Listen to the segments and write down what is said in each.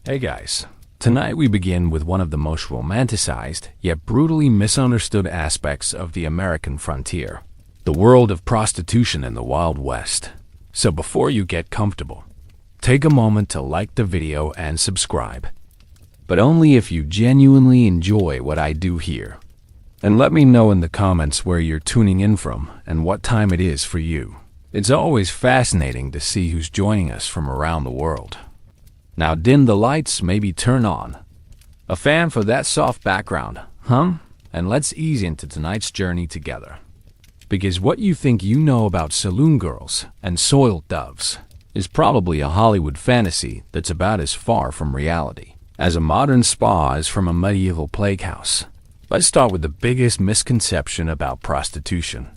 Hey guys, tonight we begin with one of the most romanticized yet brutally misunderstood aspects of the American frontier, the world of prostitution in the Wild West. So before you get comfortable, take a moment to like the video and subscribe. But only if you genuinely enjoy what I do here. And let me know in the comments where you're tuning in from and what time it is for you. It's always fascinating to see who's joining us from around the world. Now dim the lights, maybe turn on a fan for that soft background, huh? And let's ease into tonight's journey together. Because what you think you know about saloon girls and soiled doves is probably a Hollywood fantasy that's about as far from reality as a modern spa is from a medieval plague house. Let's start with the biggest misconception about prostitution.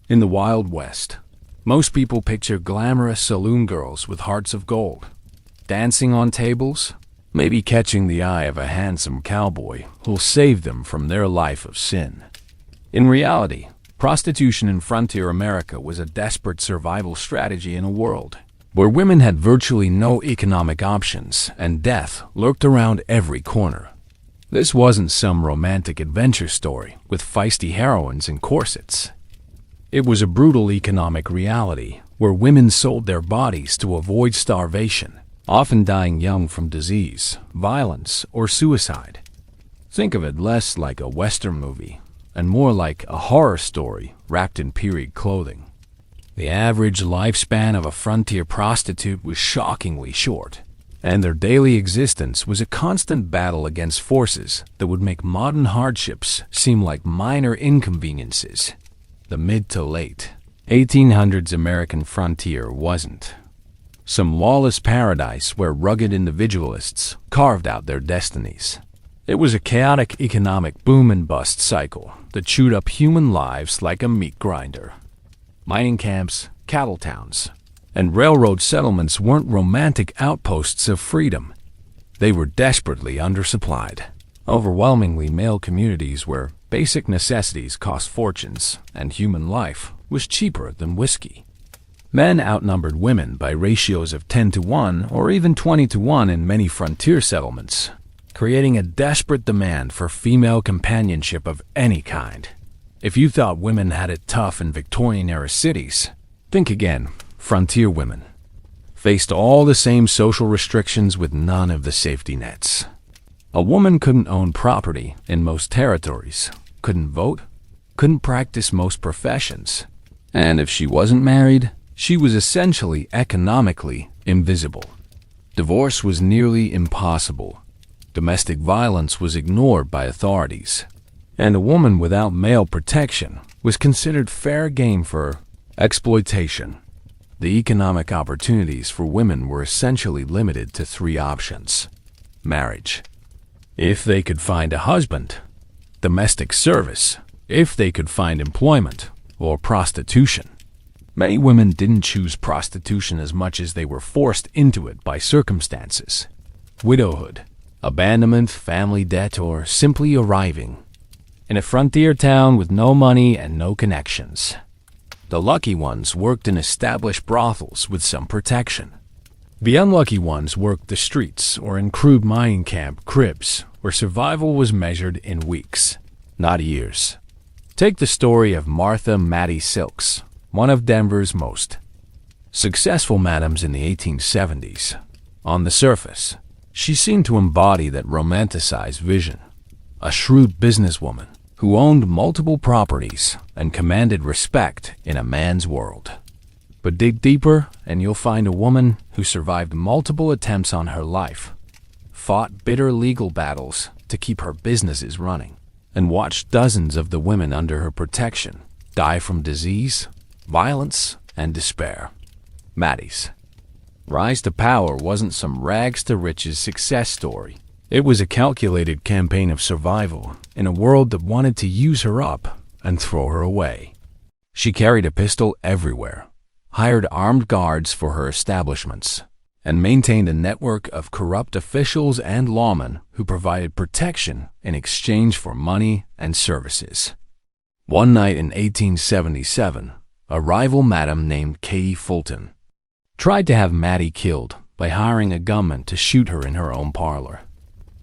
In the Wild West, most people picture glamorous saloon girls with hearts of gold, dancing on tables, maybe catching the eye of a handsome cowboy who'll save them from their life of sin. In reality, prostitution in frontier America was a desperate survival strategy in a world where women had virtually no economic options and death lurked around every corner. This wasn't some romantic adventure story with feisty heroines and corsets. It was a brutal economic reality where women sold their bodies to avoid starvation, often dying young from disease, violence, or suicide. Think of it less like a Western movie and more like a horror story wrapped in period clothing. The average lifespan of a frontier prostitute was shockingly short, and their daily existence was a constant battle against forces that would make modern hardships seem like minor inconveniences. The mid to late 1800s American frontier wasn't some lawless paradise where rugged individualists carved out their destinies. It was a chaotic economic boom and bust cycle that chewed up human lives like a meat grinder. Mining camps, cattle towns, and railroad settlements weren't romantic outposts of freedom. They were desperately undersupplied, overwhelmingly male communities where basic necessities cost fortunes and human life was cheaper than whiskey. Men outnumbered women by ratios of 10-to-1 or even 20-to-1 in many frontier settlements, creating a desperate demand for female companionship of any kind. If you thought women had it tough in Victorian-era cities, think again. Frontier women faced all the same social restrictions with none of the safety nets. A woman couldn't own property in most territories, couldn't vote, couldn't practice most professions, and if she wasn't married, she was essentially economically invisible. Divorce was nearly impossible. Domestic violence was ignored by authorities, and a woman without male protection was considered fair game for exploitation. The economic opportunities for women were essentially limited to three options: marriage, if they could find a husband; domestic service, if they could find employment; or prostitution. Many women didn't choose prostitution as much as they were forced into it by circumstances: widowhood, abandonment, family debt, or simply arriving in a frontier town with no money and no connections. The lucky ones worked in established brothels with some protection. The unlucky ones worked the streets or in crude mining camp cribs where survival was measured in weeks, not years. Take the story of Mattie Silks, one of Denver's most successful madams in the 1870s. On the surface, she seemed to embody that romanticized vision, a shrewd businesswoman who owned multiple properties and commanded respect in a man's world. But dig deeper and you'll find a woman who survived multiple attempts on her life, fought bitter legal battles to keep her businesses running, and watched dozens of the women under her protection die from disease, violence, and despair. Mattie's rise to power wasn't some rags-to-riches success story. It was a calculated campaign of survival in a world that wanted to use her up and throw her away. She carried a pistol everywhere, hired armed guards for her establishments, and maintained a network of corrupt officials and lawmen who provided protection in exchange for money and services. One night in 1877, a rival madam named Katie Fulton tried to have Mattie killed by hiring a gunman to shoot her in her own parlor.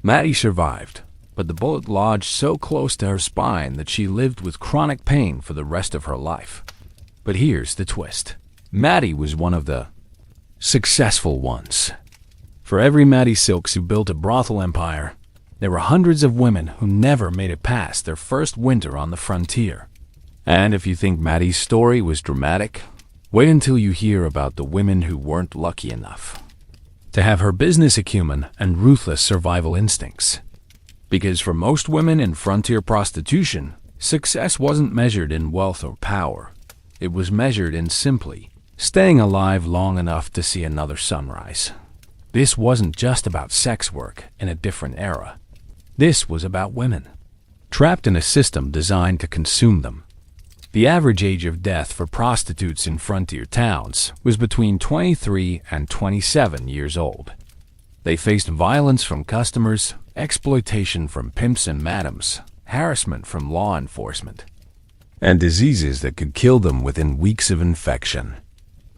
Mattie survived, but the bullet lodged so close to her spine that she lived with chronic pain for the rest of her life. But here's the twist. Mattie was one of the successful ones. For every Mattie Silks who built a brothel empire, there were hundreds of women who never made it past their first winter on the frontier. And if you think Mattie's story was dramatic, wait until you hear about the women who weren't lucky enough to have her business acumen and ruthless survival instincts. Because for most women in frontier prostitution, success wasn't measured in wealth or power. It was measured in simply staying alive long enough to see another sunrise. This wasn't just about sex work in a different era. This was about women, trapped in a system designed to consume them. The average age of death for prostitutes in frontier towns was between 23 and 27 years old. They faced violence from customers, exploitation from pimps and madams, harassment from law enforcement, and diseases that could kill them within weeks of infection.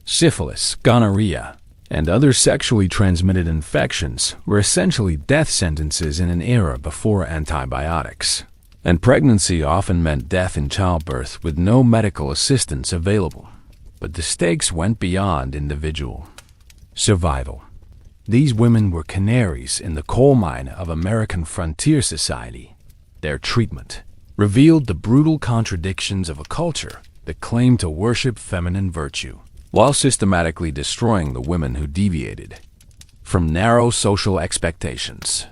Syphilis, gonorrhea, and other sexually transmitted infections were essentially death sentences in an era before antibiotics. And pregnancy often meant death in childbirth with no medical assistance available. But the stakes went beyond individual survival. These women were canaries in the coal mine of American frontier society. Their treatment revealed the brutal contradictions of a culture that claimed to worship feminine virtue, while systematically destroying the women who deviated from narrow social expectations.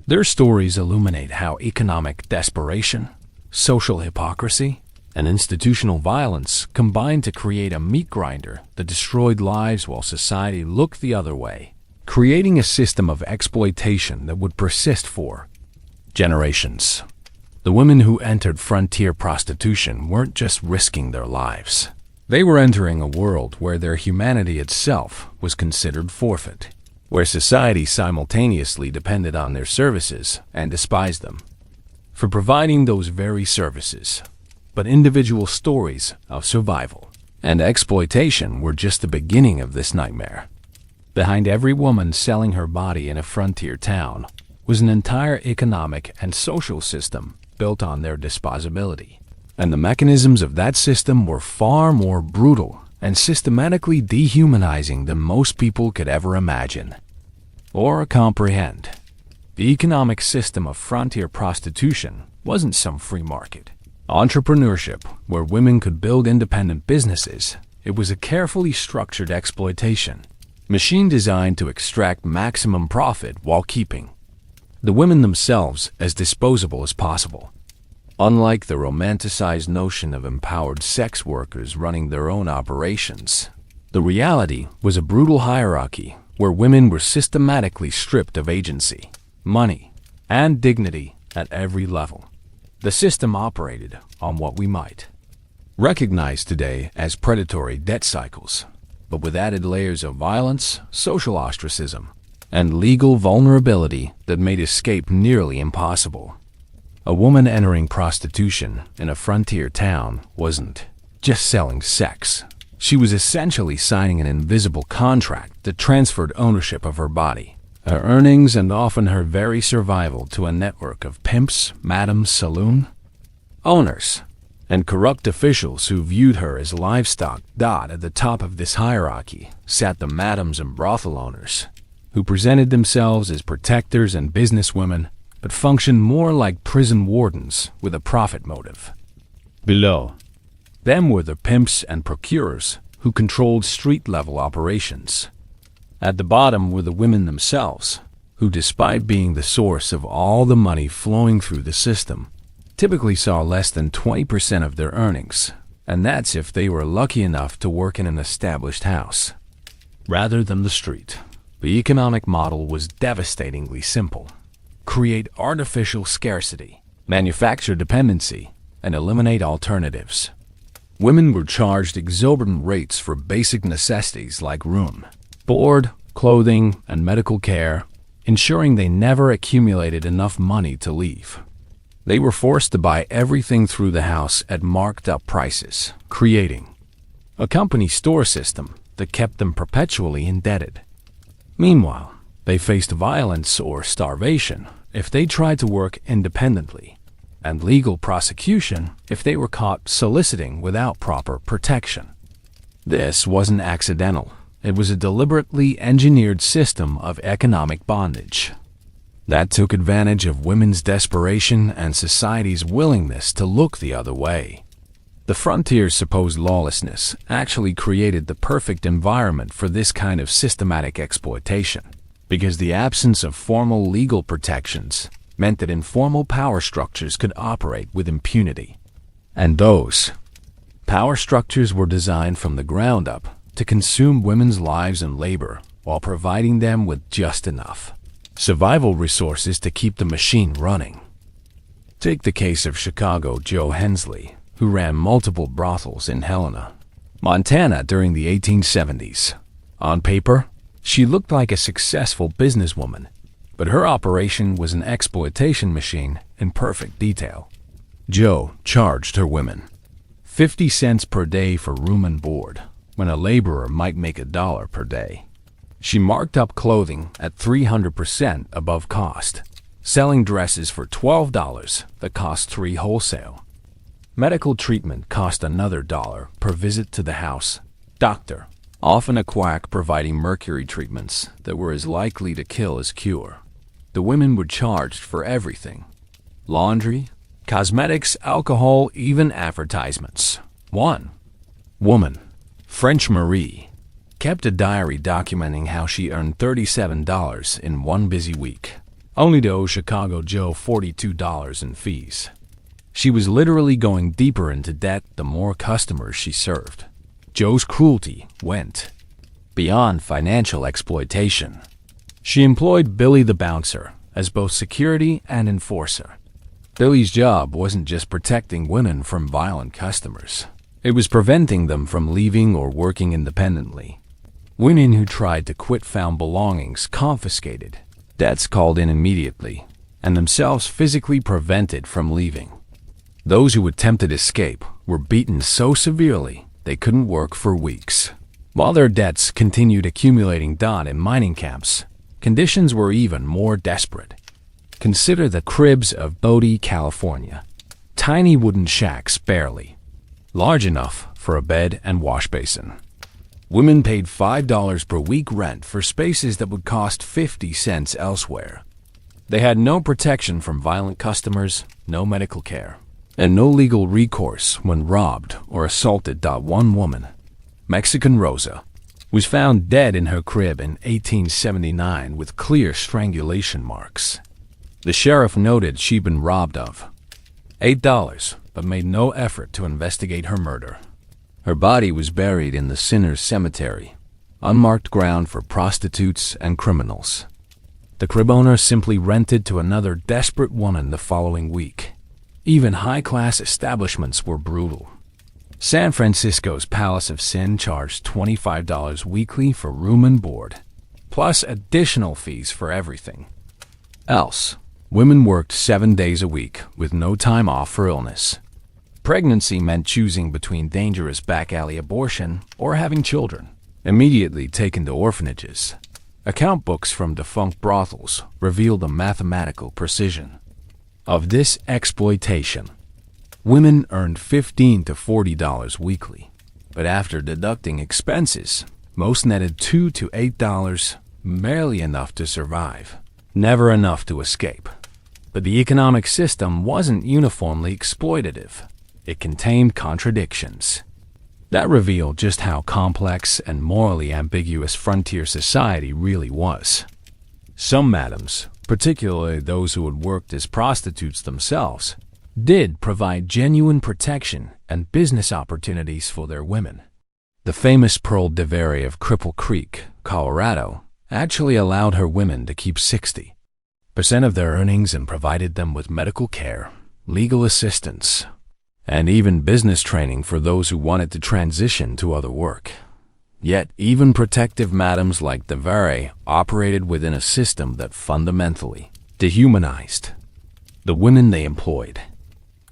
Their stories illuminate how economic desperation, social hypocrisy, and institutional violence combined to create a meat grinder that destroyed lives while society looked the other way, creating a system of exploitation that would persist for generations. The women who entered frontier prostitution weren't just risking their lives. They were entering a world where their humanity itself was considered forfeit, where society simultaneously depended on their services and despised them for providing those very services. But individual stories of survival and exploitation were just the beginning of this nightmare. Behind every woman selling her body in a frontier town was an entire economic and social system built on their disposability. And the mechanisms of that system were far more brutal and systematically dehumanizing than most people could ever imagine or comprehend. The economic system of frontier prostitution wasn't some free market entrepreneurship where women could build independent businesses. It was a carefully structured exploitation machine designed to extract maximum profit while keeping the women themselves as disposable as possible. Unlike the romanticized notion of empowered sex workers running their own operations, the reality was a brutal hierarchy where women were systematically stripped of agency, money, and dignity at every level. The system operated on what we might recognize today as predatory debt cycles, but with added layers of violence, social ostracism, and legal vulnerability that made escape nearly impossible. A woman entering prostitution in a frontier town wasn't just selling sex. She was essentially signing an invisible contract that transferred ownership of her body, her earnings, and often her very survival to a network of pimps, madams, saloon owners, and corrupt officials who viewed her as livestock. At the top of this hierarchy sat the madams and brothel owners, who presented themselves as protectors and businesswomen, but functioned more like prison wardens with a profit motive. Below them were the pimps and procurers who controlled street-level operations. At the bottom were the women themselves, who, despite being the source of all the money flowing through the system, typically saw less than 20% of their earnings, and that's if they were lucky enough to work in an established house rather than the street. The economic model was devastatingly simple. Create artificial scarcity, manufacture dependency, and eliminate alternatives. Women were charged exorbitant rates for basic necessities like room, board, clothing, and medical care, ensuring they never accumulated enough money to leave. They were forced to buy everything through the house at marked-up prices, creating a company store system that kept them perpetually indebted. Meanwhile, they faced violence or starvation if they tried to work independently, and legal prosecution if they were caught soliciting without proper protection. This wasn't accidental. It was a deliberately engineered system of economic bondage that took advantage of women's desperation and society's willingness to look the other way. The frontier's supposed lawlessness actually created the perfect environment for this kind of systematic exploitation, because the absence of formal legal protections meant that informal power structures could operate with impunity. And those power structures were designed from the ground up to consume women's lives and labor while providing them with just enough survival resources to keep the machine running. Take the case of Chicago Joe Hensley, who ran multiple brothels in Helena, Montana during the 1870s. On paper, she looked like a successful businesswoman, but her operation was an exploitation machine in perfect detail. Joe charged her women 50 cents per day for room and board, when a laborer might make $1 per day. She marked up clothing at 300% above cost, selling dresses for $12 that cost $3 wholesale. Medical treatment cost another $1 per visit to the house doctor, often a quack providing mercury treatments that were as likely to kill as cure. The women were charged for everything: laundry, cosmetics, alcohol, even advertisements. One woman, French Marie, kept a diary documenting how she earned $37 in one busy week, only to owe Chicago Joe $42 in fees. She was literally going deeper into debt the more customers she served. Joe's cruelty went beyond financial exploitation. She employed Billy the bouncer as both security and enforcer. Billy's job wasn't just protecting women from violent customers. It was preventing them from leaving or working independently. Women who tried to quit found belongings confiscated, debts called in immediately, and themselves physically prevented from leaving. Those who attempted escape were beaten so severely they couldn't work for weeks. While their debts continued accumulating in mining camps, conditions were even more desperate. Consider the cribs of Bodie, California. Tiny wooden shacks barely large enough for a bed and wash basin. Women paid $5 per week rent for spaces that would cost 50 cents elsewhere. They had no protection from violent customers, no medical care, and no legal recourse when robbed or assaulted. One woman, Mexican Rosa, was found dead in her crib in 1879 with clear strangulation marks. The sheriff noted she'd been robbed of $8, but made no effort to investigate her murder. Her body was buried in the Sinners Cemetery, unmarked ground for prostitutes and criminals. The crib owner simply rented to another desperate woman the following week. Even high-class establishments were brutal. San Francisco's Palace of Sin charged $25 weekly for room and board, plus additional fees for everything else. Women worked 7 days a week with no time off for illness. Pregnancy meant choosing between dangerous back-alley abortion or having children, immediately taken to orphanages. Account books from defunct brothels revealed the mathematical precision of this exploitation. Women earned $15 to $40 weekly, but after deducting expenses, most netted $2 to $8, barely enough to survive, never enough to escape. But the economic system wasn't uniformly exploitative. It contained contradictions that revealed just how complex and morally ambiguous frontier society really was. Some madams, particularly those who had worked as prostitutes themselves, did provide genuine protection and business opportunities for their women. The famous Pearl DeVere of Cripple Creek, Colorado, actually allowed her women to keep 60% of their earnings and provided them with medical care, legal assistance, and even business training for those who wanted to transition to other work. Yet, even protective madams like DeVere operated within a system that fundamentally dehumanized the women they employed.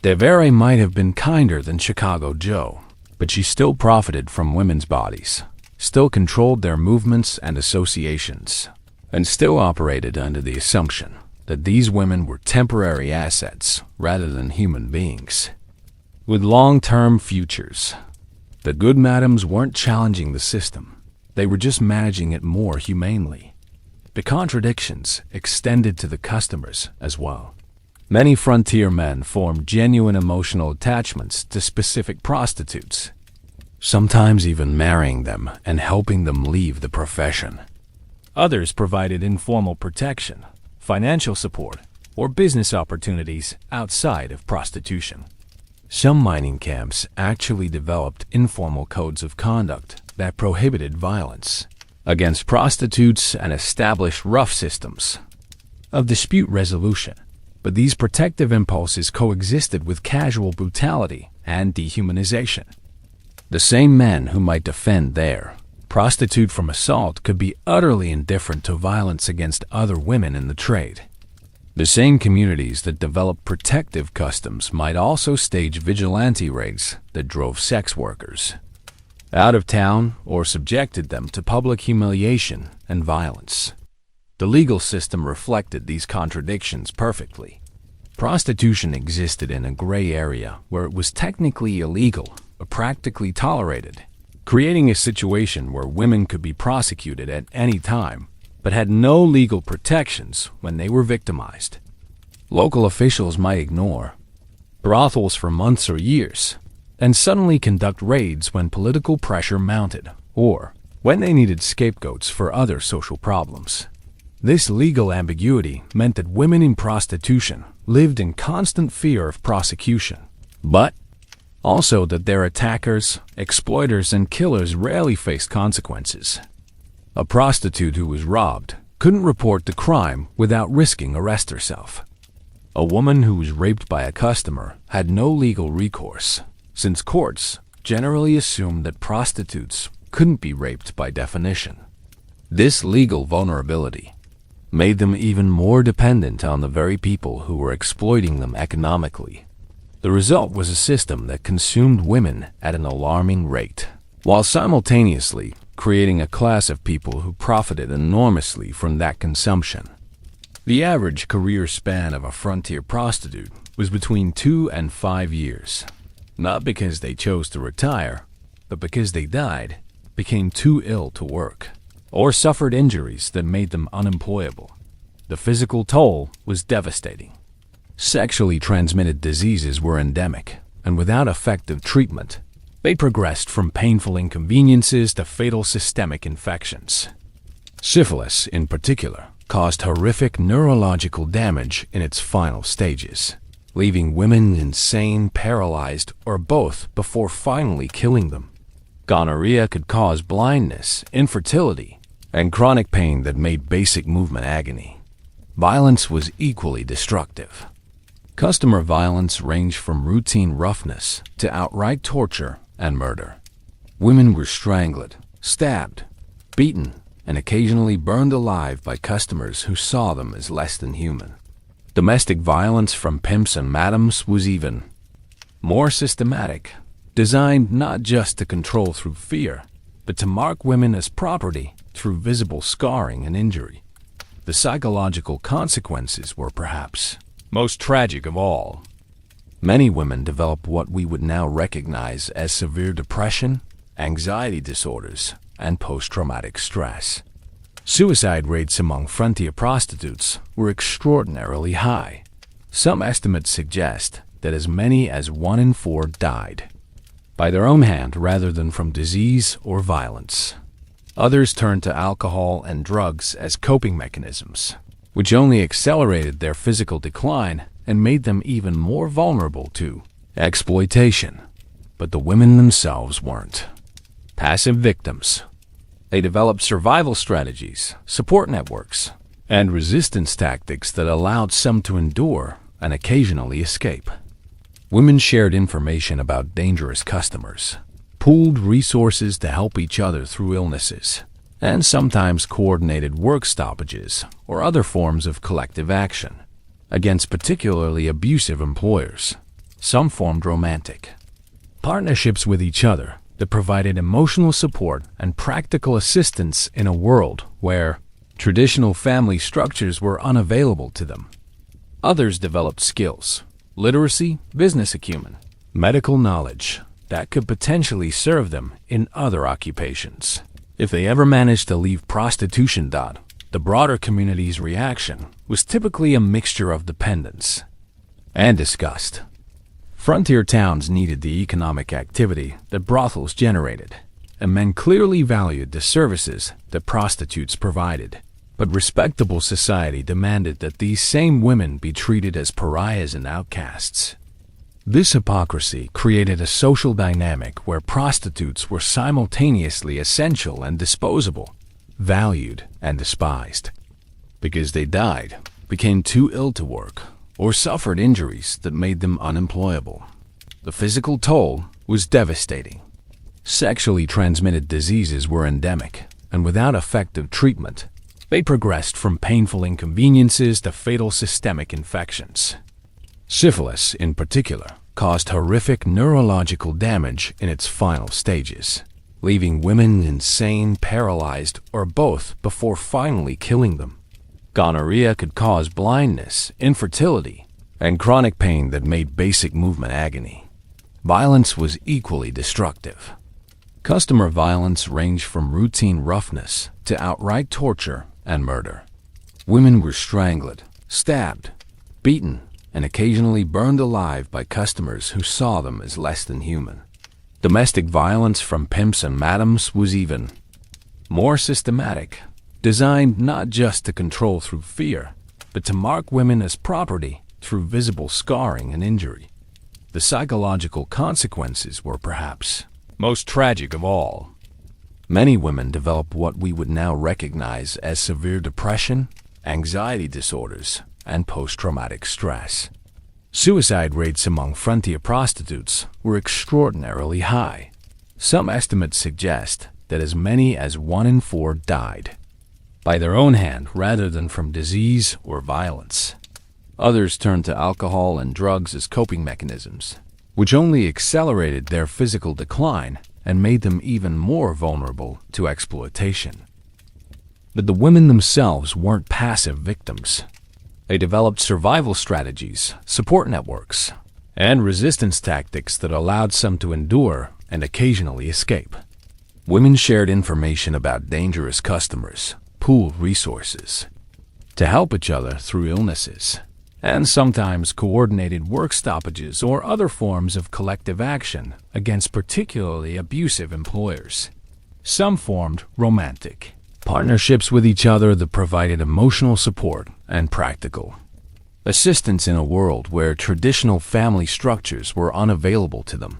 DeVere might have been kinder than Chicago Joe, but she still profited from women's bodies, still controlled their movements and associations, and still operated under the assumption that these women were temporary assets rather than human beings with long-term futures. The good madams weren't challenging the system. They were just managing it more humanely. The contradictions extended to the customers as well. Many frontier men formed genuine emotional attachments to specific prostitutes, sometimes even marrying them and helping them leave the profession. Others provided informal protection, financial support, or business opportunities outside of prostitution. Some mining camps actually developed informal codes of conduct that prohibited violence against prostitutes and established rough systems of dispute resolution. But these protective impulses coexisted with casual brutality and dehumanization. The same men who might defend their prostitute from assault could be utterly indifferent to violence against other women in the trade. The same communities that developed protective customs might also stage vigilante raids that drove sex workers out of town or subjected them to public humiliation and violence. The legal system reflected these contradictions perfectly. Prostitution existed in a gray area where it was technically illegal but practically tolerated, creating a situation where women could be prosecuted at any time but had no legal protections when they were victimized. Local officials might ignore brothels for months or years and suddenly conduct raids when political pressure mounted or when they needed scapegoats for other social problems. This legal ambiguity meant that women in prostitution lived in constant fear of prosecution, but also that their attackers, exploiters, and killers rarely faced consequences. A prostitute who was robbed couldn't report the crime without risking arrest herself. A woman who was raped by a customer had no legal recourse, since courts generally assumed that prostitutes couldn't be raped by definition. This legal vulnerability made them even more dependent on the very people who were exploiting them economically. The result was a system that consumed women at an alarming rate, while simultaneously creating a class of people who profited enormously from that consumption. The average career span of a frontier prostitute was between 2 and 5 years, not because they chose to retire, but because they died, became too ill to work, or suffered injuries that made them unemployable. The physical toll was devastating. Sexually transmitted diseases were endemic, and without effective treatment, they progressed from painful inconveniences to fatal systemic infections. Syphilis, in particular, caused horrific neurological damage in its final stages, leaving women insane, paralyzed, or both before finally killing them. Gonorrhea could cause blindness, infertility, and chronic pain that made basic movement agony. Violence was equally destructive. Customer violence ranged from routine roughness to outright torture and murder. Women were strangled, stabbed, beaten, and occasionally burned alive by customers who saw them as less than human. Domestic violence from pimps and madams was even more systematic, designed not just to control through fear, but to mark women as property through visible scarring and injury. The psychological consequences were perhaps most tragic of all. Many women developed what we would now recognize as severe depression, anxiety disorders, and post-traumatic stress. Suicide rates among frontier prostitutes were extraordinarily high. Some estimates suggest that as many as 1 in 4 died by their own hand rather than from disease or violence. Others turned to alcohol and drugs as coping mechanisms, which only accelerated their physical decline and made them even more vulnerable to exploitation. But the women themselves weren't passive victims. They developed survival strategies, support networks, and resistance tactics that allowed some to endure and occasionally escape. Women shared information about dangerous customers, pooled resources to help each other through illnesses, and sometimes coordinated work stoppages or other forms of collective action against particularly abusive employers. Some formed romantic partnerships with each other that provided emotional support and practical assistance in a world where traditional family structures were unavailable to them. Others developed skills, literacy, business acumen, medical knowledge that could potentially serve them in other occupations. If they ever managed to leave prostitution, the broader community's reaction was typically a mixture of dependence and disgust. Frontier towns needed the economic activity that brothels generated, and men clearly valued the services that prostitutes provided. But respectable society demanded that these same women be treated as pariahs and outcasts. This hypocrisy created a social dynamic where prostitutes were simultaneously essential and disposable, valued and despised. Because they died, became too ill to work, or suffered injuries that made them unemployable. The physical toll was devastating. Sexually transmitted diseases were endemic, and without effective treatment, they progressed from painful inconveniences to fatal systemic infections. Syphilis, in particular, caused horrific neurological damage in its final stages, leaving women insane, paralyzed, or both before finally killing them. Gonorrhea could cause blindness, infertility, and chronic pain that made basic movement agony. Violence was equally destructive. Customer violence ranged from routine roughness to outright torture and murder. Women were strangled, stabbed, beaten, and occasionally burned alive by customers who saw them as less than human. Domestic violence from pimps and madams was even more systematic, designed not just to control through fear, but to mark women as property through visible scarring and injury. The psychological consequences were perhaps most tragic of all. Many women developed what we would now recognize as severe depression, anxiety disorders, and post-traumatic stress. Suicide rates among frontier prostitutes were extraordinarily high. Some estimates suggest that as many as 1 in 4 died by their own hand rather than from disease or violence. Others turned to alcohol and drugs as coping mechanisms, which only accelerated their physical decline and made them even more vulnerable to exploitation. But the women themselves weren't passive victims. They developed survival strategies, support networks, and resistance tactics that allowed some to endure and occasionally escape. Women shared information about dangerous customers, pooled resources to help each other through illnesses, and sometimes coordinated work stoppages or other forms of collective action against particularly abusive employers. Some formed romantic partnerships with each other that provided emotional support and practical assistance in a world where traditional family structures were unavailable to them.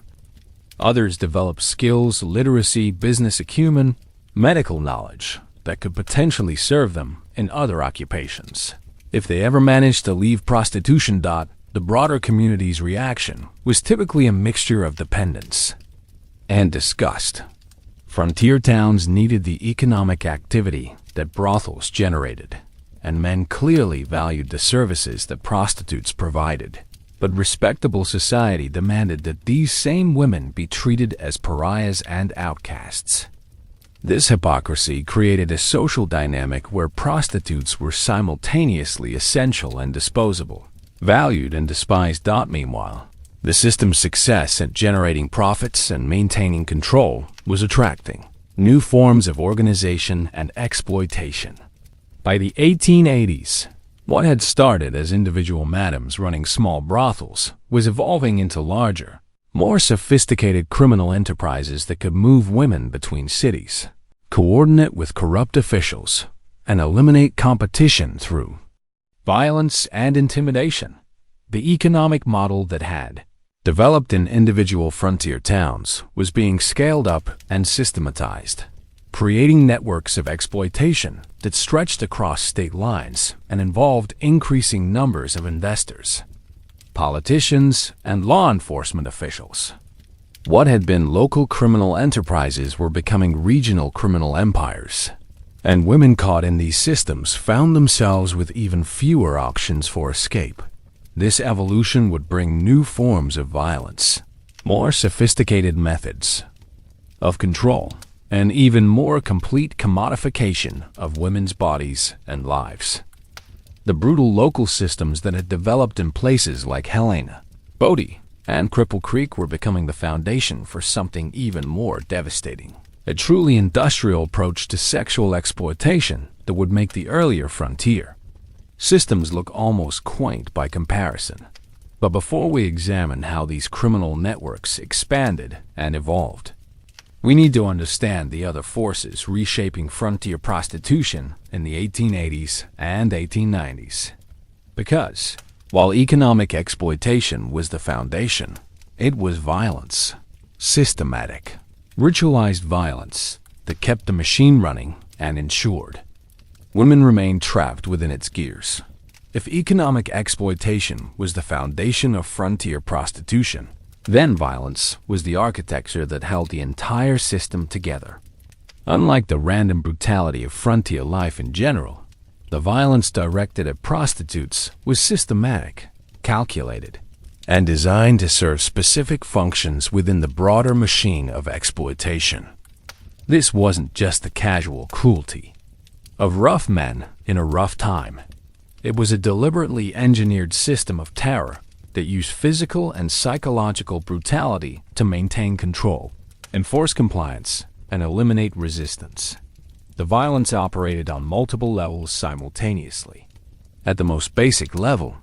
Others developed skills, literacy, business acumen, medical knowledge that could potentially serve them in other occupations. If they ever managed to leave prostitution, the broader community's reaction was typically a mixture of dependence and disgust. Frontier towns needed the economic activity that brothels generated, and men clearly valued the services that prostitutes provided. But respectable society demanded that these same women be treated as pariahs and outcasts. This hypocrisy created a social dynamic where prostitutes were simultaneously essential and disposable, valued and despised. Meanwhile, the system's success at generating profits and maintaining control was attracting new forms of organization and exploitation. By the 1880s, what had started as individual madams running small brothels was evolving into larger, more sophisticated criminal enterprises that could move women between cities, coordinate with corrupt officials, and eliminate competition through violence and intimidation. The economic model that had developed in individual frontier towns was being scaled up and systematized, creating networks of exploitation that stretched across state lines and involved increasing numbers of investors, politicians, and law enforcement officials. What had been local criminal enterprises were becoming regional criminal empires, and women caught in these systems found themselves with even fewer options for escape. This evolution would bring new forms of violence, more sophisticated methods of control, and even more complete commodification of women's bodies and lives. The brutal local systems that had developed in places like Helena, Bodie, and Cripple Creek were becoming the foundation for something even more devastating. A truly industrial approach to sexual exploitation that would make the earlier frontier systems look almost quaint by comparison. But before we examine how these criminal networks expanded and evolved, we need to understand the other forces reshaping frontier prostitution in the 1880s and 1890s. Because, while economic exploitation was the foundation, it was violence, systematic, ritualized violence that kept the machine running and ensured women remained trapped within its gears. If economic exploitation was the foundation of frontier prostitution, then violence was the architecture that held the entire system together. Unlike the random brutality of frontier life in general, the violence directed at prostitutes was systematic, calculated, and designed to serve specific functions within the broader machine of exploitation. This wasn't just the casual cruelty of rough men in a rough time. It was a deliberately engineered system of terror that used physical and psychological brutality to maintain control, enforce compliance, and eliminate resistance. The violence operated on multiple levels simultaneously. At the most basic level,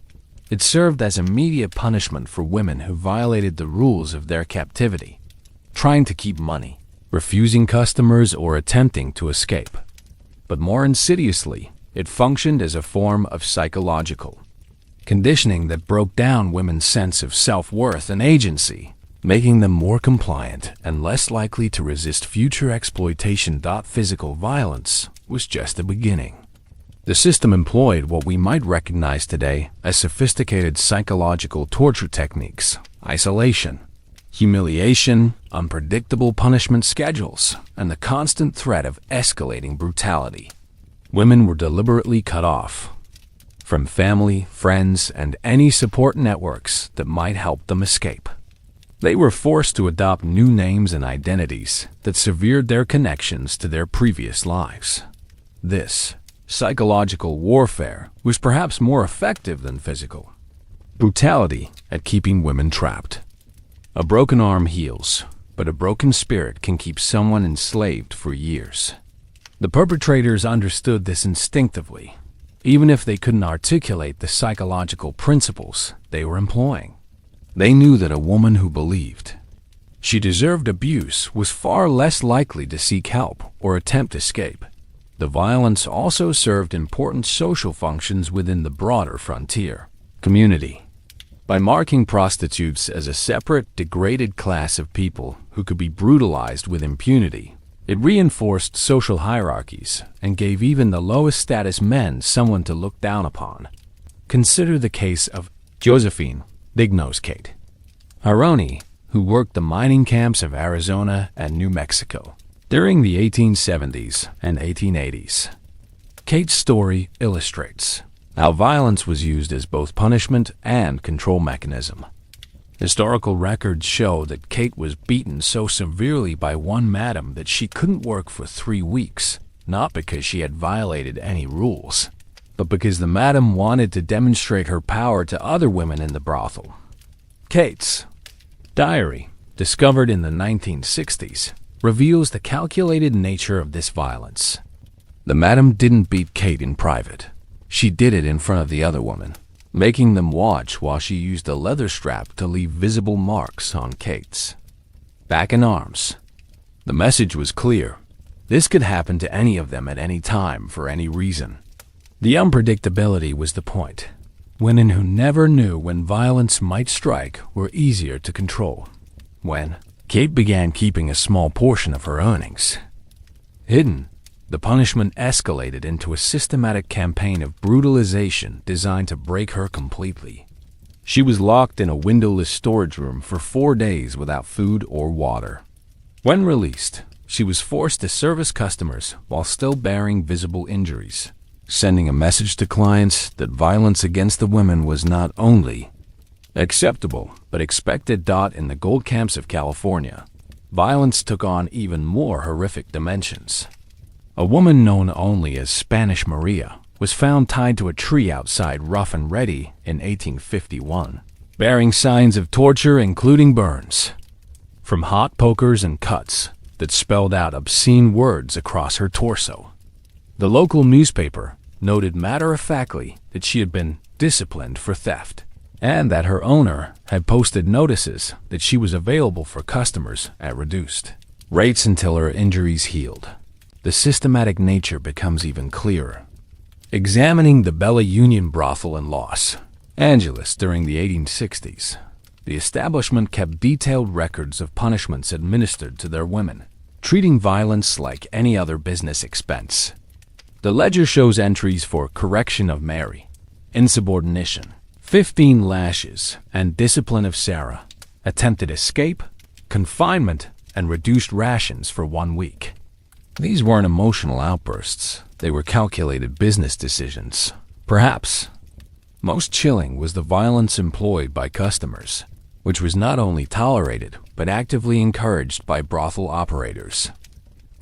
it served as immediate punishment for women who violated the rules of their captivity, trying to keep money, refusing customers, or attempting to escape. But more insidiously, it functioned as a form of psychological conditioning that broke down women's sense of self-worth and agency, making them more compliant and less likely to resist future exploitation. Physical violence was just the beginning. The system employed what we might recognize today as sophisticated psychological torture techniques, isolation, humiliation, unpredictable punishment schedules, and the constant threat of escalating brutality. Women were deliberately cut off from family, friends, and any support networks that might help them escape. They were forced to adopt new names and identities that severed their connections to their previous lives. This psychological warfare was perhaps more effective than physical brutality at keeping women trapped. A broken arm heals, but a broken spirit can keep someone enslaved for years. The perpetrators understood this instinctively, even if they couldn't articulate the psychological principles they were employing. They knew that a woman who believed she deserved abuse was far less likely to seek help or attempt escape. The violence also served important social functions within the broader frontier community. By marking prostitutes as a separate, degraded class of people who could be brutalized with impunity, it reinforced social hierarchies and gave even the lowest status men someone to look down upon. Consider the case of Josephine, Big Nose Kate Aroni, who worked the mining camps of Arizona and New Mexico during the 1870s and 1880s. Kate's story illustrates how violence was used as both punishment and control mechanism. Historical records show that Kate was beaten so severely by one madam that she couldn't work for 3 weeks, not because she had violated any rules, but because the madam wanted to demonstrate her power to other women in the brothel. Kate's diary, discovered in the 1960s, reveals the calculated nature of this violence. The madam didn't beat Kate in private. She did it in front of the other woman, making them watch while she used a leather strap to leave visible marks on Kate's back and arms. The message was clear. This could happen to any of them at any time for any reason. The unpredictability was the point. Women who never knew when violence might strike were easier to control. When Kate began keeping a small portion of her earnings hidden, the punishment escalated into a systematic campaign of brutalization designed to break her completely. She was locked in a windowless storage room for 4 days without food or water. When released, she was forced to service customers while still bearing visible injuries, sending a message to clients that violence against the women was not only acceptable but expected. In the gold camps of California, violence took on even more horrific dimensions. A woman known only as Spanish Maria was found tied to a tree outside Rough and Ready in 1851, bearing signs of torture including burns from hot pokers and cuts that spelled out obscene words across her torso. The local newspaper noted matter-of-factly that she had been disciplined for theft, and that her owner had posted notices that she was available for customers at reduced rates until her injuries healed. The systematic nature becomes even clearer. Examining the Bella Union brothel in Los Angeles during the 1860s, the establishment kept detailed records of punishments administered to their women, treating violence like any other business expense. The ledger shows entries for correction of Mary, insubordination, 15 lashes, and discipline of Sarah, attempted escape, confinement, and reduced rations for 1 week. These weren't emotional outbursts, they were calculated business decisions. Perhaps most chilling was the violence employed by customers, which was not only tolerated but actively encouraged by brothel operators.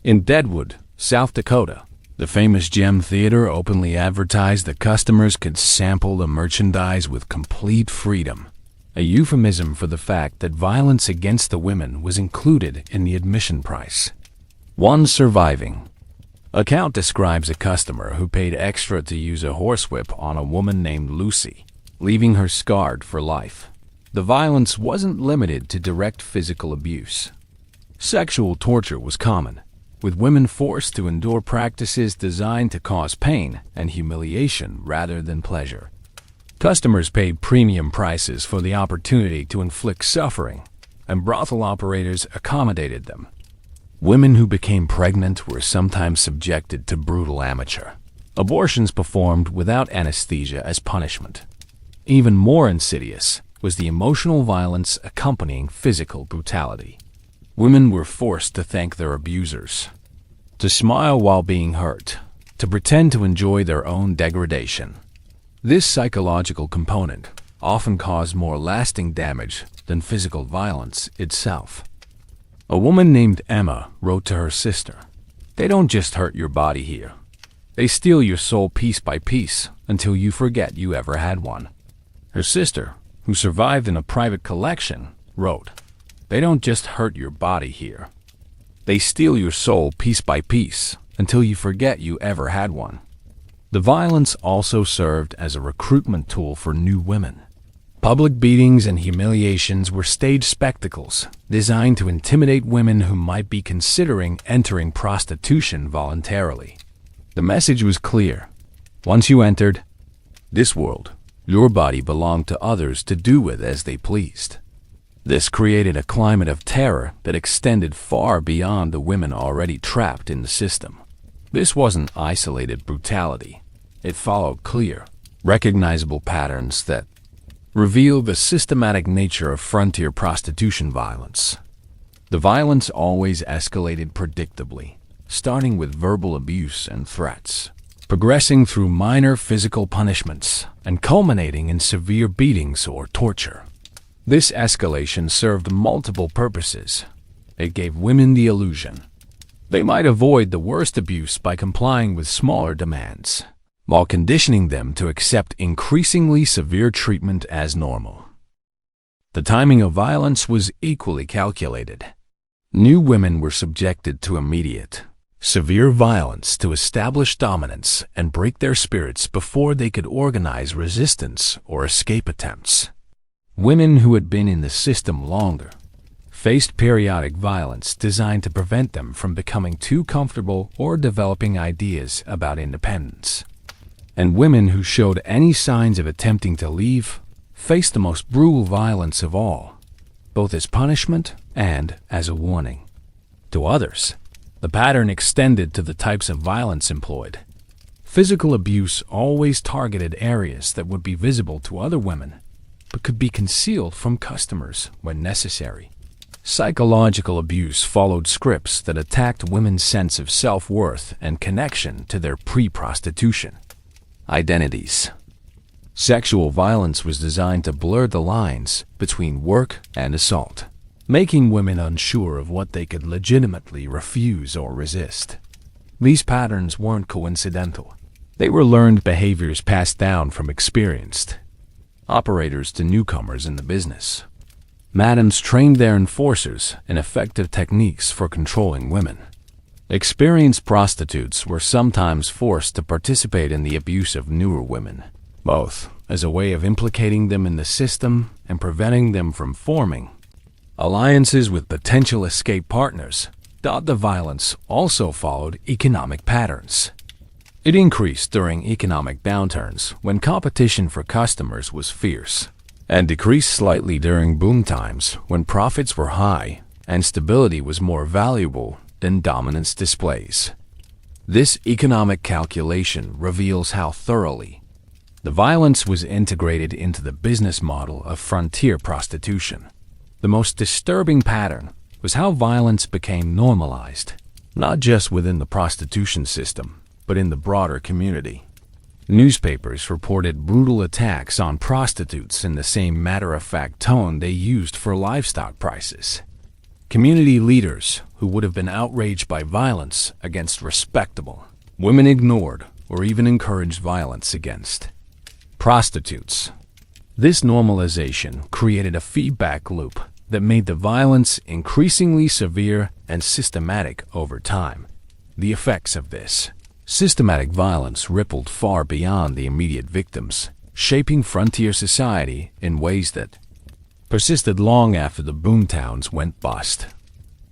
In Deadwood, South Dakota, the famous Gem Theater openly advertised that customers could sample the merchandise with complete freedom, a euphemism for the fact that violence against the women was included in the admission price. One surviving account describes a customer who paid extra to use a horsewhip on a woman named Lucy, leaving her scarred for life. The violence wasn't limited to direct physical abuse. Sexual torture was common, with women forced to endure practices designed to cause pain and humiliation rather than pleasure. Customers paid premium prices for the opportunity to inflict suffering, and brothel operators accommodated them. Women who became pregnant were sometimes subjected to brutal amateur abortions performed without anesthesia as punishment. Even more insidious was the emotional violence accompanying physical brutality. Women were forced to thank their abusers, to smile while being hurt, to pretend to enjoy their own degradation. This psychological component often caused more lasting damage than physical violence itself. A woman named Emma wrote to her sister, "They don't just hurt your body here. They steal your soul piece by piece until you forget you ever had one." Her sister, who survived in a private collection, wrote, "They don't just hurt your body here. They steal your soul piece by piece until you forget you ever had one." The violence also served as a recruitment tool for new women. Public beatings and humiliations were staged spectacles designed to intimidate women who might be considering entering prostitution voluntarily. The message was clear. Once you entered this world, your body belonged to others to do with as they pleased. This created a climate of terror that extended far beyond the women already trapped in the system. This wasn't isolated brutality. It followed clear, recognizable patterns that revealed the systematic nature of frontier prostitution violence. The violence always escalated predictably, starting with verbal abuse and threats, progressing through minor physical punishments, and culminating in severe beatings or torture. This escalation served multiple purposes. It gave women the illusion they might avoid the worst abuse by complying with smaller demands, while conditioning them to accept increasingly severe treatment as normal. The timing of violence was equally calculated. New women were subjected to immediate, severe violence to establish dominance and break their spirits before they could organize resistance or escape attempts. Women who had been in the system longer faced periodic violence designed to prevent them from becoming too comfortable or developing ideas about independence. And women who showed any signs of attempting to leave faced the most brutal violence of all, both as punishment and as a warning. To others, the pattern extended to the types of violence employed. Physical abuse always targeted areas that would be visible to other women, but could be concealed from customers when necessary. Psychological abuse followed scripts that attacked women's sense of self-worth and connection to their pre-prostitution identities. Sexual violence was designed to blur the lines between work and assault. making women unsure of what they could legitimately refuse or resist. These patterns weren't coincidental. They were learned behaviors passed down from experienced operators to newcomers in the business. Madams trained their enforcers in effective techniques for controlling women. Experienced prostitutes were sometimes forced to participate in the abuse of newer women, both as a way of implicating them in the system and preventing them from forming alliances with potential escape partners. The violence also followed economic patterns. It increased during economic downturns when competition for customers was fierce, and decreased slightly during boom times when profits were high and stability was more valuable than dominance displays. This economic calculation reveals how thoroughly the violence was integrated into the business model of frontier prostitution. The most disturbing pattern was how violence became normalized, not just within the prostitution system, but in the broader community. Newspapers reported brutal attacks on prostitutes in the same matter-of-fact tone they used for livestock prices. Community leaders who would have been outraged by violence against respectable women ignored or even encouraged violence against prostitutes. This normalization created a feedback loop that made the violence increasingly severe and systematic over time. The effects of this systematic violence rippled far beyond the immediate victims, shaping frontier society in ways that persisted long after the boomtowns went bust.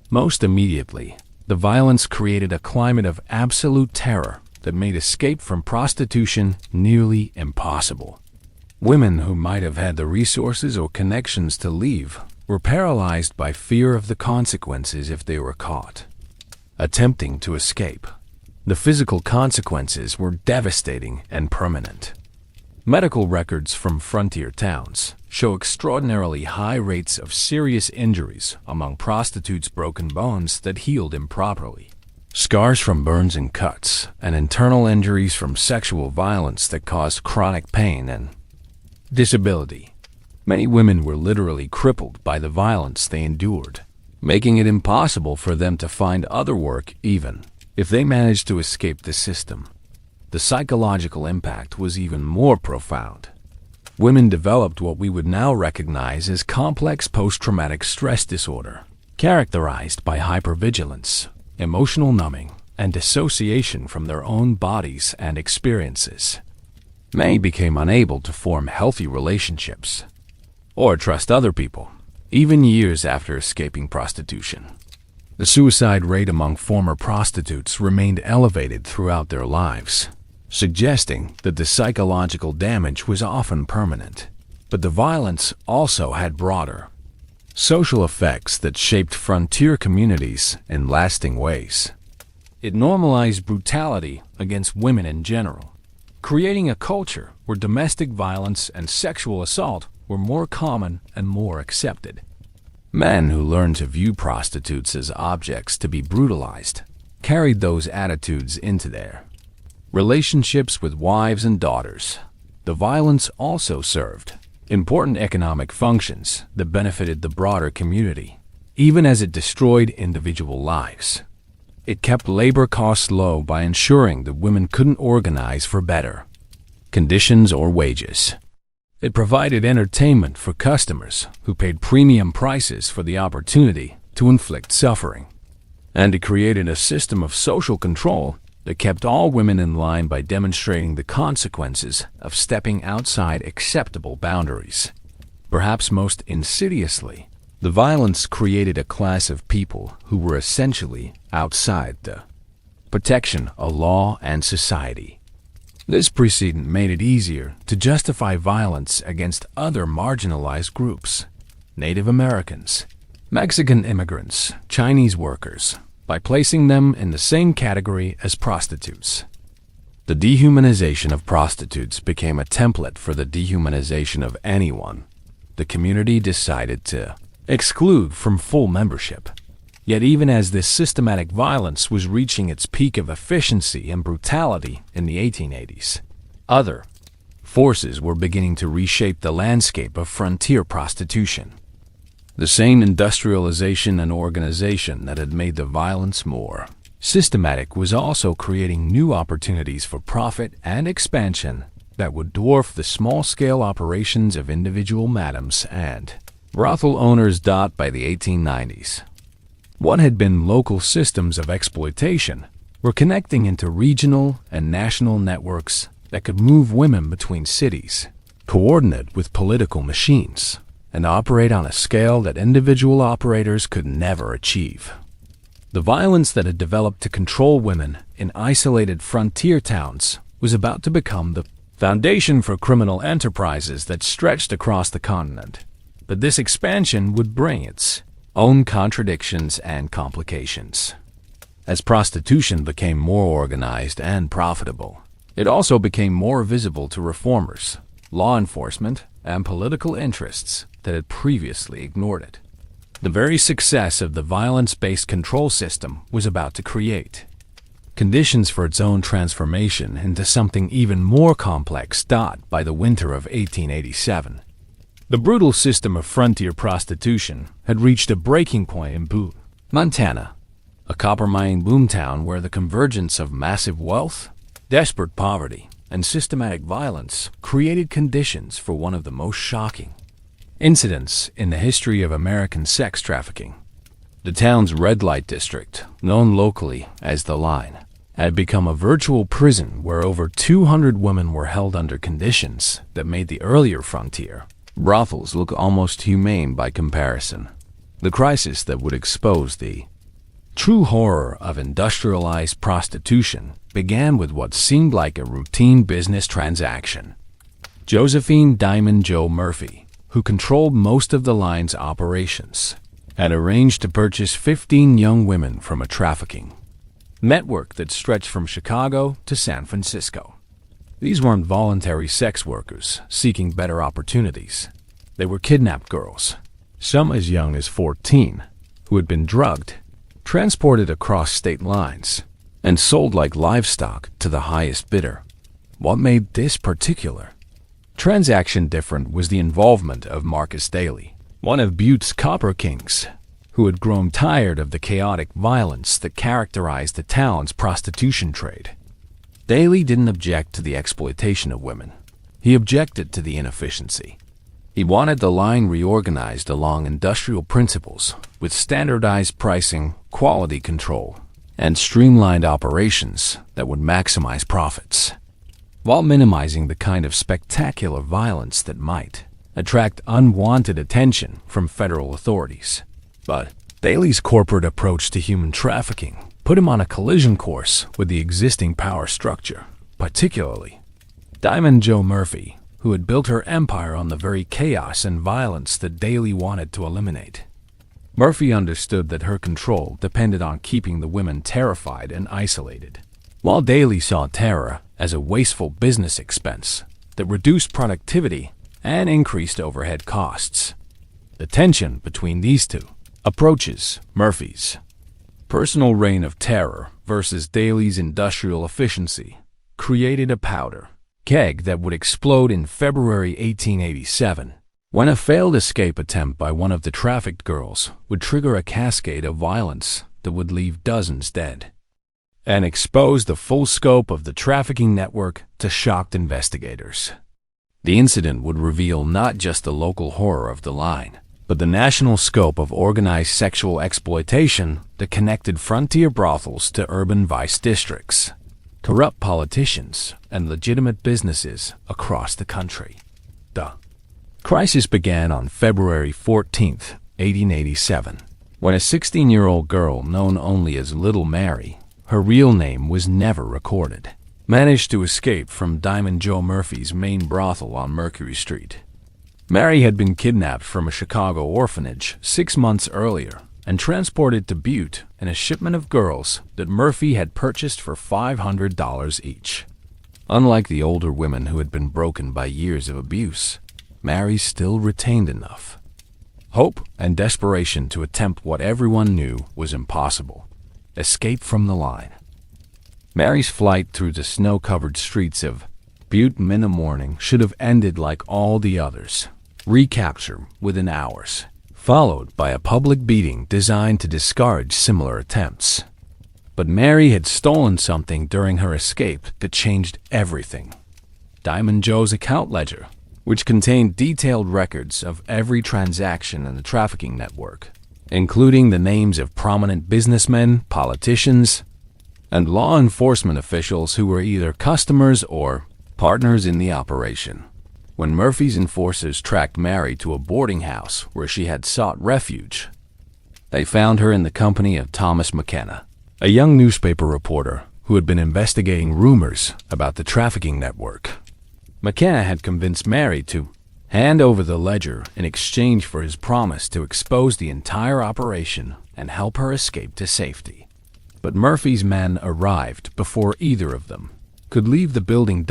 Most immediately, the violence created a climate of absolute terror that made escape from prostitution nearly impossible. Women who might have had the resources or connections to leave were paralyzed by fear of the consequences if they were caught attempting to escape. The physical consequences were devastating and permanent. Medical records from frontier towns show extraordinarily high rates of serious injuries among prostitutes' broken bones that healed improperly, scars from burns and cuts, and internal injuries from sexual violence that caused chronic pain and disability. Many women were literally crippled by the violence they endured, making it impossible for them to find other work even if they managed to escape the system. The psychological impact was even more profound. Women developed what we would now recognize as complex post-traumatic stress disorder, characterized by hypervigilance, emotional numbing, and dissociation from their own bodies and experiences. Many became unable to form healthy relationships or trust other people, even years after escaping prostitution. The suicide rate among former prostitutes remained elevated throughout their lives, suggesting that the psychological damage was often permanent. But the violence also had broader social effects that shaped frontier communities in lasting ways. It normalized brutality against women in general, creating a culture where domestic violence and sexual assault were more common and more accepted. Men who learned to view prostitutes as objects to be brutalized carried those attitudes into their relationships with wives and daughters. The violence also served important economic functions that benefited the broader community, even as it destroyed individual lives. It kept labor costs low by ensuring that women couldn't organize for better conditions or wages. It provided entertainment for customers who paid premium prices for the opportunity to inflict suffering. And it created a system of social control that kept all women in line by demonstrating the consequences of stepping outside acceptable boundaries. Perhaps most insidiously, the violence created a class of people who were essentially outside the protection of law and society. This precedent made it easier to justify violence against other marginalized groups, Native Americans, Mexican immigrants, Chinese workers, by placing them in the same category as prostitutes. The dehumanization of prostitutes became a template for the dehumanization of anyone the community decided to exclude from full membership. Yet even as this systematic violence was reaching its peak of efficiency and brutality in the 1880s, other forces were beginning to reshape the landscape of frontier prostitution. The same industrialization and organization that had made the violence more systematic was also creating new opportunities for profit and expansion that would dwarf the small-scale operations of individual madams and brothel owners. By the 1890s, what had been local systems of exploitation were connecting into regional and national networks that could move women between cities, coordinate with political machines, and operate on a scale that individual operators could never achieve. The violence that had developed to control women in isolated frontier towns was about to become the foundation for criminal enterprises that stretched across the continent. But this expansion would bring its own contradictions and complications. As prostitution became more organized and profitable, it also became more visible to reformers, law enforcement, and political interests that had previously ignored it. The very success of the violence-based control system was about to create conditions for its own transformation into something even more complex. By the winter of 1887, the brutal system of frontier prostitution had reached a breaking point in Butte, Montana, a copper mining boomtown where the convergence of massive wealth, desperate poverty, and systematic violence created conditions for one of the most shocking incidents in the history of American sex trafficking. The town's red light district, known locally as the Line, had become a virtual prison where over 200 women were held under conditions that made the earlier frontier brothels look almost humane by comparison. The crisis that would expose the true horror of industrialized prostitution began with what seemed like a routine business transaction. Josephine Diamond Joe Murphy, who controlled most of the line's operations, had arranged to purchase 15 young women from a trafficking network that stretched from Chicago to San Francisco. These weren't voluntary sex workers seeking better opportunities. They were kidnapped girls, some as young as 14, who had been drugged, transported across state lines, and sold like livestock to the highest bidder. What made this particular transaction different was the involvement of Marcus Daly, one of Butte's copper kings, who had grown tired of the chaotic violence that characterized the town's prostitution trade. Daly didn't object to the exploitation of women. He objected to the inefficiency. He wanted the line reorganized along industrial principles with standardized pricing, quality control, and streamlined operations that would maximize profits, while minimizing the kind of spectacular violence that might attract unwanted attention from federal authorities. But Daly's corporate approach to human trafficking put him on a collision course with the existing power structure, particularly Diamond Joe Murphy, who had built her empire on the very chaos and violence that Daly wanted to eliminate. Murphy understood that her control depended on keeping the women terrified and isolated, while Daly saw terror as a wasteful business expense that reduced productivity and increased overhead costs. The tension between these two approaches, Murphy's personal reign of terror versus Daly's industrial efficiency, created a powder keg that would explode in February 1887, when a failed escape attempt by one of the trafficked girls would trigger a cascade of violence that would leave dozens dead and expose the full scope of the trafficking network to shocked investigators. The incident would reveal not just the local horror of the line, but the national scope of organized sexual exploitation that connected frontier brothels to urban vice districts, corrupt politicians, and legitimate businesses across the country. The crisis began on February 14, 1887, when a 16-year-old girl known only as Little Mary, her real name was never recorded, managed to escape from Diamond Joe Murphy's main brothel on Mercury Street. Mary had been kidnapped from a Chicago orphanage 6 months earlier and transported to Butte in a shipment of girls that Murphy had purchased for $500 each. Unlike the older women who had been broken by years of abuse, Mary still retained enough hope and desperation to attempt what everyone knew was impossible: escape from the line. Mary's flight through the snow-covered streets of Butte in the morning should have ended like all the others: recapture within hours, followed by a public beating designed to discourage similar attempts. But Mary had stolen something during her escape that changed everything. Diamond Joe's account ledger, which contained detailed records of every transaction in the trafficking network, including the names of prominent businessmen, politicians, and law enforcement officials who were either customers or partners in the operation. When Murphy's enforcers tracked Mary to a boarding house where she had sought refuge, they found her in the company of Thomas McKenna, a young newspaper reporter who had been investigating rumors about the trafficking network. McKenna had convinced Mary to hand over the ledger in exchange for his promise to expose the entire operation and help her escape to safety. But Murphy's men arrived before either of them could leave the building.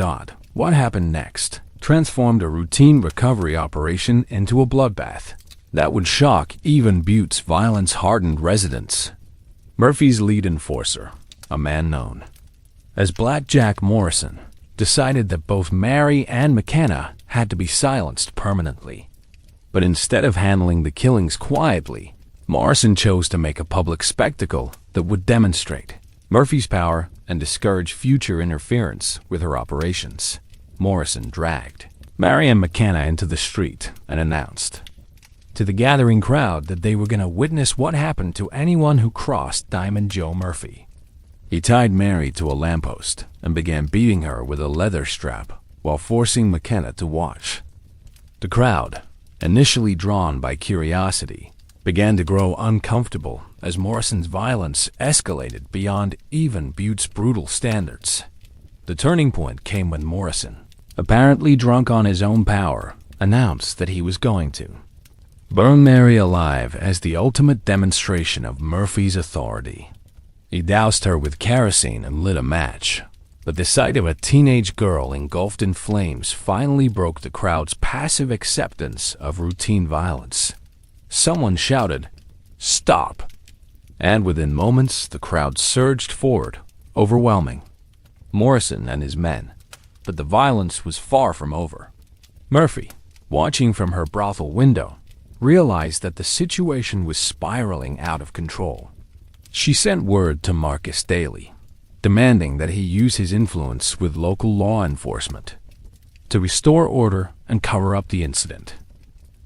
What happened next transformed a routine recovery operation into a bloodbath that would shock even Butte's violence-hardened residents. Murphy's lead enforcer, a man known as Black Jack Morrison, decided that both Mary and McKenna had to be silenced permanently. But instead of handling the killings quietly, Morrison chose to make a public spectacle that would demonstrate Murphy's power and discourage future interference with her operations. Morrison dragged Mary and McKenna into the street and announced to the gathering crowd that they were going to witness what happened to anyone who crossed Diamond Joe Murphy. He tied Mary to a lamppost and began beating her with a leather strap while forcing McKenna to watch. The crowd, initially drawn by curiosity, began to grow uncomfortable as Morrison's violence escalated beyond even Butte's brutal standards. The turning point came when Morrison, apparently drunk on his own power, announced that he was going to burn Mary alive as the ultimate demonstration of Murphy's authority. He doused her with kerosene and lit a match, but the sight of a teenage girl engulfed in flames finally broke the crowd's passive acceptance of routine violence. Someone shouted, "Stop!" And within moments, the crowd surged forward, overwhelming Morrison and his men. But the violence was far from over. Murphy, watching from her brothel window, realized that the situation was spiraling out of control. She sent word to Marcus Daly, demanding that he use his influence with local law enforcement to restore order and cover up the incident.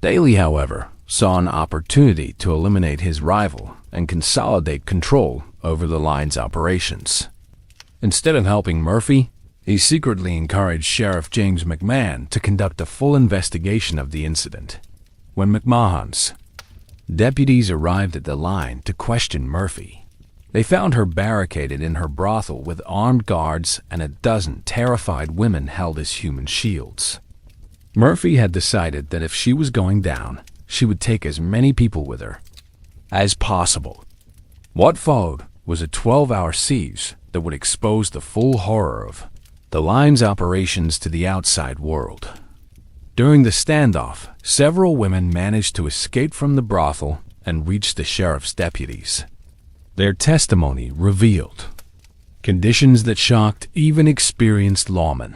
Daly, however, saw an opportunity to eliminate his rival and consolidate control over the line's operations. Instead of helping Murphy, he secretly encouraged Sheriff James McMahon to conduct a full investigation of the incident. When McMahon's deputies arrived at the line to question Murphy, they found her barricaded in her brothel with armed guards and a dozen terrified women held as human shields. Murphy had decided that if she was going down, she would take as many people with her as possible. What followed was a 12-hour siege that would expose the full horror of the line's operations to the outside world. During the standoff, several women managed to escape from the brothel and reach the sheriff's deputies. Their testimony revealed conditions that shocked even experienced lawmen.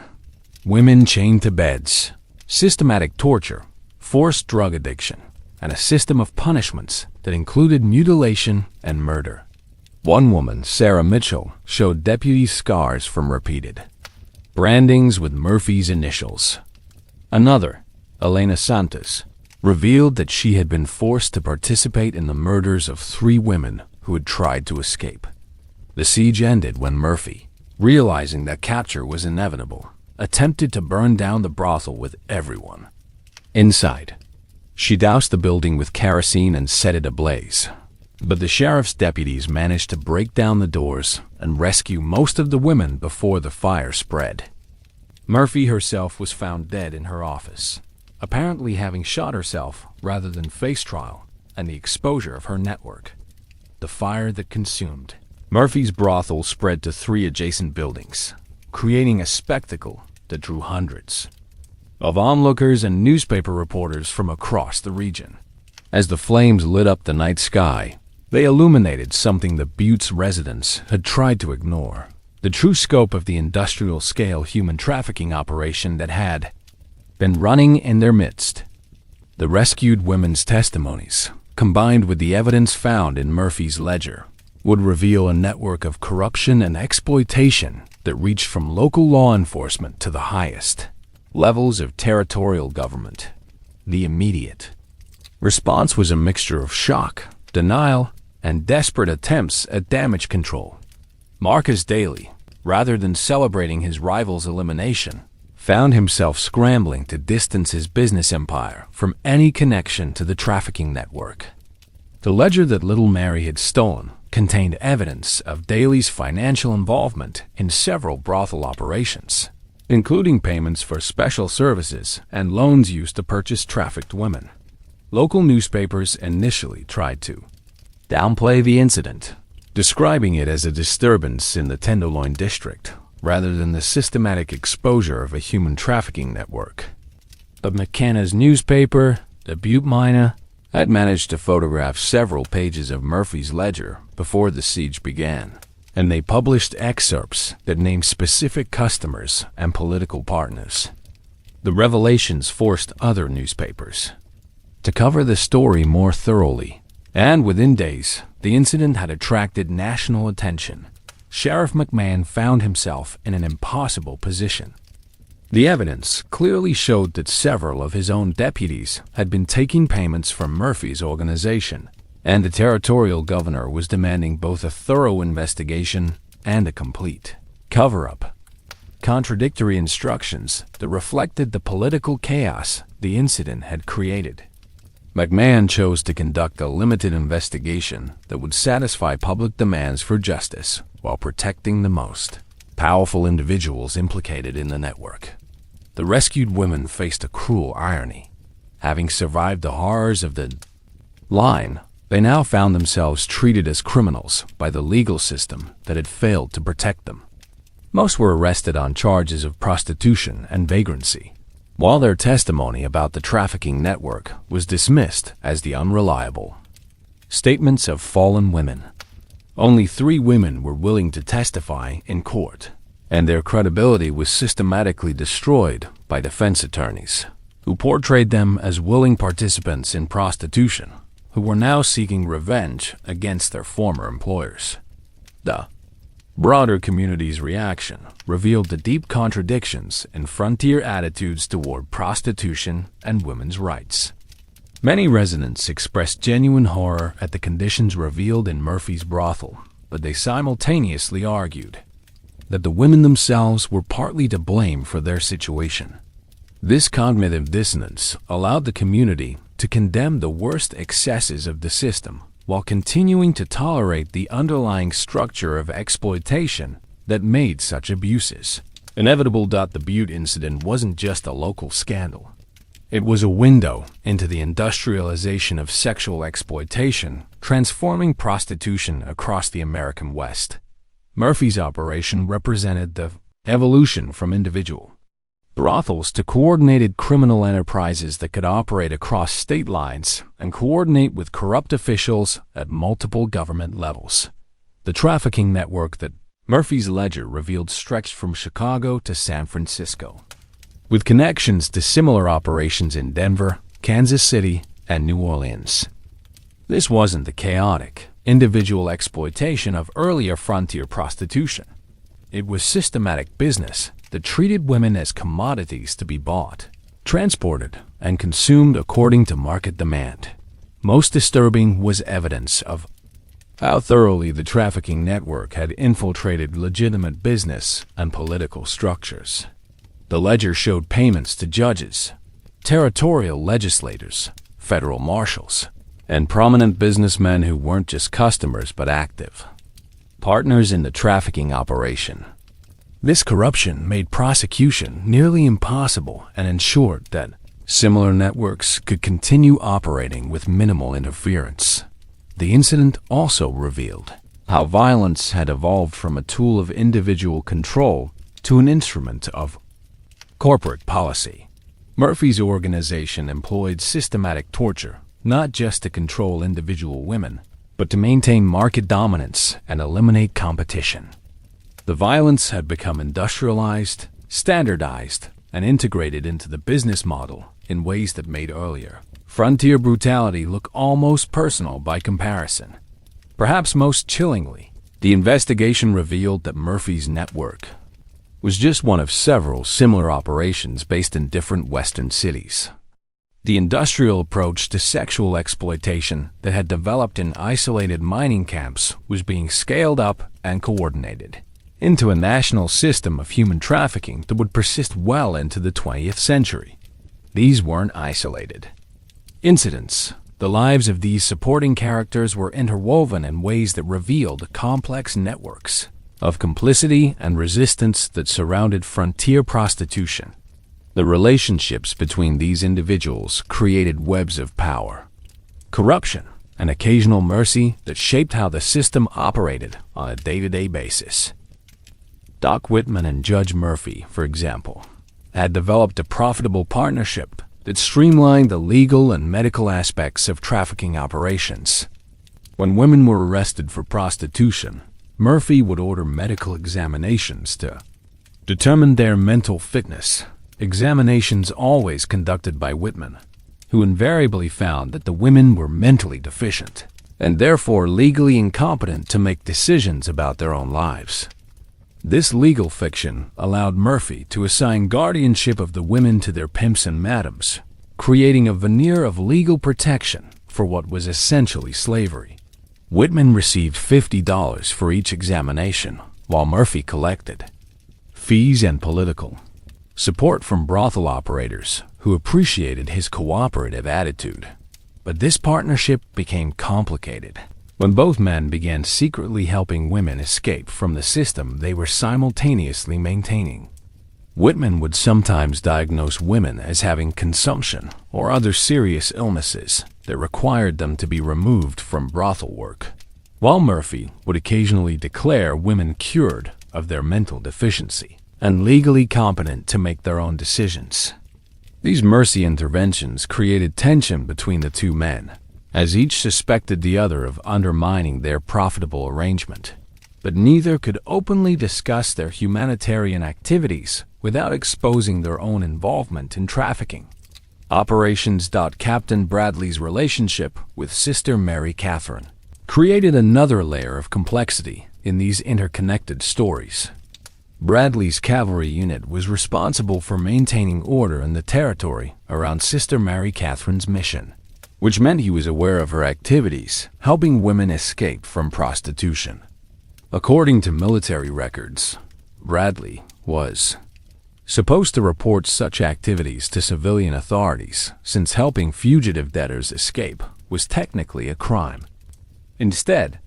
Women chained to beds, systematic torture, forced drug addiction, and a system of punishments that included mutilation and murder. One woman, Sarah Mitchell, showed deputies scars from repeated brandings with Murphy's initials. Another, Elena Santos, revealed that she had been forced to participate in the murders of 3 women who had tried to escape. The siege ended when Murphy, realizing that capture was inevitable, attempted to burn down the brothel with everyone inside. She doused the building with kerosene and set it ablaze. But the sheriff's deputies managed to break down the doors and rescue most of the women before the fire spread. Murphy herself was found dead in her office, apparently having shot herself rather than face trial and the exposure of her network. The fire that consumed Murphy's brothel spread to 3 adjacent buildings, creating a spectacle that drew hundreds of onlookers and newspaper reporters from across the region. As the flames lit up the night sky, they illuminated something the Butte's residents had tried to ignore: the true scope of the industrial-scale human trafficking operation that had been running in their midst. The rescued women's testimonies combined with the evidence found in Murphy's ledger, would reveal a network of corruption and exploitation that reached from local law enforcement to the highest levels of territorial government. The immediate response was a mixture of shock, denial, and desperate attempts at damage control. Marcus Daly, rather than celebrating his rival's elimination, found himself scrambling to distance his business empire from any connection to the trafficking network. The ledger that little Mary had stolen contained evidence of Daly's financial involvement in several brothel operations, including payments for special services and loans used to purchase trafficked women. Local newspapers initially tried to downplay the incident, describing it as a disturbance in the Tenderloin district rather than the systematic exposure of a human trafficking network. But McKenna's newspaper, the Butte Miner, had managed to photograph several pages of Murphy's ledger before the siege began, and they published excerpts that named specific customers and political partners. The revelations forced other newspapers to cover the story more thoroughly, and within days, the incident had attracted national attention. Sheriff McMahon found himself in an impossible position. The evidence clearly showed that several of his own deputies had been taking payments from Murphy's organization, and the territorial governor was demanding both a thorough investigation and a complete cover-up. Contradictory instructions that reflected the political chaos the incident had created. McMahon chose to conduct a limited investigation that would satisfy public demands for justice while protecting the most powerful individuals implicated in the network. The rescued women faced a cruel irony. Having survived the horrors of the line, they now found themselves treated as criminals by the legal system that had failed to protect them. Most were arrested on charges of prostitution and vagrancy, while their testimony about the trafficking network was dismissed as the unreliable. Statements of fallen women. Only 3 women were willing to testify in court, and their credibility was systematically destroyed by defense attorneys, who portrayed them as willing participants in prostitution, who were now seeking revenge against their former employers. The broader community's reaction revealed the deep contradictions in frontier attitudes toward prostitution and women's rights. Many residents expressed genuine horror at the conditions revealed in Murphy's brothel, but they simultaneously argued that the women themselves were partly to blame for their situation. This cognitive dissonance allowed the community to condemn the worst excesses of the system while continuing to tolerate the underlying structure of exploitation that made such abuses inevitable. The Butte incident wasn't just a local scandal. It was a window into the industrialization of sexual exploitation, transforming prostitution across the American West. Murphy's operation represented the evolution from individual brothels to coordinated criminal enterprises that could operate across state lines and coordinate with corrupt officials at multiple government levels. The trafficking network that Murphy's ledger revealed stretched from Chicago to San Francisco, with connections to similar operations in Denver, Kansas City, and New Orleans. This wasn't the chaotic, individual exploitation of earlier frontier prostitution. It was systematic business that treated women as commodities to be bought, transported, and consumed according to market demand. Most disturbing was evidence of how thoroughly the trafficking network had infiltrated legitimate business and political structures. The ledger showed payments to judges, territorial legislators, federal marshals, and prominent businessmen who weren't just customers but active partners in the trafficking operation. This corruption made prosecution nearly impossible and ensured that similar networks could continue operating with minimal interference. The incident also revealed how violence had evolved from a tool of individual control to an instrument of corporate policy. Murphy's organization employed systematic torture, not just to control individual women, but to maintain market dominance and eliminate competition. The violence had become industrialized, standardized, and integrated into the business model in ways that made earlier frontier brutality look almost personal by comparison. Perhaps most chillingly, the investigation revealed that Murphy's network was just one of several similar operations based in different Western cities. The industrial approach to sexual exploitation that had developed in isolated mining camps was being scaled up and coordinated into a national system of human trafficking that would persist well into the 20th century. These weren't isolated incidents. The lives of these supporting characters were interwoven in ways that revealed complex networks of complicity and resistance that surrounded frontier prostitution. The relationships between these individuals created webs of power, corruption, and occasional mercy that shaped how the system operated on a day-to-day basis. Doc Whitman and Judge Murphy, for example, had developed a profitable partnership that streamlined the legal and medical aspects of trafficking operations. When women were arrested for prostitution, Murphy would order medical examinations to determine their mental fitness, examinations always conducted by Whitman, who invariably found that the women were mentally deficient and therefore legally incompetent to make decisions about their own lives. This legal fiction allowed Murphy to assign guardianship of the women to their pimps and madams, creating a veneer of legal protection for what was essentially slavery. Whitman received $50 for each examination, while Murphy collected fees and political support from brothel operators who appreciated his cooperative attitude. But this partnership became complicated when both men began secretly helping women escape from the system they were simultaneously maintaining. Whitman would sometimes diagnose women as having consumption or other serious illnesses that required them to be removed from brothel work, while Murphy would occasionally declare women cured of their mental deficiency and legally competent to make their own decisions. These mercy interventions created tension between the two men, as each suspected the other of undermining their profitable arrangement. But neither could openly discuss their humanitarian activities without exposing their own involvement in trafficking. Operations. Captain Bradley's relationship with Sister Mary Catherine created another layer of complexity in these interconnected stories. Bradley's cavalry unit was responsible for maintaining order in the territory around Sister Mary Catherine's mission, which meant he was aware of her activities, helping women escape from prostitution. According to military records, Bradley was supposed to report such activities to civilian authorities, since helping fugitive debtors escape was technically a crime. Instead,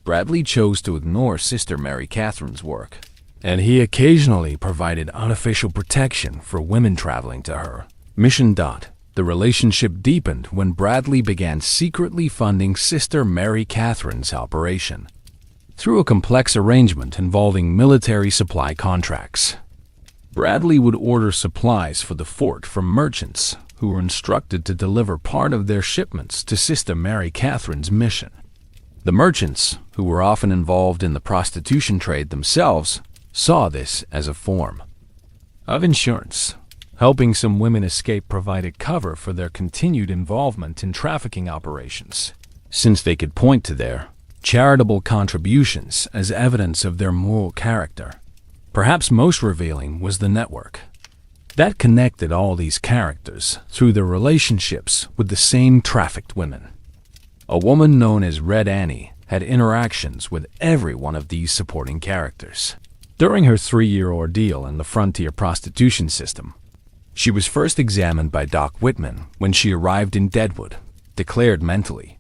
Bradley chose to ignore Sister Mary Catherine's work, and he occasionally provided unofficial protection for women traveling to her mission. The relationship deepened when Bradley began secretly funding Sister Mary Catherine's operation through a complex arrangement involving military supply contracts. Bradley would order supplies for the fort from merchants who were instructed to deliver part of their shipments to Sister Mary Catherine's mission. The merchants, who were often involved in the prostitution trade themselves, saw this as a form of insurance. Helping some women escape provided cover for their continued involvement in trafficking operations, since they could point to their charitable contributions as evidence of their moral character. Perhaps most revealing was the network that connected all these characters through their relationships with the same trafficked women. A woman known as Red Annie had interactions with every one of these supporting characters. During her 3-year ordeal in the frontier prostitution system, she was first examined by Doc Whitman when she arrived in Deadwood, declared mentally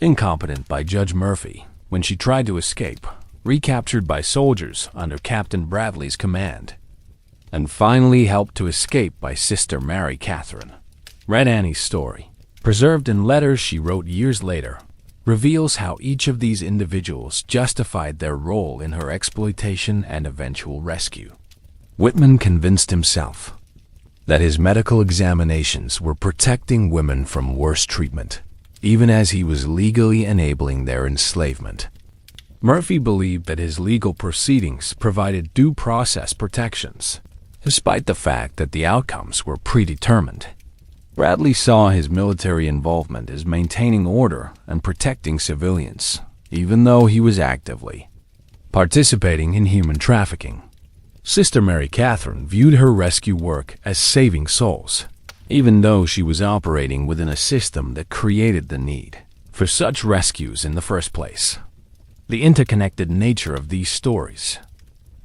incompetent by Judge Murphy when she tried to escape, recaptured by soldiers under Captain Bradley's command, and finally helped to escape by Sister Mary Catherine. Red Annie's story, preserved in letters she wrote years later, reveals how each of these individuals justified their role in her exploitation and eventual rescue. Whitman convinced himself that his medical examinations were protecting women from worse treatment, even as he was legally enabling their enslavement. Murphy believed that his legal proceedings provided due process protections, despite the fact that the outcomes were predetermined. Bradley saw his military involvement as maintaining order and protecting civilians, even though he was actively participating in human trafficking. Sister Mary Catherine viewed her rescue work as saving souls, even though she was operating within a system that created the need for such rescues in the first place. The interconnected nature of these stories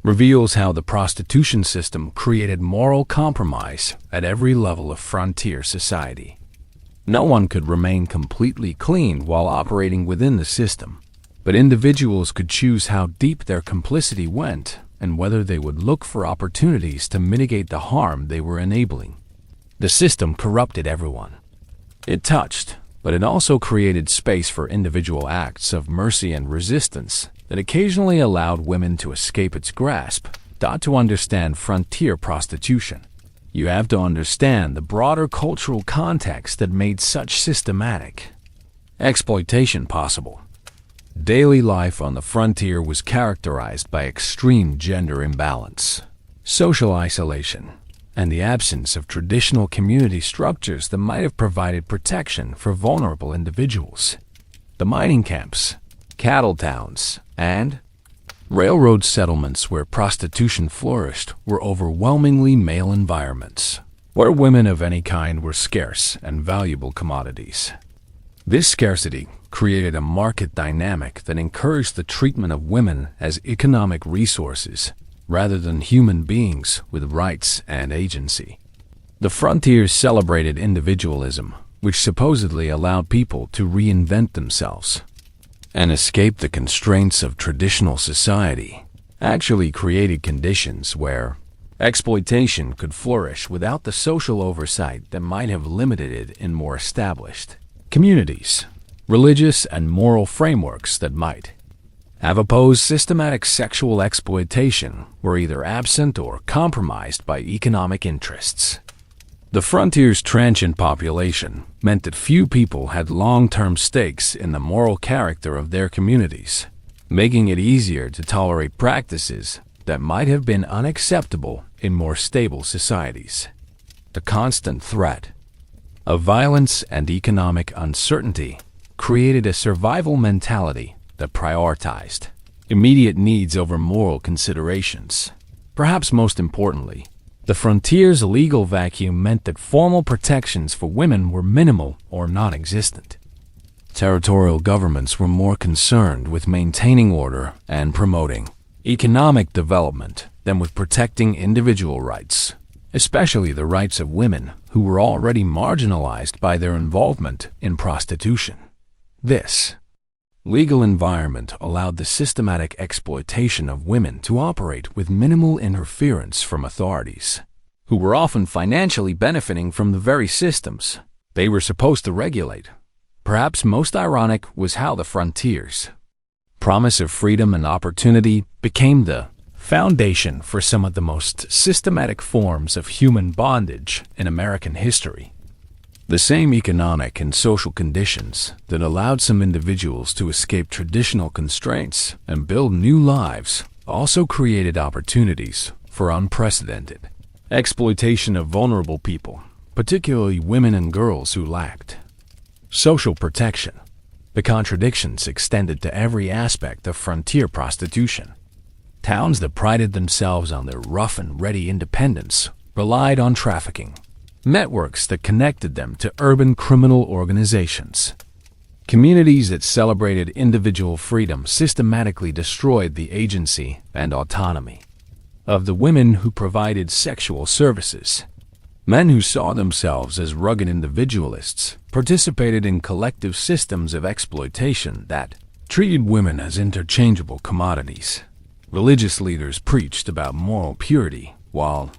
reveals how the prostitution system created moral compromise at every level of frontier society. No one could remain completely clean while operating within the system, but individuals could choose how deep their complicity went and whether they would look for opportunities to mitigate the harm they were enabling. The system corrupted everyone. It touched, but it also created space for individual acts of mercy and resistance that occasionally allowed women to escape its grasp. To understand frontier prostitution, you have to understand the broader cultural context that made such systematic exploitation possible. Daily life on the frontier was characterized by extreme gender imbalance, social isolation, and the absence of traditional community structures that might have provided protection for vulnerable individuals. The mining camps, cattle towns, and railroad settlements where prostitution flourished were overwhelmingly male environments, where women of any kind were scarce and valuable commodities. This scarcity created a market dynamic that encouraged the treatment of women as economic resources rather than human beings with rights and agency. The frontiers celebrated individualism, which supposedly allowed people to reinvent themselves and escape the constraints of traditional society, actually created conditions where exploitation could flourish without the social oversight that might have limited it in more established communities. Religious and moral frameworks that might have opposed systematic sexual exploitation were either absent or compromised by economic interests. The frontier's transient population meant that few people had long-term stakes in the moral character of their communities, making it easier to tolerate practices that might have been unacceptable in more stable societies. The constant threat of violence and economic uncertainty created a survival mentality that prioritized immediate needs over moral considerations. Perhaps most importantly, the frontier's legal vacuum meant that formal protections for women were minimal or non-existent. Territorial governments were more concerned with maintaining order and promoting economic development than with protecting individual rights, especially the rights of women who were already marginalized by their involvement in prostitution. This legal environment allowed the systematic exploitation of women to operate with minimal interference from authorities, who were often financially benefiting from the very systems they were supposed to regulate. Perhaps most ironic was how the frontiers' promise of freedom and opportunity became the foundation for some of the most systematic forms of human bondage in American history. The same economic and social conditions that allowed some individuals to escape traditional constraints and build new lives also created opportunities for unprecedented exploitation of vulnerable people, particularly women and girls who lacked social protection. The contradictions extended to every aspect of frontier prostitution. Towns that prided themselves on their rough and ready independence relied on trafficking networks that connected them to urban criminal organizations. Communities that celebrated individual freedom systematically destroyed the agency and autonomy of the women who provided sexual services. Men who saw themselves as rugged individualists participated in collective systems of exploitation that treated women as interchangeable commodities. Religious leaders preached about moral purity while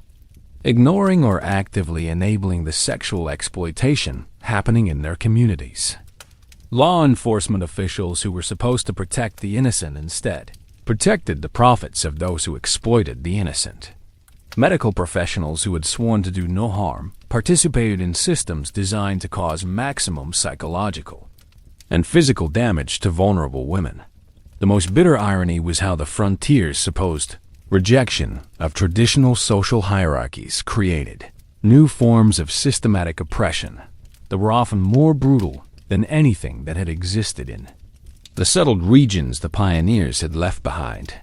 ignoring or actively enabling the sexual exploitation happening in their communities. Law enforcement officials who were supposed to protect the innocent instead protected the profits of those who exploited the innocent. Medical professionals who had sworn to do no harm participated in systems designed to cause maximum psychological and physical damage to vulnerable women. The most bitter irony was how the frontier's supposed rejection of traditional social hierarchies created new forms of systematic oppression that were often more brutal than anything that had existed in the settled regions the pioneers had left behind.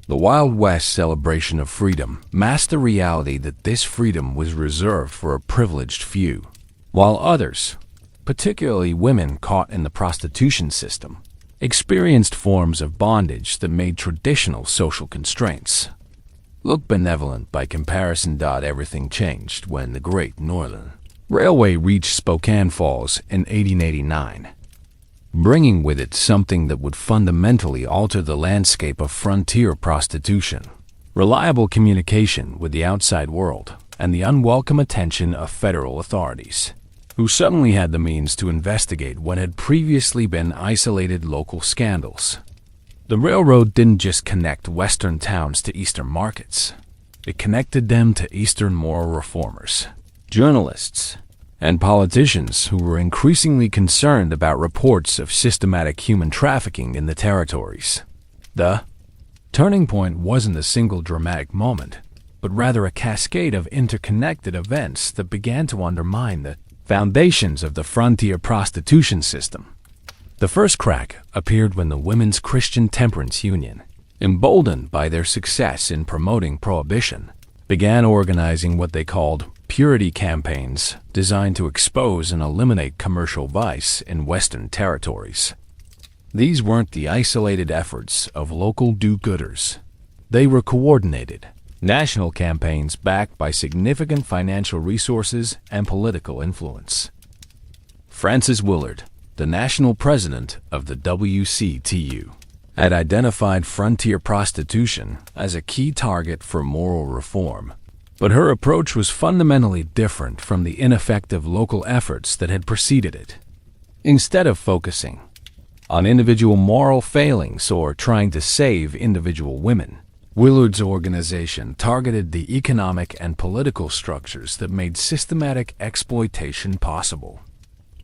The Wild West celebration of freedom masked the reality that this freedom was reserved for a privileged few, while others, particularly women caught in the prostitution system, experienced forms of bondage that made traditional social constraints look benevolent by comparison. Everything changed when the Great Northern Railway reached Spokane Falls in 1889, bringing with it something that would fundamentally alter the landscape of frontier prostitution: reliable communication with the outside world and the unwelcome attention of federal authorities, who suddenly had the means to investigate what had previously been isolated local scandals. The railroad didn't just connect western towns to eastern markets. It connected them to eastern moral reformers, journalists, and politicians who were increasingly concerned about reports of systematic human trafficking in the territories. The turning point wasn't a single dramatic moment, but rather a cascade of interconnected events that began to undermine the foundations of the frontier prostitution system. The first crack appeared when the Women's Christian Temperance Union, emboldened by their success in promoting prohibition, began organizing what they called purity campaigns designed to expose and eliminate commercial vice in Western territories. These weren't the isolated efforts of local do-gooders. They were coordinated, national campaigns backed by significant financial resources and political influence. Francis Willard, the national president of the WCTU, had identified frontier prostitution as a key target for moral reform. But her approach was fundamentally different from the ineffective local efforts that had preceded it. Instead of focusing on individual moral failings or trying to save individual women, Willard's organization targeted the economic and political structures that made systematic exploitation possible.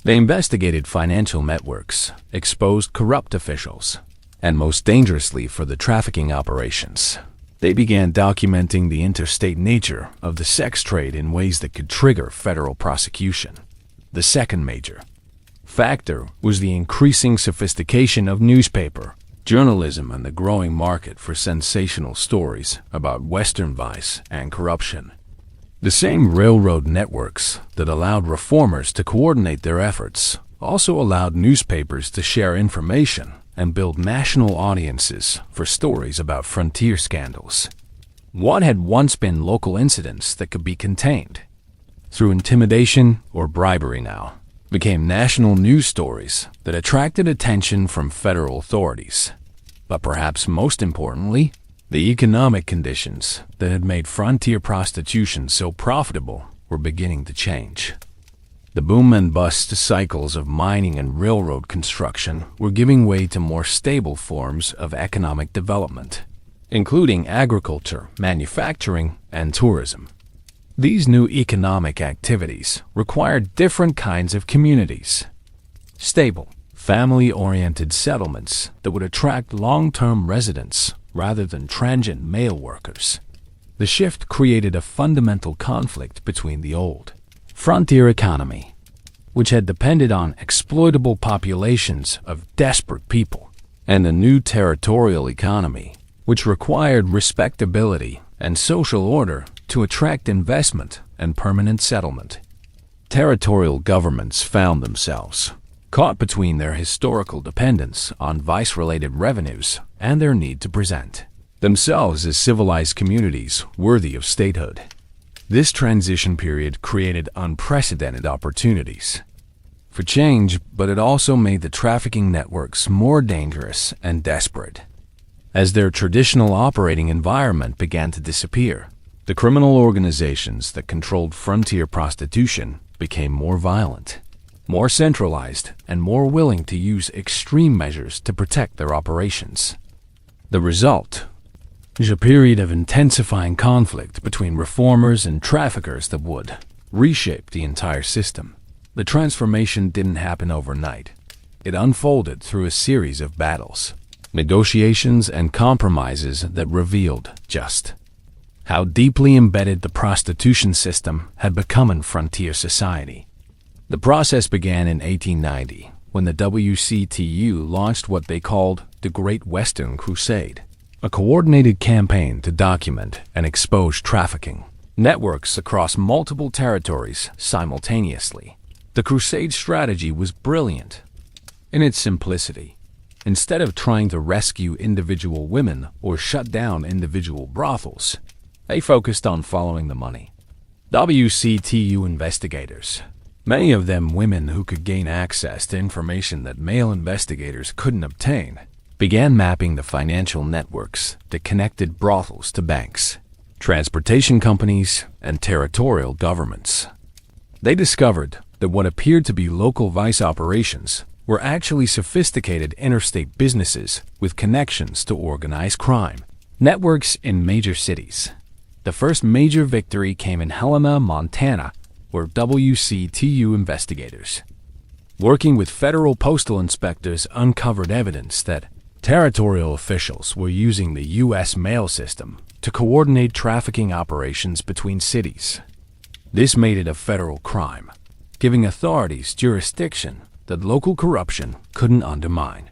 They investigated financial networks, exposed corrupt officials, and most dangerously for the trafficking operations, they began documenting the interstate nature of the sex trade in ways that could trigger federal prosecution. The second major factor was the increasing sophistication of newspaper journalism and the growing market for sensational stories about Western vice and corruption. The same railroad networks that allowed reformers to coordinate their efforts also allowed newspapers to share information and build national audiences for stories about frontier scandals. What had once been local incidents that could be contained through intimidation or bribery now became national news stories that attracted attention from federal authorities. But perhaps most importantly, the economic conditions that had made frontier prostitution so profitable were beginning to change. The boom and bust cycles of mining and railroad construction were giving way to more stable forms of economic development, including agriculture, manufacturing, and tourism. These new economic activities required different kinds of communities: stable, family-oriented settlements that would attract long-term residents rather than transient mail workers. The shift created a fundamental conflict between the old frontier economy, which had depended on exploitable populations of desperate people, and the new territorial economy, which required respectability and social order to attract investment and permanent settlement. Territorial governments found themselves caught between their historical dependence on vice-related revenues and their need to present themselves as civilized communities worthy of statehood. This transition period created unprecedented opportunities for change, but it also made the trafficking networks more dangerous and desperate. As their traditional operating environment began to disappear, the criminal organizations that controlled frontier prostitution became more violent, more centralized, and more willing to use extreme measures to protect their operations. The result is a period of intensifying conflict between reformers and traffickers that would reshape the entire system. The transformation didn't happen overnight. It unfolded through a series of battles, negotiations, and compromises that revealed just how deeply embedded the prostitution system had become in frontier society. The process began in 1890, when the WCTU launched what they called the Great Western Crusade, a coordinated campaign to document and expose trafficking networks across multiple territories simultaneously. The crusade strategy was brilliant in its simplicity. Instead of trying to rescue individual women or shut down individual brothels, they focused on following the money. WCTU investigators, many of them women who could gain access to information that male investigators couldn't obtain, began mapping the financial networks that connected brothels to banks, transportation companies, and territorial governments. They discovered that what appeared to be local vice operations were actually sophisticated interstate businesses with connections to organized crime networks in major cities. The first major victory came in Helena, Montana, where WCTU investigators, working with federal postal inspectors, uncovered evidence that territorial officials were using the U.S. mail system to coordinate trafficking operations between cities. This made it a federal crime, giving authorities jurisdiction that local corruption couldn't undermine.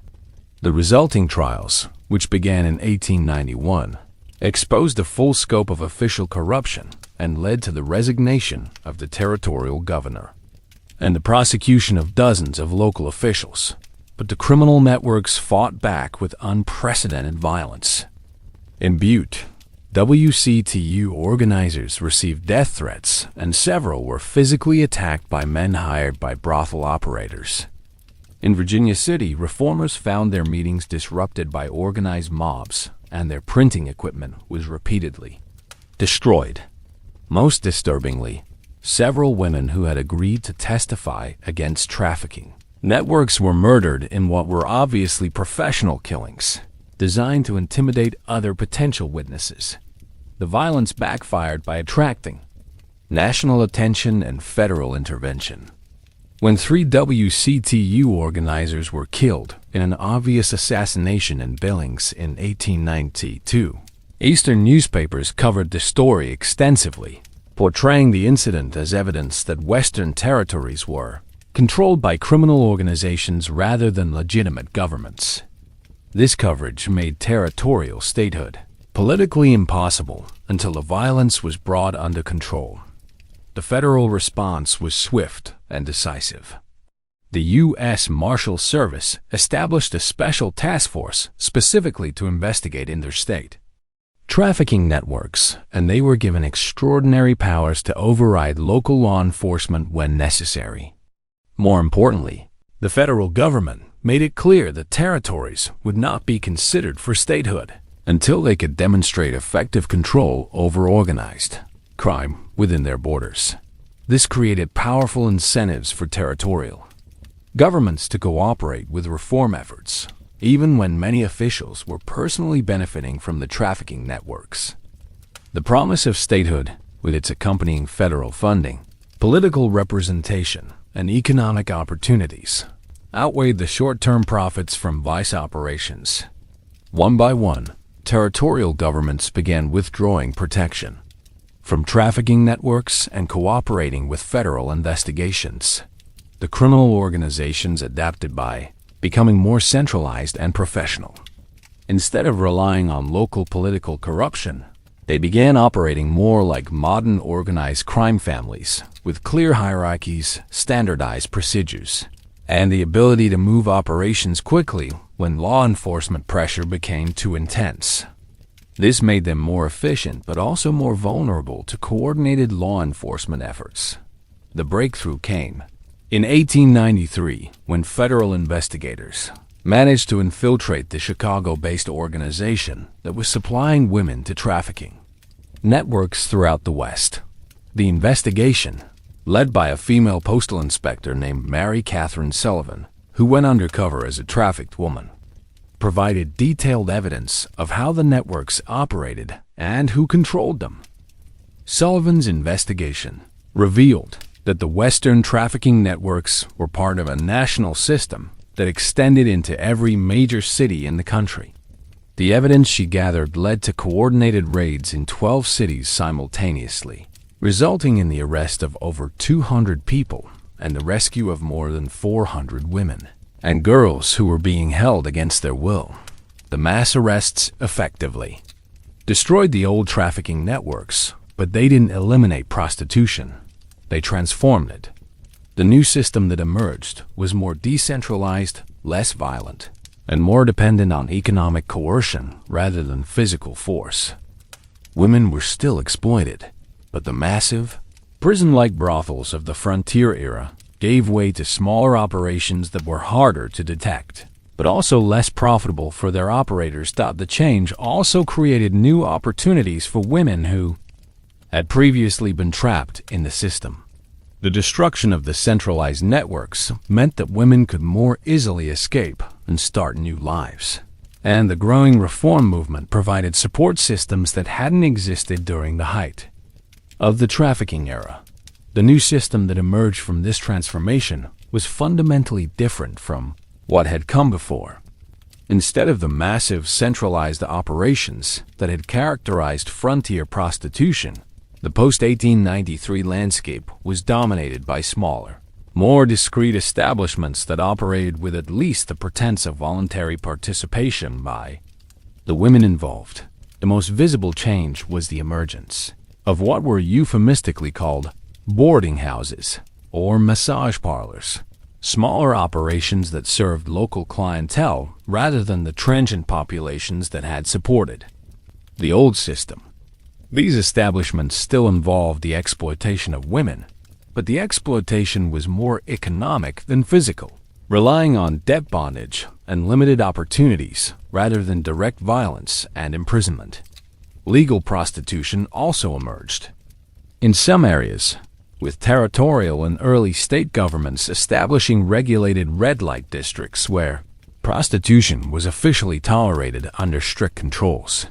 The resulting trials, which began in 1891, exposed the full scope of official corruption and led to the resignation of the territorial governor and the prosecution of dozens of local officials. But the criminal networks fought back with unprecedented violence. In Butte, WCTU organizers received death threats, and several were physically attacked by men hired by brothel operators. In Virginia City, reformers found their meetings disrupted by organized mobs, and their printing equipment was repeatedly destroyed. Most disturbingly, several women who had agreed to testify against trafficking networks were murdered in what were obviously professional killings, designed to intimidate other potential witnesses. The violence backfired by attracting national attention and federal intervention. When 3 WCTU organizers were killed in an obvious assassination in Billings in 1892, Eastern newspapers covered the story extensively, portraying the incident as evidence that Western territories were controlled by criminal organizations rather than legitimate governments. This coverage made territorial statehood politically impossible until the violence was brought under control. The federal response was swift and decisive. The U.S. Marshal Service established a special task force specifically to investigate interstate trafficking networks, and they were given extraordinary powers to override local law enforcement when necessary. More importantly, the federal government made it clear that territories would not be considered for statehood until they could demonstrate effective control over organized crime within their borders. This created powerful incentives for territorial governments to cooperate with reform efforts, even when many officials were personally benefiting from the trafficking networks. The promise of statehood, with its accompanying federal funding, political representation, and economic opportunities, outweighed the short-term profits from vice operations. One by one, territorial governments began withdrawing protection from trafficking networks and cooperating with federal investigations. The criminal organizations adapted by becoming more centralized and professional. Instead of relying on local political corruption, they began operating more like modern organized crime families, with clear hierarchies, standardized procedures, and the ability to move operations quickly when law enforcement pressure became too intense. This made them more efficient but also more vulnerable to coordinated law enforcement efforts. The breakthrough came in 1893, when federal investigators managed to infiltrate the Chicago-based organization that was supplying women to trafficking networks throughout the West. The investigation, led by a female postal inspector named Mary Catherine Sullivan, who went undercover as a trafficked woman, provided detailed evidence of how the networks operated and who controlled them. Sullivan's investigation revealed that the Western trafficking networks were part of a national system that extended into every major city in the country. The evidence she gathered led to coordinated raids in 12 cities simultaneously, resulting in the arrest of over 200 people and the rescue of more than 400 women and girls who were being held against their will. The mass arrests effectively destroyed the old trafficking networks, but they didn't eliminate prostitution. They transformed it. The new system that emerged was more decentralized, less violent, and more dependent on economic coercion rather than physical force. Women were still exploited, but the massive, prison-like brothels of the frontier era gave way to smaller operations that were harder to detect, but also less profitable for their operators. The change also created new opportunities for women who had previously been trapped in the system. The destruction of the centralized networks meant that women could more easily escape and start new lives. And the growing reform movement provided support systems that hadn't existed during the height of the trafficking era. The new system that emerged from this transformation was fundamentally different from what had come before. Instead of the massive centralized operations that had characterized frontier prostitution, the post-1893 landscape was dominated by smaller, more discreet establishments that operated with at least the pretense of voluntary participation by the women involved. The most visible change was the emergence of what were euphemistically called boarding houses or massage parlors, smaller operations that served local clientele rather than the transient populations that had supported the old system. These establishments still involved the exploitation of women, but the exploitation was more economic than physical, relying on debt bondage and limited opportunities rather than direct violence and imprisonment. Legal prostitution also emerged. In some areas, with territorial and early state governments establishing regulated red light districts where prostitution was officially tolerated under strict controls.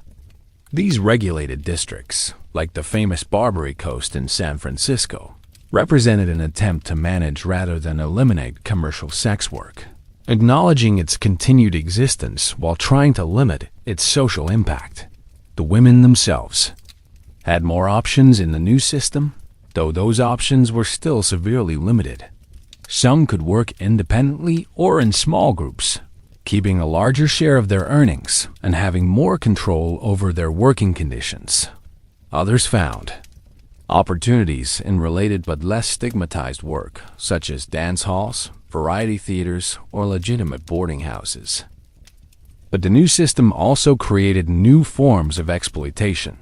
These regulated districts, like the famous Barbary Coast in San Francisco, represented an attempt to manage rather than eliminate commercial sex work, acknowledging its continued existence while trying to limit its social impact. The women themselves had more options in the new system, though those options were still severely limited. Some could work independently or in small groups, keeping a larger share of their earnings and having more control over their working conditions. Others found opportunities in related but less stigmatized work, such as dance halls, variety theaters, or legitimate boarding houses. But the new system also created new forms of exploitation.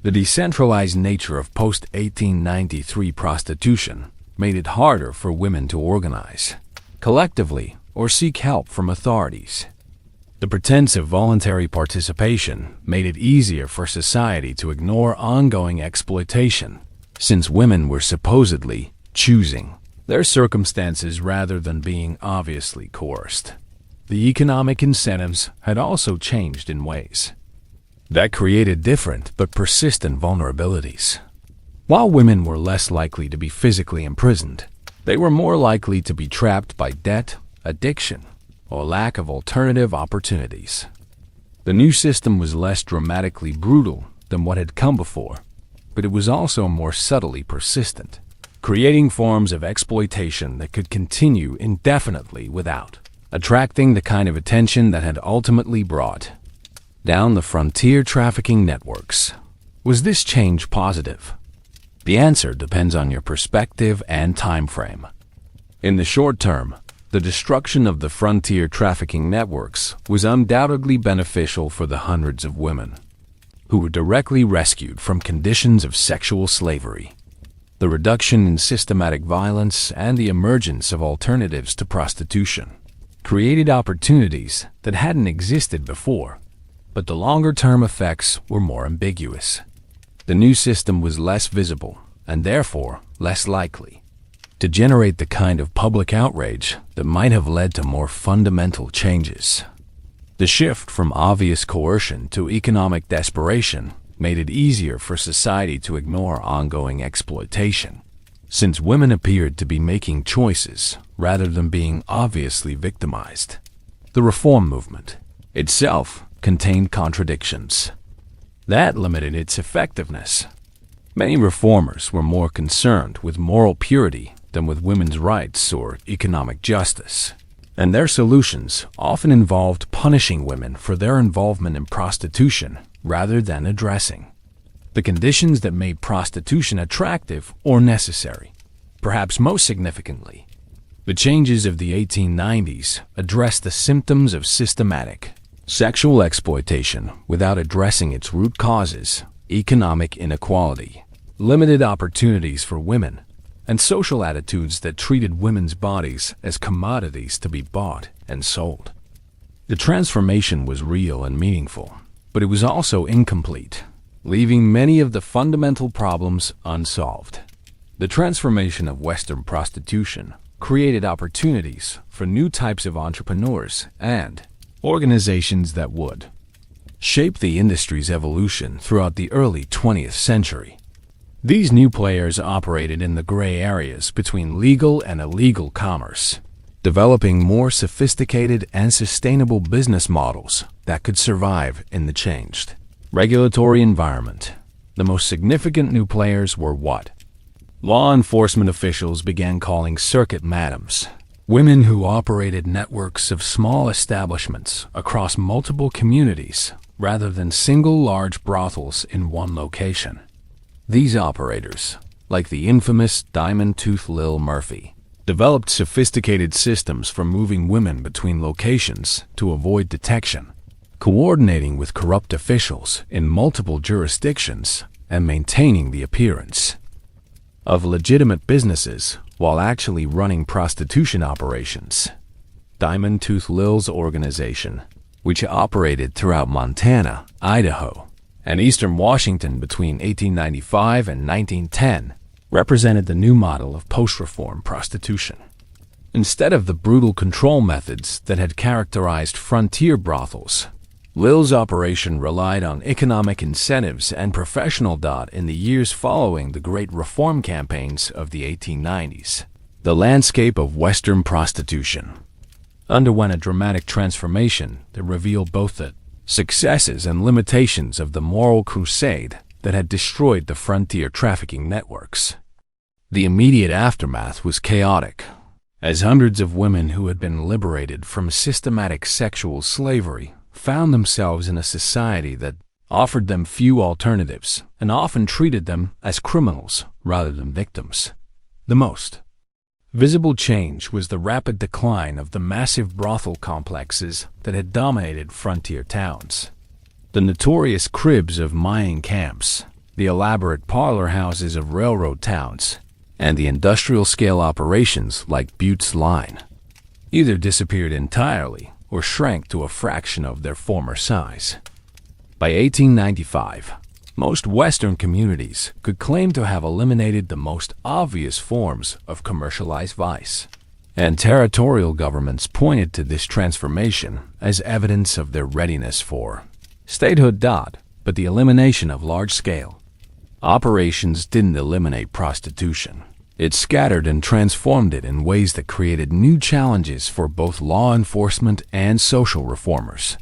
The decentralized nature of post-1893 prostitution made it harder for women to organize collectively or seek help from authorities. The pretense of voluntary participation made it easier for society to ignore ongoing exploitation, since women were supposedly choosing their circumstances rather than being obviously coerced. The economic incentives had also changed in ways that created different but persistent vulnerabilities. While women were less likely to be physically imprisoned, they were more likely to be trapped by debt, addiction, or lack of alternative opportunities. The new system was less dramatically brutal than what had come before, but it was also more subtly persistent, creating forms of exploitation that could continue indefinitely without attracting the kind of attention that had ultimately brought down the frontier trafficking networks. Was this change positive? The answer depends on your perspective and time frame. In the short term, the destruction of the frontier trafficking networks was undoubtedly beneficial for the hundreds of women who were directly rescued from conditions of sexual slavery. The reduction in systematic violence and the emergence of alternatives to prostitution created opportunities that hadn't existed before, but the longer-term effects were more ambiguous. The new system was less visible and therefore less likely to generate the kind of public outrage that might have led to more fundamental changes. The shift from obvious coercion to economic desperation made it easier for society to ignore ongoing exploitation, since women appeared to be making choices rather than being obviously victimized. The reform movement itself contained contradictions. That limited its effectiveness. Many reformers were more concerned with moral purity than with women's rights or economic justice, and their solutions often involved punishing women for their involvement in prostitution rather than addressing the conditions that made prostitution attractive or necessary. Perhaps most significantly, the changes of the 1890s addressed the symptoms of systematic sexual exploitation without addressing its root causes: economic inequality, limited opportunities for women, and social attitudes that treated women's bodies as commodities to be bought and sold. The transformation was real and meaningful, but it was also incomplete, leaving many of the fundamental problems unsolved. The transformation of Western prostitution created opportunities for new types of entrepreneurs and organizations that would shape the industry's evolution throughout the early 20th century. These new players operated in the gray areas between legal and illegal commerce, developing more sophisticated and sustainable business models that could survive in the changed regulatory environment. The most significant new players were what law enforcement officials began calling circuit madams, women who operated networks of small establishments across multiple communities rather than single large brothels in one location. These operators, like the infamous Diamond Tooth Lil Murphy, developed sophisticated systems for moving women between locations to avoid detection, coordinating with corrupt officials in multiple jurisdictions, and maintaining the appearance of legitimate businesses while actually running prostitution operations. Diamond Tooth Lil's organization, which operated throughout Montana, Idaho, and eastern Washington between 1895 and 1910, represented the new model of post-reform prostitution. Instead of the brutal control methods that had characterized frontier brothels, Lil's operation relied on economic incentives and professional dot in the years following the great reform campaigns of the 1890s. The landscape of Western prostitution underwent a dramatic transformation that revealed both the successes and limitations of the moral crusade that had destroyed the frontier trafficking networks. The immediate aftermath was chaotic, as hundreds of women who had been liberated from systematic sexual slavery found themselves in a society that offered them few alternatives and often treated them as criminals rather than victims. The most visible change was the rapid decline of the massive brothel complexes that had dominated frontier towns. The notorious cribs of mining camps, the elaborate parlor houses of railroad towns, and the industrial-scale operations like Butte's Line either disappeared entirely or shrank to a fraction of their former size. By 1895, most Western communities could claim to have eliminated the most obvious forms of commercialized vice, and territorial governments pointed to this transformation as evidence of their readiness for statehood. But the elimination of large-scale operations didn't eliminate prostitution. It scattered and transformed it in ways that created new challenges for both law enforcement and social reformers.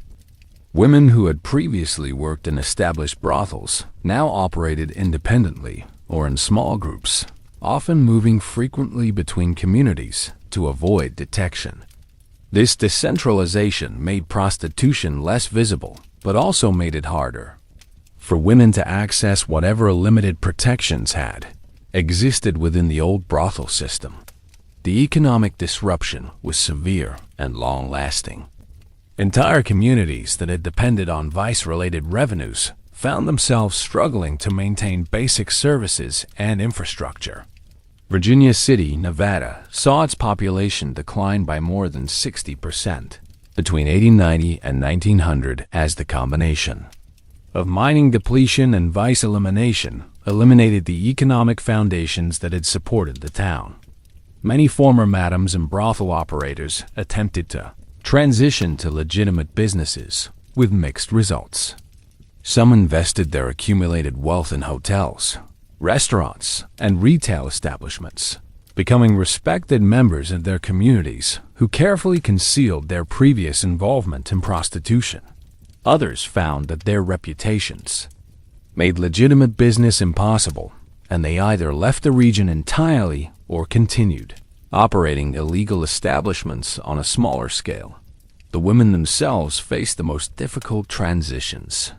Women who had previously worked in established brothels now operated independently or in small groups, often moving frequently between communities to avoid detection. This decentralization made prostitution less visible, but also made it harder for women to access whatever limited protections had existed within the old brothel system. The economic disruption was severe and long-lasting. Entire communities that had depended on vice-related revenues found themselves struggling to maintain basic services and infrastructure. Virginia City, Nevada, saw its population decline by more than 60% between 1890 and 1900 as the combination of mining depletion and vice elimination eliminated the economic foundations that had supported the town. Many former madams and brothel operators attempted to transition to legitimate businesses with mixed results. Some invested their accumulated wealth in hotels, restaurants, and retail establishments, becoming respected members of their communities who carefully concealed their previous involvement in prostitution. Others found that their reputations made legitimate business impossible, and they either left the region entirely or continued operating illegal establishments on a smaller scale. The women themselves faced the most difficult transitions.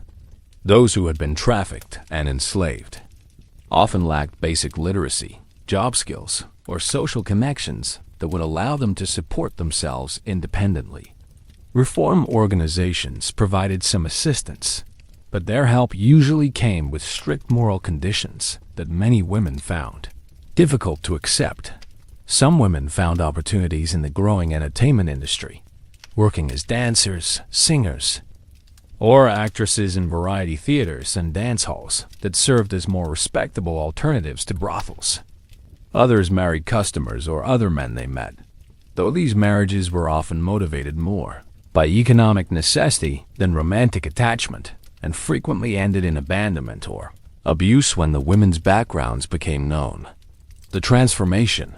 Those who had been trafficked and enslaved often lacked basic literacy, job skills, or social connections that would allow them to support themselves independently. Reform organizations provided some assistance, but their help usually came with strict moral conditions that many women found difficult to accept. Some women found opportunities in the growing entertainment industry, working as dancers, singers, or actresses in variety theaters and dance halls that served as more respectable alternatives to brothels. Others married customers or other men they met, though these marriages were often motivated more by economic necessity than romantic attachment, and frequently ended in abandonment or abuse when the women's backgrounds became known. The transformation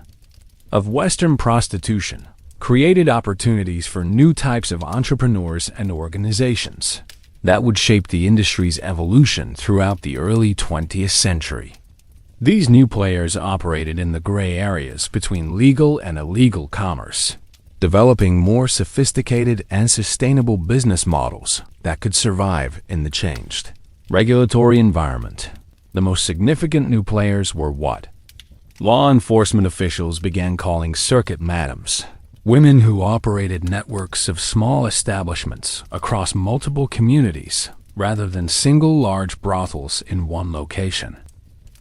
of Western prostitution created opportunities for new types of entrepreneurs and organizations that would shape the industry's evolution throughout the early 20th century. These new players operated in the gray areas between legal and illegal commerce, developing more sophisticated and sustainable business models that could survive in the changed regulatory environment. The most significant new players were what law enforcement officials began calling circuit madams, women who operated networks of small establishments across multiple communities rather than single large brothels in one location.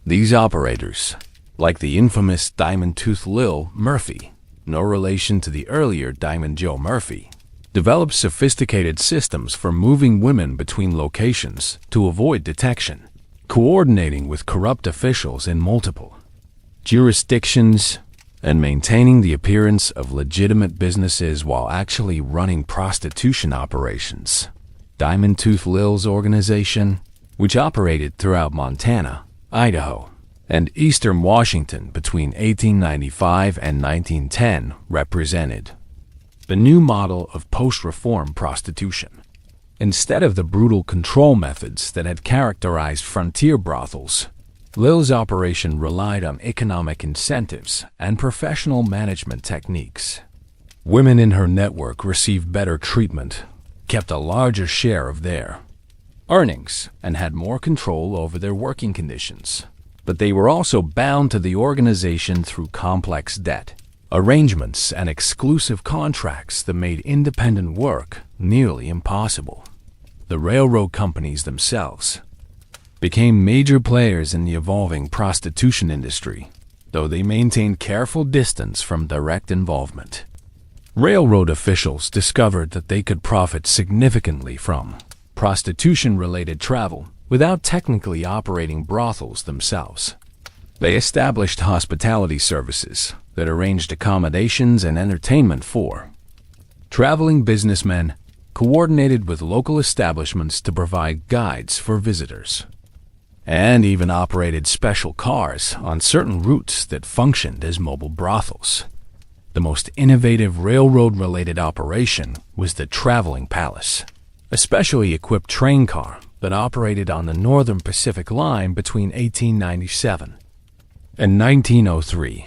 These operators, like the infamous Diamond Tooth Lil Murphy, no relation to the earlier Diamond Joe Murphy, developed sophisticated systems for moving women between locations to avoid detection, coordinating with corrupt officials in multiple jurisdictions, and maintaining the appearance of legitimate businesses while actually running prostitution operations. Diamond Tooth Lil's organization, which operated throughout Montana, Idaho, and eastern Washington between 1895 and 1910, represented the new model of post-reform prostitution. Instead of the brutal control methods that had characterized frontier brothels, Lil's operation relied on economic incentives and professional management techniques. Women in her network received better treatment, kept a larger share of their earnings, and had more control over their working conditions. But they were also bound to the organization through complex debt arrangements and exclusive contracts that made independent work nearly impossible. The railroad companies themselves became major players in the evolving prostitution industry, though they maintained careful distance from direct involvement. Railroad officials discovered that they could profit significantly from prostitution-related travel without technically operating brothels themselves. They established hospitality services that arranged accommodations and entertainment for traveling businessmen, coordinated with local establishments to provide guides for visitors, and even operated special cars on certain routes that functioned as mobile brothels. The most innovative railroad-related operation was the Traveling Palace, a specially equipped train car that operated on the Northern Pacific Line between 1897 and 1903.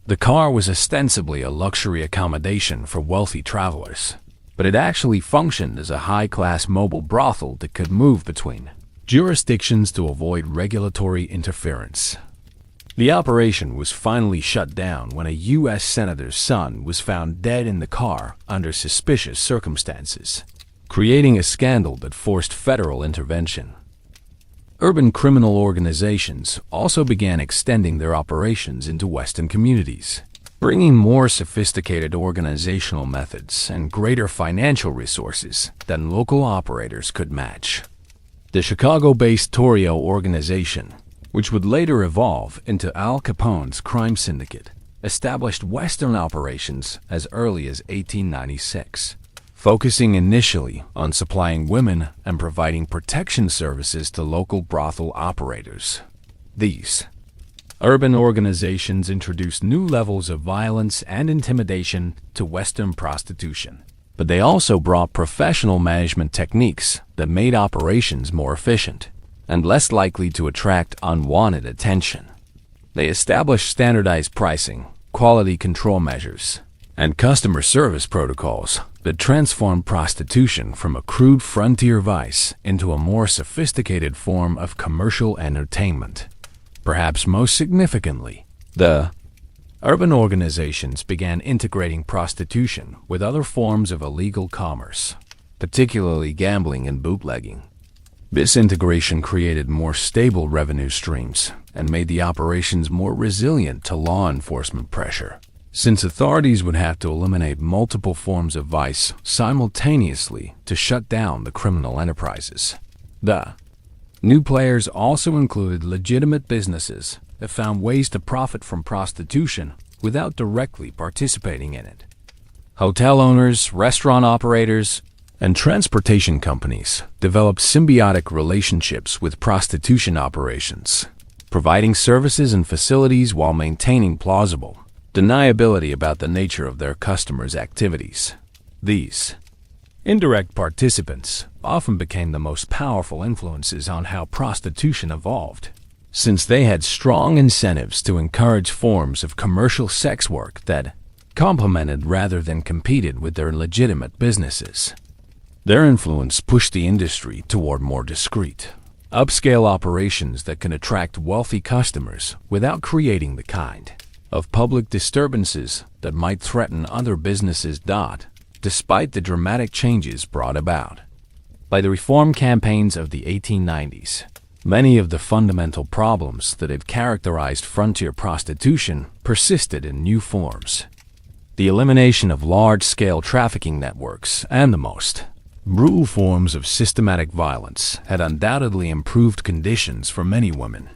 The car was ostensibly a luxury accommodation for wealthy travelers, but it actually functioned as a high-class mobile brothel that could move between jurisdictions to avoid regulatory interference. The operation was finally shut down when a U.S. senator's son was found dead in the car under suspicious circumstances, creating a scandal that forced federal intervention. Urban criminal organizations also began extending their operations into Western communities, bringing more sophisticated organizational methods and greater financial resources than local operators could match. The Chicago-based Torrio organization, which would later evolve into Al Capone's crime syndicate, established Western operations as early as 1896, focusing initially on supplying women and providing protection services to local brothel operators. These urban organizations introduced new levels of violence and intimidation to Western prostitution. but they also brought professional management techniques that made operations more efficient and less likely to attract unwanted attention. They established standardized pricing, quality control measures, and customer service protocols that transformed prostitution from a crude frontier vice into a more sophisticated form of commercial entertainment. Perhaps most significantly, the urban organizations began integrating prostitution with other forms of illegal commerce, particularly gambling and bootlegging. This integration created more stable revenue streams and made the operations more resilient to law enforcement pressure, since authorities would have to eliminate multiple forms of vice simultaneously to shut down the criminal enterprises. The new players also included legitimate businesses that found ways to profit from prostitution without directly participating in it. Hotel owners, restaurant operators, and transportation companies developed symbiotic relationships with prostitution operations, providing services and facilities while maintaining plausible deniability about the nature of their customers' activities. These indirect participants often became the most powerful influences on how prostitution evolved, since they had strong incentives to encourage forms of commercial sex work that complemented rather than competed with their legitimate businesses. Their influence pushed the industry toward more discreet, upscale operations that can attract wealthy customers without creating the kind of public disturbances that might threaten other businesses. Despite the dramatic changes brought about by the reform campaigns of the 1890s, many of the fundamental problems that had characterized frontier prostitution persisted in new forms. The elimination of large-scale trafficking networks and the most brutal forms of systematic violence had undoubtedly improved conditions for many women.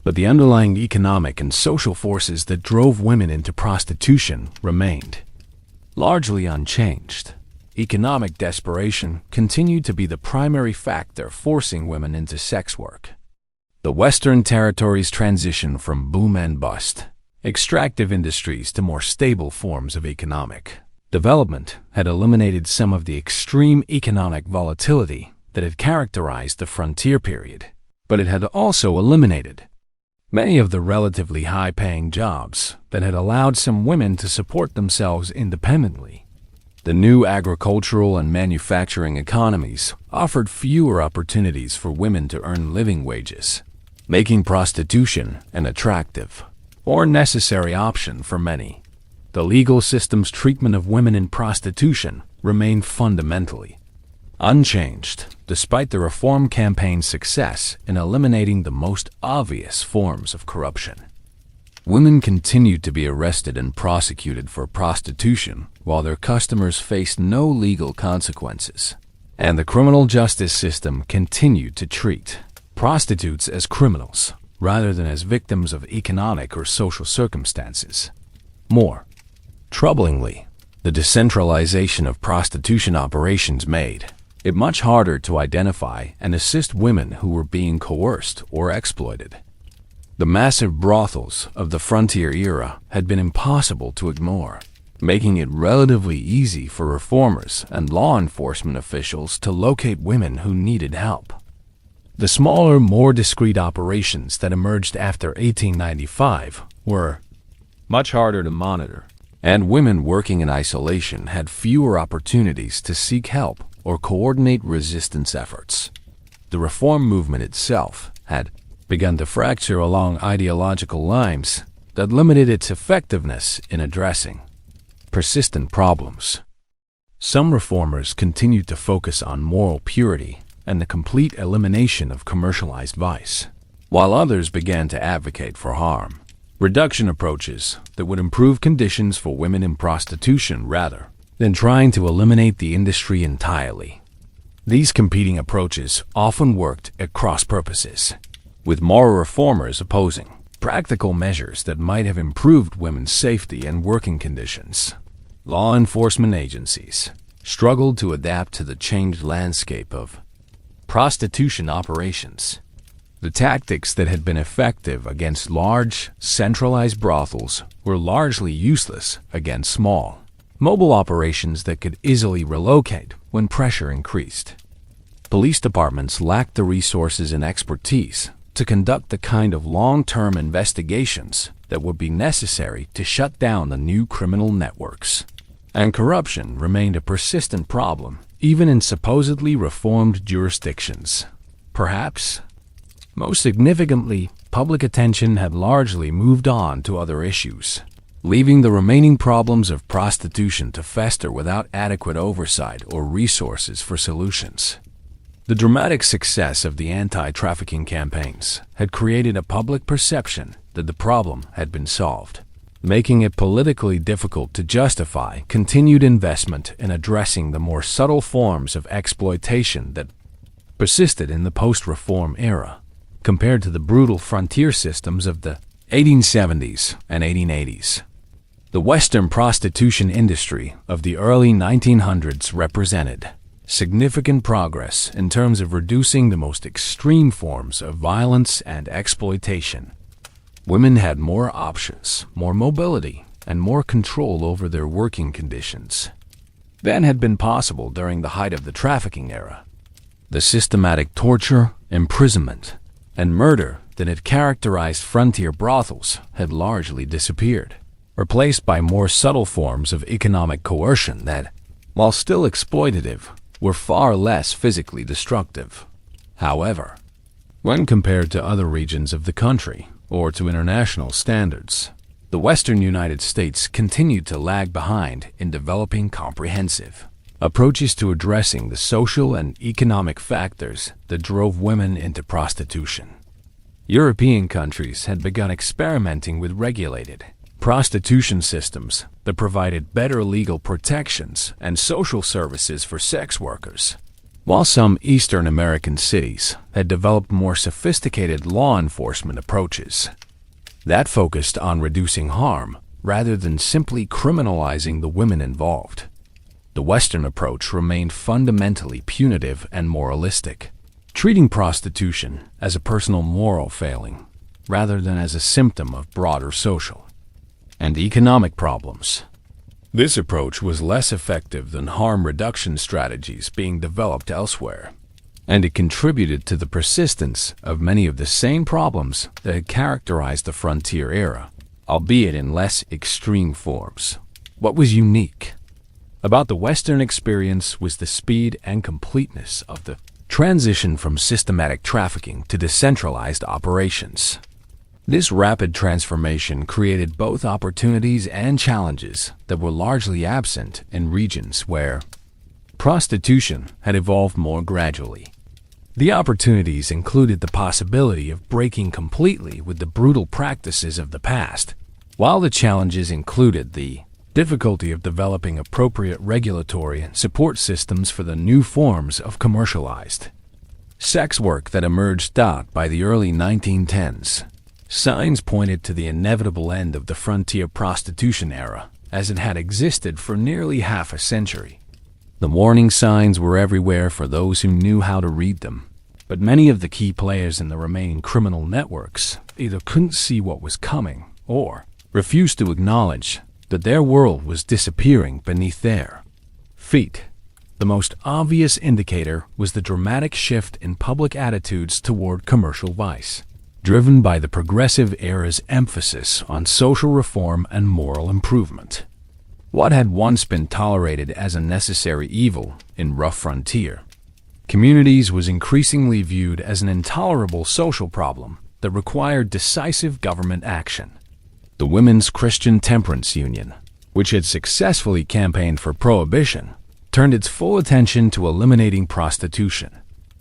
But the underlying economic and social forces that drove women into prostitution remained largely unchanged. Economic desperation continued to be the primary factor forcing women into sex work. The Western territories' transition from boom and bust extractive industries to more stable forms of economic development had eliminated some of the extreme economic volatility that had characterized the frontier period, but it had also eliminated many of the relatively high-paying jobs that had allowed some women to support themselves independently. The new agricultural and manufacturing economies offered fewer opportunities for women to earn living wages, making prostitution an attractive or necessary option for many. The legal system's treatment of women in prostitution remained fundamentally unchanged, despite the reform campaign's success in eliminating the most obvious forms of corruption. Women continued to be arrested and prosecuted for prostitution while their customers faced no legal consequences, and the criminal justice system continued to treat prostitutes as criminals rather than as victims of economic or social circumstances. More troublingly, the decentralization of prostitution operations made it much harder to identify and assist women who were being coerced or exploited. The massive brothels of the frontier era had been impossible to ignore, making it relatively easy for reformers and law enforcement officials to locate women who needed help. The smaller, more discreet operations that emerged after 1895 were much harder to monitor, and women working in isolation had fewer opportunities to seek help or coordinate resistance efforts. The reform movement itself had begun to fracture along ideological lines that limited its effectiveness in addressing persistent problems. Some reformers continued to focus on moral purity and the complete elimination of commercialized vice, while others began to advocate for harm reduction approaches that would improve conditions for women in prostitution rather than trying to eliminate the industry entirely. These competing approaches often worked at cross purposes, with moral reformers opposing practical measures that might have improved women's safety and working conditions. Law enforcement agencies struggled to adapt to the changed landscape of prostitution operations. The tactics that had been effective against large, centralized brothels were largely useless against small, mobile operations that could easily relocate when pressure increased. Police departments lacked the resources and expertise to conduct the kind of long-term investigations that would be necessary to shut down the new criminal networks. And corruption remained a persistent problem, even in supposedly reformed jurisdictions. Perhaps, most significantly, public attention had largely moved on to other issues, leaving the remaining problems of prostitution to fester without adequate oversight or resources for solutions. The dramatic success of the anti-trafficking campaigns had created a public perception that the problem had been solved, making it politically difficult to justify continued investment in addressing the more subtle forms of exploitation that persisted in the post-reform era, compared to the brutal frontier systems of the 1870s and 1880s. The Western prostitution industry of the early 1900s represented significant progress in terms of reducing the most extreme forms of violence and exploitation. Women had more options, more mobility, and more control over their working conditions than had been possible during the height of the trafficking era. The systematic torture, imprisonment, and murder that had characterized frontier brothels had largely disappeared, replaced by more subtle forms of economic coercion that, while still exploitative, were far less physically destructive. However, when compared to other regions of the country or to international standards, the Western United States continued to lag behind in developing comprehensive approaches to addressing the social and economic factors that drove women into prostitution. European countries had begun experimenting with regulated prostitution systems that provided better legal protections and social services for sex workers, while some Eastern American cities had developed more sophisticated law enforcement approaches that focused on reducing harm rather than simply criminalizing the women involved. The Western approach remained fundamentally punitive and moralistic, treating prostitution as a personal moral failing rather than as a symptom of broader social and economic problems. This approach was less effective than harm reduction strategies being developed elsewhere, and it contributed to the persistence of many of the same problems that had characterized the frontier era, albeit in less extreme forms. What was unique about the Western experience was the speed and completeness of the transition from systematic trafficking to decentralized operations. This rapid transformation created both opportunities and challenges that were largely absent in regions where prostitution had evolved more gradually. The opportunities included the possibility of breaking completely with the brutal practices of the past, while the challenges included the difficulty of developing appropriate regulatory and support systems for the new forms of commercialized sex work that emerged by the early 1910s. Signs pointed to the inevitable end of the frontier prostitution era, as it had existed for nearly half a century. The warning signs were everywhere for those who knew how to read them, but many of the key players in the remaining criminal networks either couldn't see what was coming or refused to acknowledge that their world was disappearing beneath their feet. The most obvious indicator was the dramatic shift in public attitudes toward commercial vice, driven by the progressive era's emphasis on social reform and moral improvement. What had once been tolerated as a necessary evil in rough frontier communities was increasingly viewed as an intolerable social problem that required decisive government action. The Women's Christian Temperance Union, which had successfully campaigned for prohibition, turned its full attention to eliminating prostitution,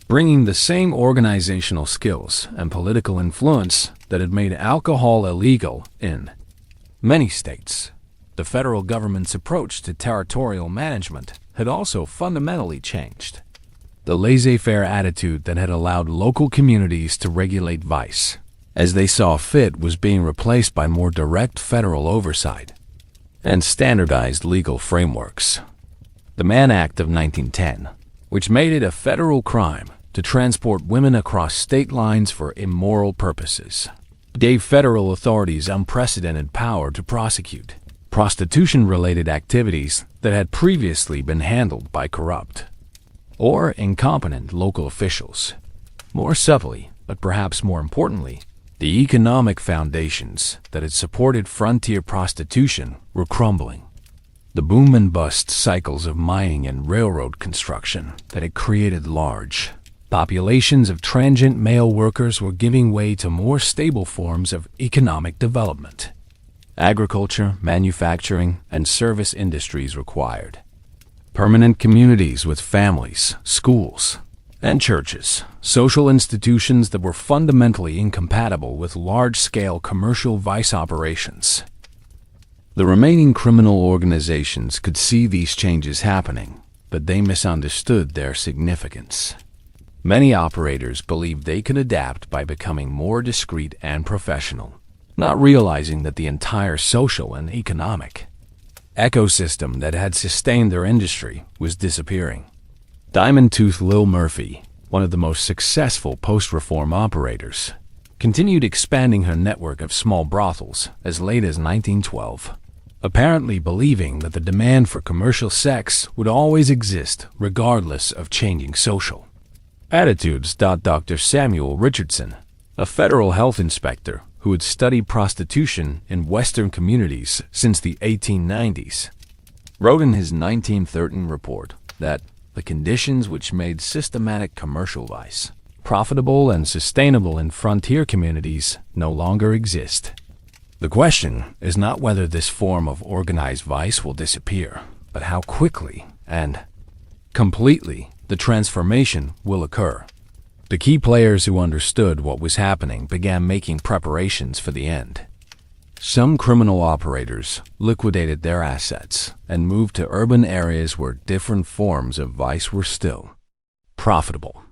bringing the same organizational skills and political influence that had made alcohol illegal in many states. The federal government's approach to territorial management had also fundamentally changed. The laissez-faire attitude that had allowed local communities to regulate vice as they saw fit was being replaced by more direct federal oversight and standardized legal frameworks. The Mann Act of 1910, which made it a federal crime to transport women across state lines for immoral purposes, gave federal authorities unprecedented power to prosecute prostitution-related activities that had previously been handled by corrupt or incompetent local officials. More subtly, but perhaps more importantly, the economic foundations that had supported frontier prostitution were crumbling. The boom and bust cycles of mining and railroad construction that had created large populations of transient male workers were giving way to more stable forms of economic development. Agriculture, manufacturing, and service industries required permanent communities with families, schools, and churches, social institutions that were fundamentally incompatible with large-scale commercial vice operations. The remaining criminal organizations could see these changes happening, but they misunderstood their significance. Many operators believed they could adapt by becoming more discreet and professional, not realizing that the entire social and economic ecosystem that had sustained their industry was disappearing. Diamond Tooth Lil Murphy, one of the most successful post-reform operators, continued expanding her network of small brothels as late as 1912, apparently believing that the demand for commercial sex would always exist regardless of changing social attitudes. Dr. Samuel Richardson, a federal health inspector who had studied prostitution in Western communities since the 1890s, wrote in his 1913 report that the conditions which made systematic commercial vice profitable and sustainable in frontier communities no longer exist. The question is not whether this form of organized vice will disappear, but how quickly and completely the transformation will occur. The key players who understood what was happening began making preparations for the end. Some criminal operators liquidated their assets and moved to urban areas where different forms of vice were still profitable.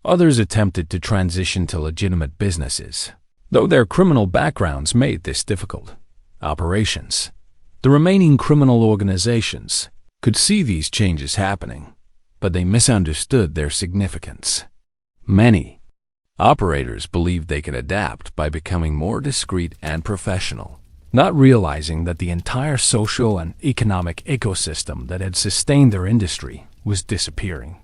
Others attempted to transition to legitimate businesses, though their criminal backgrounds made this difficult. Operations. The remaining criminal organizations could see these changes happening, but they misunderstood their significance. Many operators believed they could adapt by becoming more discreet and professional, not realizing that the entire social and economic ecosystem that had sustained their industry was disappearing.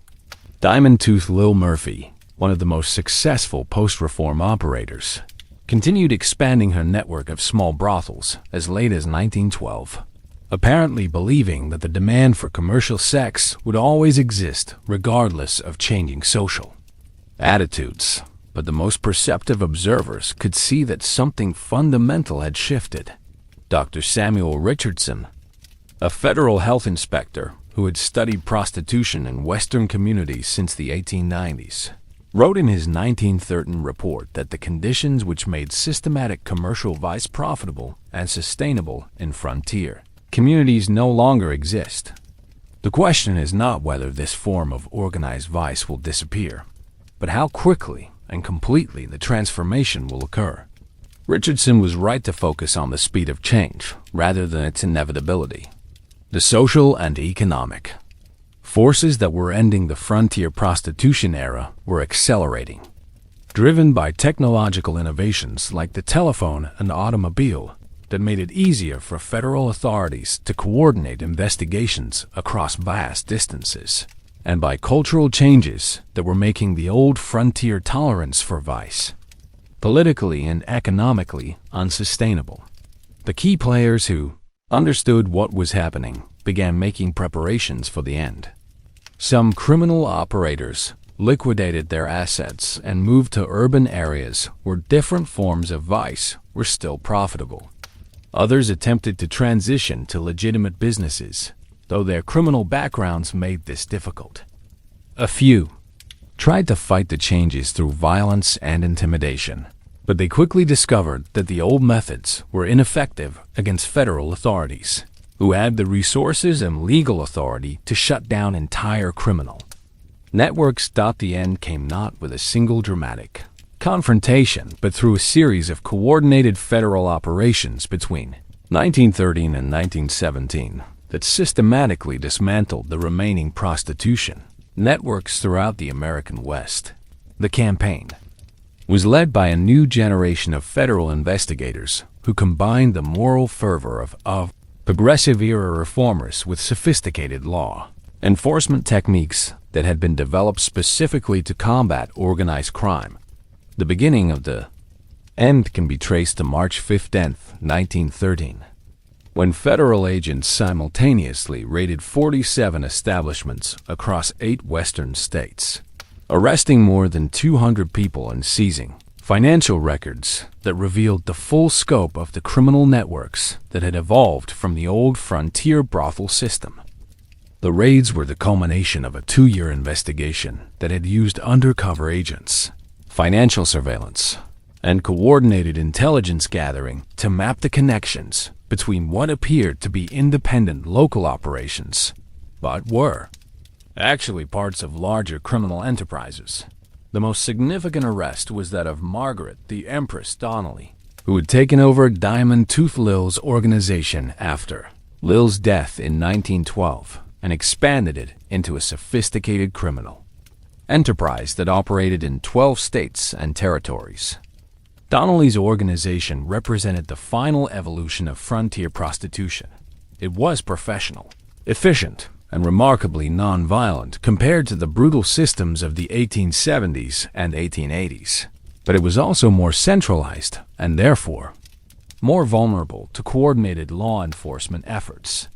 Diamond Tooth Lil Murphy, one of the most successful post-reform operators, continued expanding her network of small brothels as late as 1912, apparently believing that the demand for commercial sex would always exist regardless of changing social attitudes. But the most perceptive observers could see that something fundamental had shifted. Dr. Samuel Richardson, a federal health inspector who had studied prostitution in Western communities since the 1890s, wrote in his 1913 report that the conditions which made systematic commercial vice profitable and sustainable in frontier communities no longer exist. The question is not whether this form of organized vice will disappear, but how quickly and completely the transformation will occur. Richardson was right to focus on the speed of change rather than its inevitability. The social and economic forces that were ending the frontier prostitution era were accelerating, driven by technological innovations like the telephone and automobile that made it easier for federal authorities to coordinate investigations across vast distances, and by cultural changes that were making the old frontier tolerance for vice politically and economically unsustainable. The key players who understood what was happening began making preparations for the end. Some criminal operators liquidated their assets and moved to urban areas where different forms of vice were still profitable. Others attempted to transition to legitimate businesses, though their criminal backgrounds made this difficult. A few tried to fight the changes through violence and intimidation, but they quickly discovered that the old methods were ineffective against federal authorities, who had the resources and legal authority to shut down entire criminal networks. The end came not with a single dramatic confrontation, but through a series of coordinated federal operations between 1913 and 1917 that systematically dismantled the remaining prostitution networks throughout the American West. The campaign was led by a new generation of federal investigators who combined the moral fervor of progressive-era reformers with sophisticated law enforcement techniques that had been developed specifically to combat organized crime. The beginning of the end can be traced to March 15, 1913, when federal agents simultaneously raided 47 establishments across 8 western states, arresting more than 200 people and seizing financial records that revealed the full scope of the criminal networks that had evolved from the old frontier brothel system. The raids were the culmination of a 2-year investigation that had used undercover agents, financial surveillance, and coordinated intelligence gathering to map the connections between what appeared to be independent local operations, but were actually parts of larger criminal enterprises. The most significant arrest was that of Margaret the Empress Donnelly, who had taken over Diamond Tooth Lil's organization after Lil's death in 1912 and expanded it into a sophisticated criminal enterprise that operated in 12 states and territories. Donnelly's organization represented the final evolution of frontier prostitution. It was professional, efficient, and remarkably non-violent compared to the brutal systems of the 1870s and 1880s. But it was also more centralized and therefore more vulnerable to coordinated law enforcement efforts.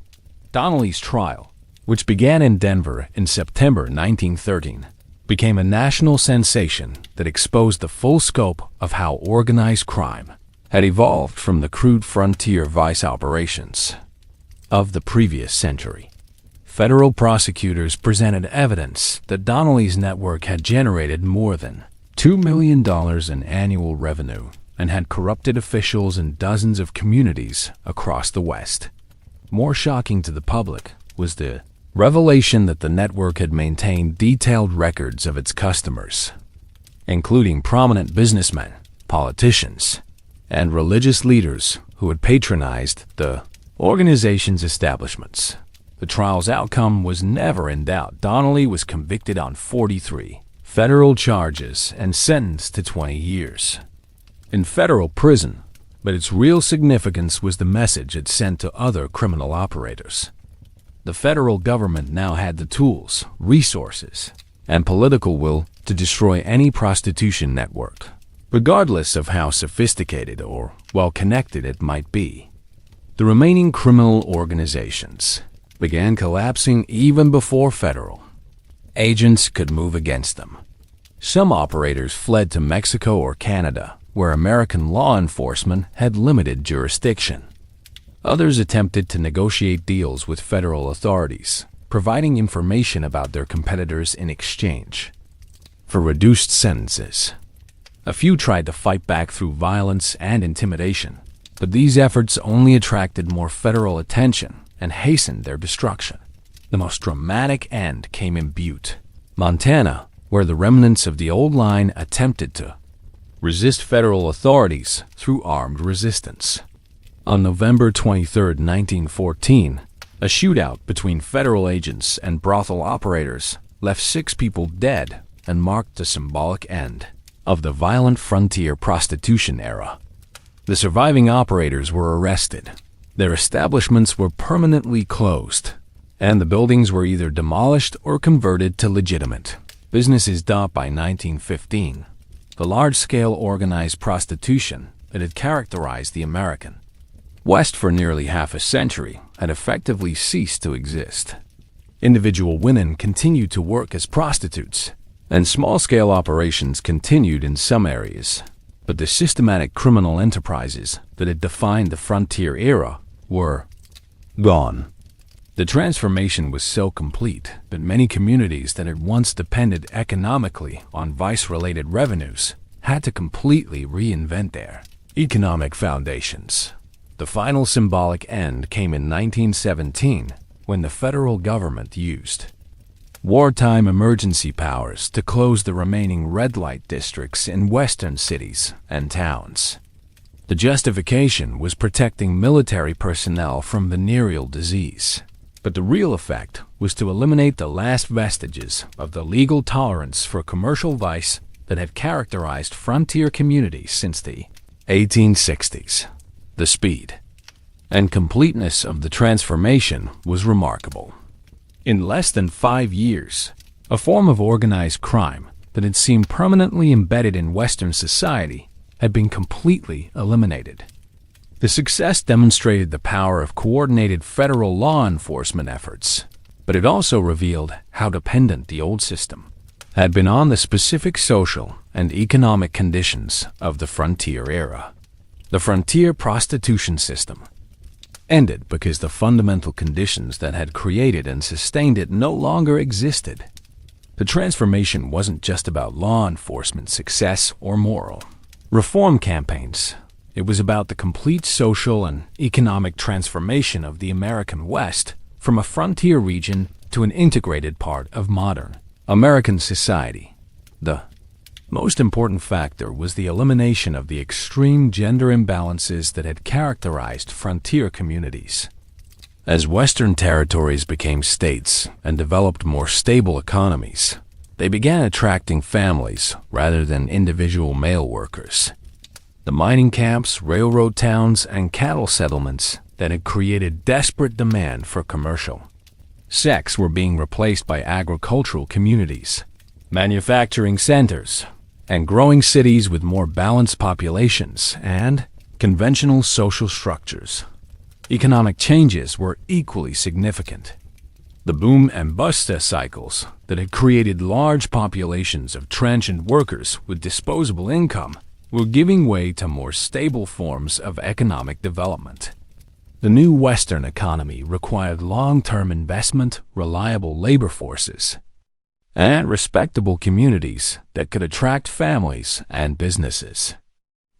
Donnelly's trial, which began in Denver in September 1913, became a national sensation that exposed the full scope of how organized crime had evolved from the crude frontier vice operations of the previous century. Federal prosecutors presented evidence that Donnelly's network had generated more than $2 million in annual revenue and had corrupted officials in dozens of communities across the West. More shocking to the public was the revelation that the network had maintained detailed records of its customers, including prominent businessmen, politicians, and religious leaders who had patronized the organization's establishments. The trial's outcome was never in doubt. Donnelly was convicted on 43 federal charges and sentenced to 20 years in federal prison, but its real significance was the message it sent to other criminal operators. The federal government now had the tools, resources, and political will to destroy any prostitution network, regardless of how sophisticated or well-connected it might be. The remaining criminal organizations began collapsing even before federal agents could move against them. Some operators fled to Mexico or Canada, where American law enforcement had limited jurisdiction. Others attempted to negotiate deals with federal authorities, providing information about their competitors in exchange for reduced sentences. A few tried to fight back through violence and intimidation, but these efforts only attracted more federal attention and hastened their destruction. The most dramatic end came in Butte, Montana, where the remnants of the old line attempted to resist federal authorities through armed resistance. On November 23, 1914, a shootout between federal agents and brothel operators left 6 people dead and marked the symbolic end of the violent frontier prostitution era. The surviving operators were arrested. Their establishments were permanently closed, and the buildings were either demolished or converted to legitimate businesses. By 1915, the large-scale organized prostitution that had characterized the American West for nearly half a century had effectively ceased to exist. Individual women continued to work as prostitutes, and small-scale operations continued in some areas, but the systematic criminal enterprises that had defined the frontier era were gone. The transformation was so complete that many communities that had once depended economically on vice-related revenues had to completely reinvent their economic foundations. The final symbolic end came in 1917 when the federal government used wartime emergency powers to close the remaining red light districts in western cities and towns. The justification was protecting military personnel from venereal disease, but the real effect was to eliminate the last vestiges of the legal tolerance for commercial vice that had characterized frontier communities since the 1860s. The speed and completeness of the transformation was remarkable. In less than 5 years, a form of organized crime that had seemed permanently embedded in Western society had been completely eliminated. The success demonstrated the power of coordinated federal law enforcement efforts, but it also revealed how dependent the old system had been on the specific social and economic conditions of the frontier era. The frontier prostitution system ended because the fundamental conditions that had created and sustained it no longer existed. The transformation wasn't just about law enforcement success or moral reform campaigns. It was about the complete social and economic transformation of the American West from a frontier region to an integrated part of modern American society. The most important factor was the elimination of the extreme gender imbalances that had characterized frontier communities. As Western territories became states and developed more stable economies, they began attracting families rather than individual male workers. The mining camps, railroad towns, and cattle settlements that had created desperate demand for commercial sex were being replaced by agricultural communities, manufacturing centers, and growing cities with more balanced populations and conventional social structures. Economic changes were equally significant. The boom and bust cycles that had created large populations of transient workers with disposable income were giving way to more stable forms of economic development. The new Western economy required long-term investment, reliable labor forces, and respectable communities that could attract families and businesses.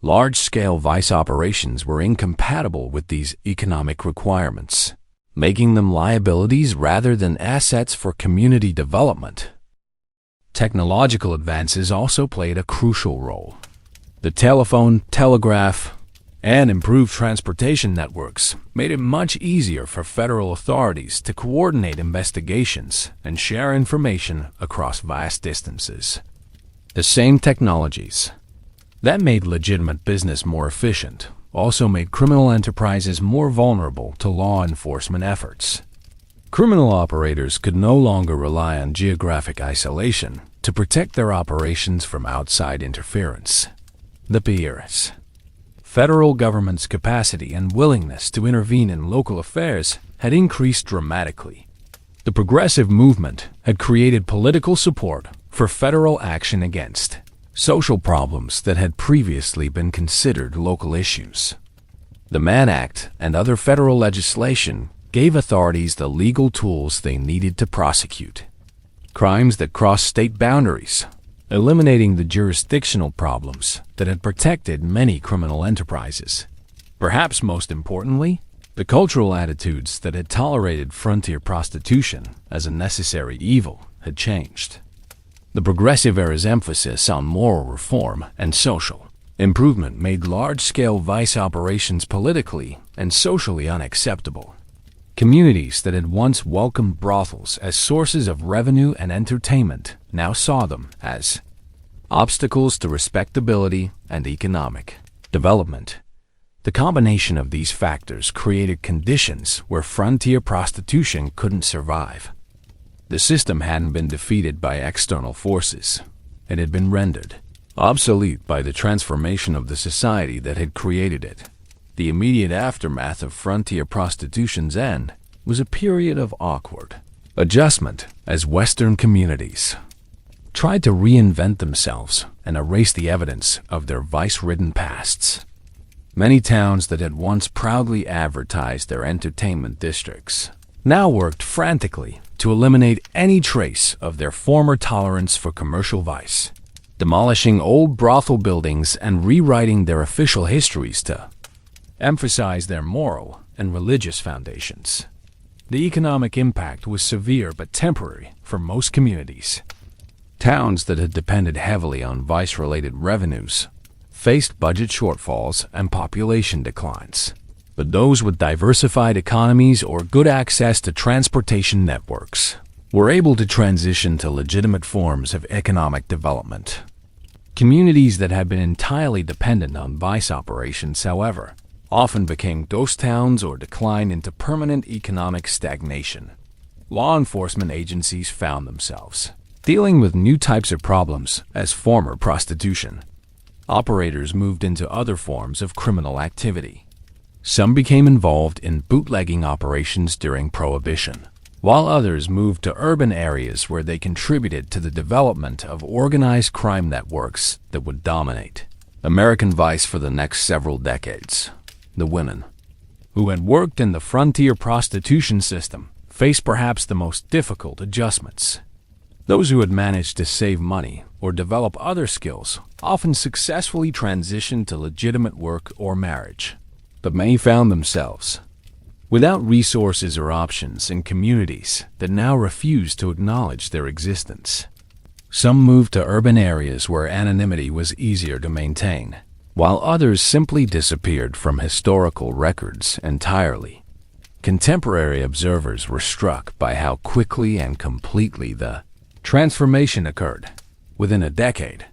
Large-scale vice operations were incompatible with these economic requirements, making them liabilities rather than assets for community development. Technological advances also played a crucial role. The telephone, telegraph, and improved transportation networks made it much easier for federal authorities to coordinate investigations and share information across vast distances. The same technologies that made legitimate business more efficient also made criminal enterprises more vulnerable to law enforcement efforts. Criminal operators could no longer rely on geographic isolation to protect their operations from outside interference. The peers. Federal government's capacity and willingness to intervene in local affairs had increased dramatically. The progressive movement had created political support for federal action against social problems that had previously been considered local issues. The Mann Act and other federal legislation gave authorities the legal tools they needed to prosecute crimes that crossed state boundaries, eliminating the jurisdictional problems that had protected many criminal enterprises. Perhaps most importantly, the cultural attitudes that had tolerated frontier prostitution as a necessary evil had changed. The progressive era's emphasis on moral reform and social improvement made large-scale vice operations politically and socially unacceptable. Communities that had once welcomed brothels as sources of revenue and entertainment now saw them as obstacles to respectability and economic development. The combination of these factors created conditions where frontier prostitution couldn't survive. The system hadn't been defeated by external forces. It had been rendered obsolete by the transformation of the society that had created it. The immediate aftermath of frontier prostitution's end was a period of awkward adjustment as Western communities tried to reinvent themselves and erase the evidence of their vice-ridden pasts. Many towns that had once proudly advertised their entertainment districts now worked frantically to eliminate any trace of their former tolerance for commercial vice, demolishing old brothel buildings and rewriting their official histories to emphasize their moral and religious foundations. The economic impact was severe but temporary for most communities. Towns that had depended heavily on vice-related revenues faced budget shortfalls and population declines, but those with diversified economies or good access to transportation networks were able to transition to legitimate forms of economic development. Communities that had been entirely dependent on vice operations, however, often became ghost towns or declined into permanent economic stagnation. Law enforcement agencies found themselves dealing with new types of problems as former prostitution. Operators moved into other forms of criminal activity. Some became involved in bootlegging operations during Prohibition, while others moved to urban areas where they contributed to the development of organized crime networks that would dominate American vice for the next several decades. The women who had worked in the frontier prostitution system faced perhaps the most difficult adjustments. Those who had managed to save money or develop other skills often successfully transitioned to legitimate work or marriage, but many found themselves without resources or options in communities that now refused to acknowledge their existence. Some moved to urban areas where anonymity was easier to maintain, while others simply disappeared from historical records entirely. Contemporary observers were struck by how quickly and completely the transformation occurred. Within a decade,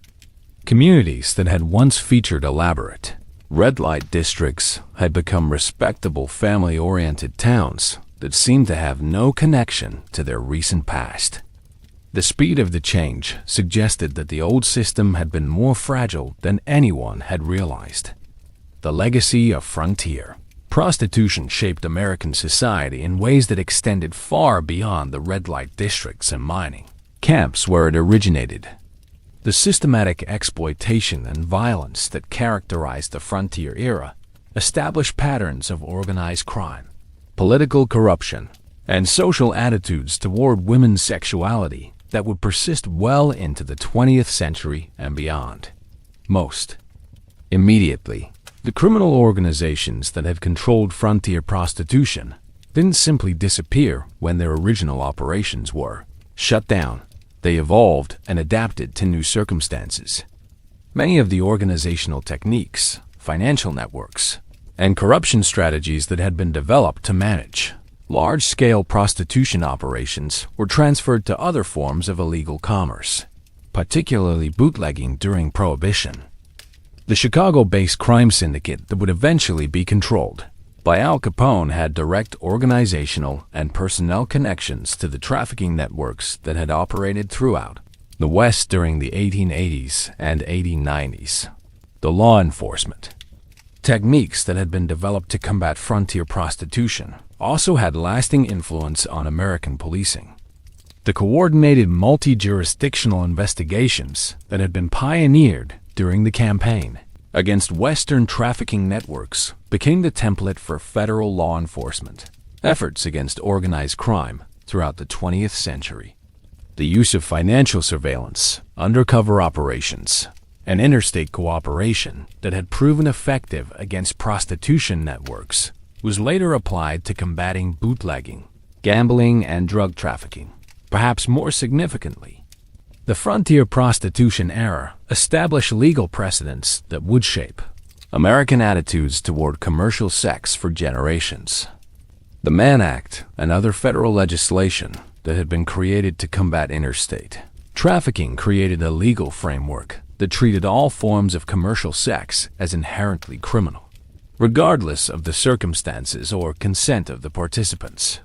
communities that had once featured elaborate red light districts had become respectable family-oriented towns that seemed to have no connection to their recent past. The speed of the change suggested that the old system had been more fragile than anyone had realized. The legacy of frontier prostitution shaped American society in ways that extended far beyond the red light districts and mining camps where it originated. The systematic exploitation and violence that characterized the frontier era established patterns of organized crime, political corruption, and social attitudes toward women's sexuality that would persist well into the 20th century and beyond. Most immediately, the criminal organizations that had controlled frontier prostitution didn't simply disappear when their original operations were shut down. They evolved and adapted to new circumstances. Many of the organizational techniques, financial networks, and corruption strategies that had been developed to manage large-scale prostitution operations were transferred to other forms of illegal commerce, particularly bootlegging during Prohibition. The Chicago-based crime syndicate that would eventually be controlled by Al Capone had direct organizational and personnel connections to the trafficking networks that had operated throughout the West during the 1880s and 1890s. The law enforcement techniques that had been developed to combat frontier prostitution also had lasting influence on American policing. The coordinated multi-jurisdictional investigations that had been pioneered during the campaign against Western trafficking networks became the template for federal law enforcement efforts against organized crime throughout the 20th century. The use of financial surveillance, undercover operations, and interstate cooperation that had proven effective against prostitution networks was later applied to combating bootlegging, gambling, and drug trafficking. Perhaps more significantly, the frontier prostitution era established legal precedents that would shape American attitudes toward commercial sex for generations. The Mann Act and other federal legislation that had been created to combat interstate trafficking created a legal framework that treated all forms of commercial sex as inherently criminal, regardless of the circumstances or consent of the participants.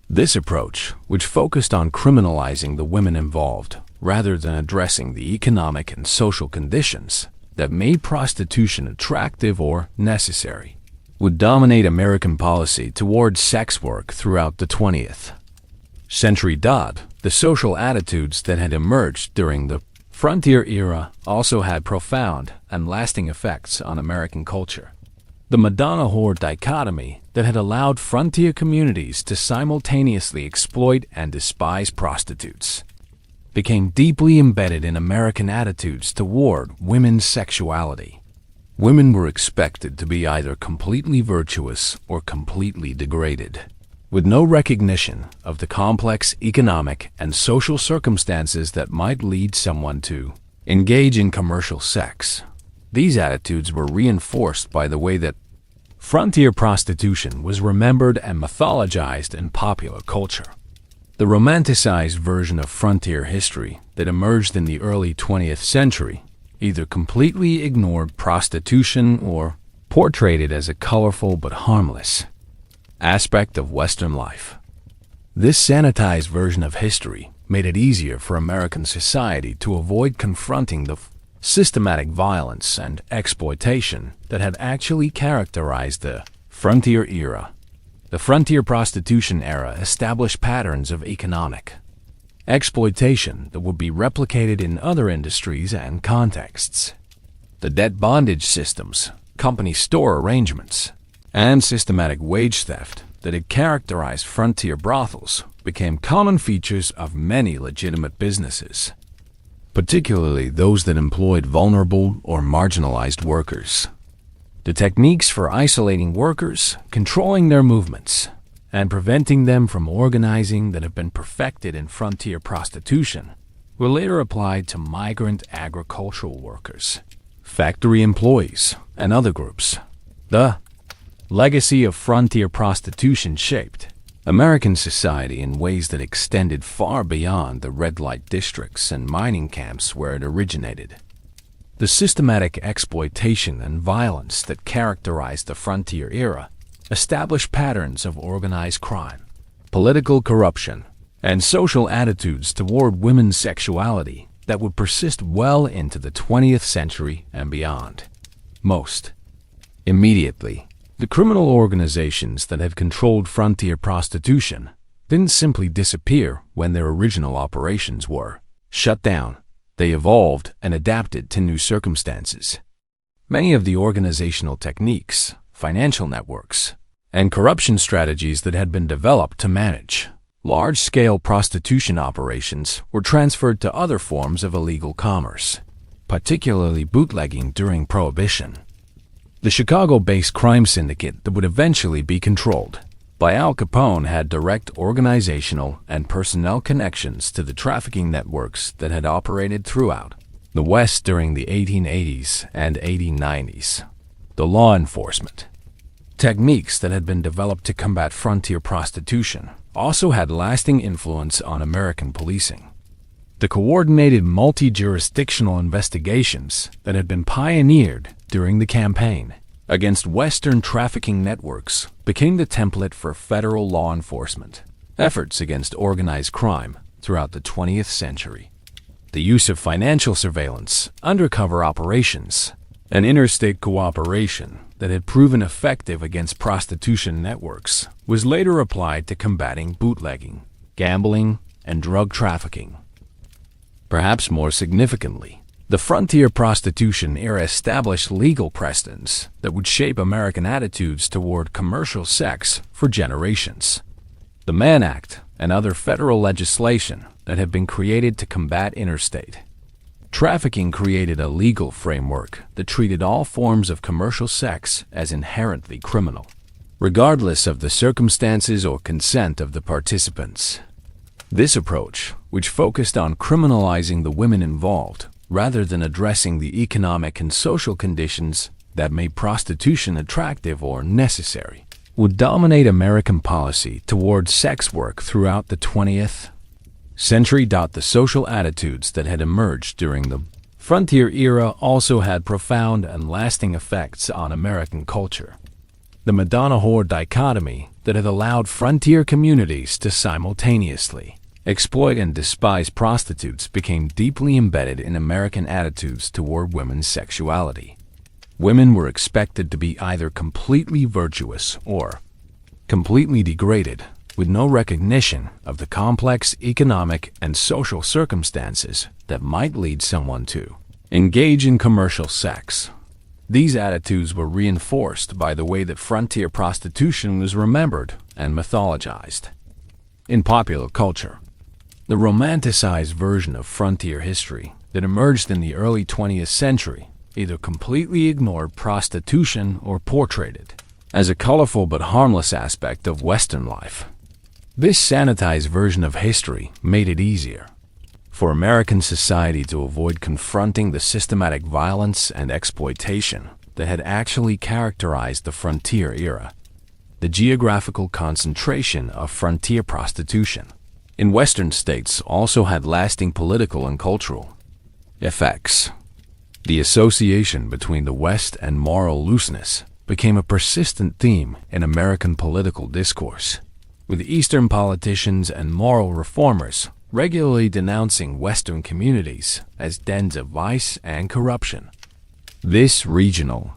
This approach, which focused on criminalizing the women involved rather than addressing the economic and social conditions that made prostitution attractive or necessary, would dominate American policy towards sex work throughout the 20th century. The social attitudes that had emerged during the frontier era also had profound and lasting effects on American culture. The Madonna-whore dichotomy that had allowed frontier communities to simultaneously exploit and despise prostitutes became deeply embedded in American attitudes toward women's sexuality. Women were expected to be either completely virtuous or completely degraded, with no recognition of the complex economic and social circumstances that might lead someone to engage in commercial sex. These attitudes were reinforced by the way that frontier prostitution was remembered and mythologized in popular culture. The romanticized version of frontier history that emerged in the early 20th century either completely ignored prostitution or portrayed as a colorful but harmless aspect of Western life. This sanitized version of history made it easier for American society to avoid confronting the systematic violence and exploitation that had actually characterized the frontier era. The frontier prostitution era established patterns of economic exploitation that would be replicated in other industries and contexts. The debt bondage systems, company store arrangements, and systematic wage theft that had characterized frontier brothels became common features of many legitimate businesses, particularly those that employed vulnerable or marginalized workers. The techniques for isolating workers, controlling their movements, and preventing them from organizing that have been perfected in frontier prostitution were later applied to migrant agricultural workers, factory employees, and other groups. The legacy of frontier prostitution shaped American society in ways that extended far beyond the red light districts and mining camps where it originated. The systematic exploitation and violence that characterized the frontier era established patterns of organized crime, political corruption, and social attitudes toward women's sexuality that would persist well into the 20th century and beyond. Most immediately, the criminal organizations that had controlled frontier prostitution didn't simply disappear when their original operations were shut down. They evolved and adapted to new circumstances. Many of the organizational techniques, financial networks, and corruption strategies that had been developed to manage large-scale prostitution operations were transferred to other forms of illegal commerce, particularly bootlegging during Prohibition. The Chicago-based crime syndicate that would eventually be controlled by Al Capone had direct organizational and personnel connections to the trafficking networks that had operated throughout the West during the 1880s and 1890s. The law enforcement techniques that had been developed to combat frontier prostitution also had lasting influence on American policing. The coordinated multi-jurisdictional investigations that had been pioneered during the campaign against Western trafficking networks became the template for federal law enforcement efforts against organized crime throughout the 20th century. The use of financial surveillance, undercover operations, and interstate cooperation that had proven effective against prostitution networks was later applied to combating bootlegging, gambling, and drug trafficking. Perhaps more significantly, the frontier prostitution era established legal precedents that would shape American attitudes toward commercial sex for generations. The Mann Act and other federal legislation that had been created to combat interstate trafficking created a legal framework that treated all forms of commercial sex as inherently criminal, regardless of the circumstances or consent of the participants. This approach, which focused on criminalizing the women involved rather than addressing the economic and social conditions that made prostitution attractive or necessary, would dominate American policy toward sex work throughout the 20th century. The social attitudes that had emerged during the frontier era also had profound and lasting effects on American culture. The Madonna-whore dichotomy that had allowed frontier communities to simultaneously exploit and despise prostitutes became deeply embedded in American attitudes toward women's sexuality. Women were expected to be either completely virtuous or completely degraded, with no recognition of the complex economic and social circumstances that might lead someone to engage in commercial sex. These attitudes were reinforced by the way that frontier prostitution was remembered and mythologized. In popular culture, the romanticized version of frontier history that emerged in the early 20th century either completely ignored prostitution or portrayed it as a colorful but harmless aspect of Western life. This sanitized version of history made it easier for American society to avoid confronting the systematic violence and exploitation that had actually characterized the frontier era. The geographical concentration of frontier prostitution in Western states also had lasting political and cultural effects. The association between the West and moral looseness became a persistent theme in American political discourse, with Eastern politicians and moral reformers regularly denouncing Western communities as dens of vice and corruption. This regional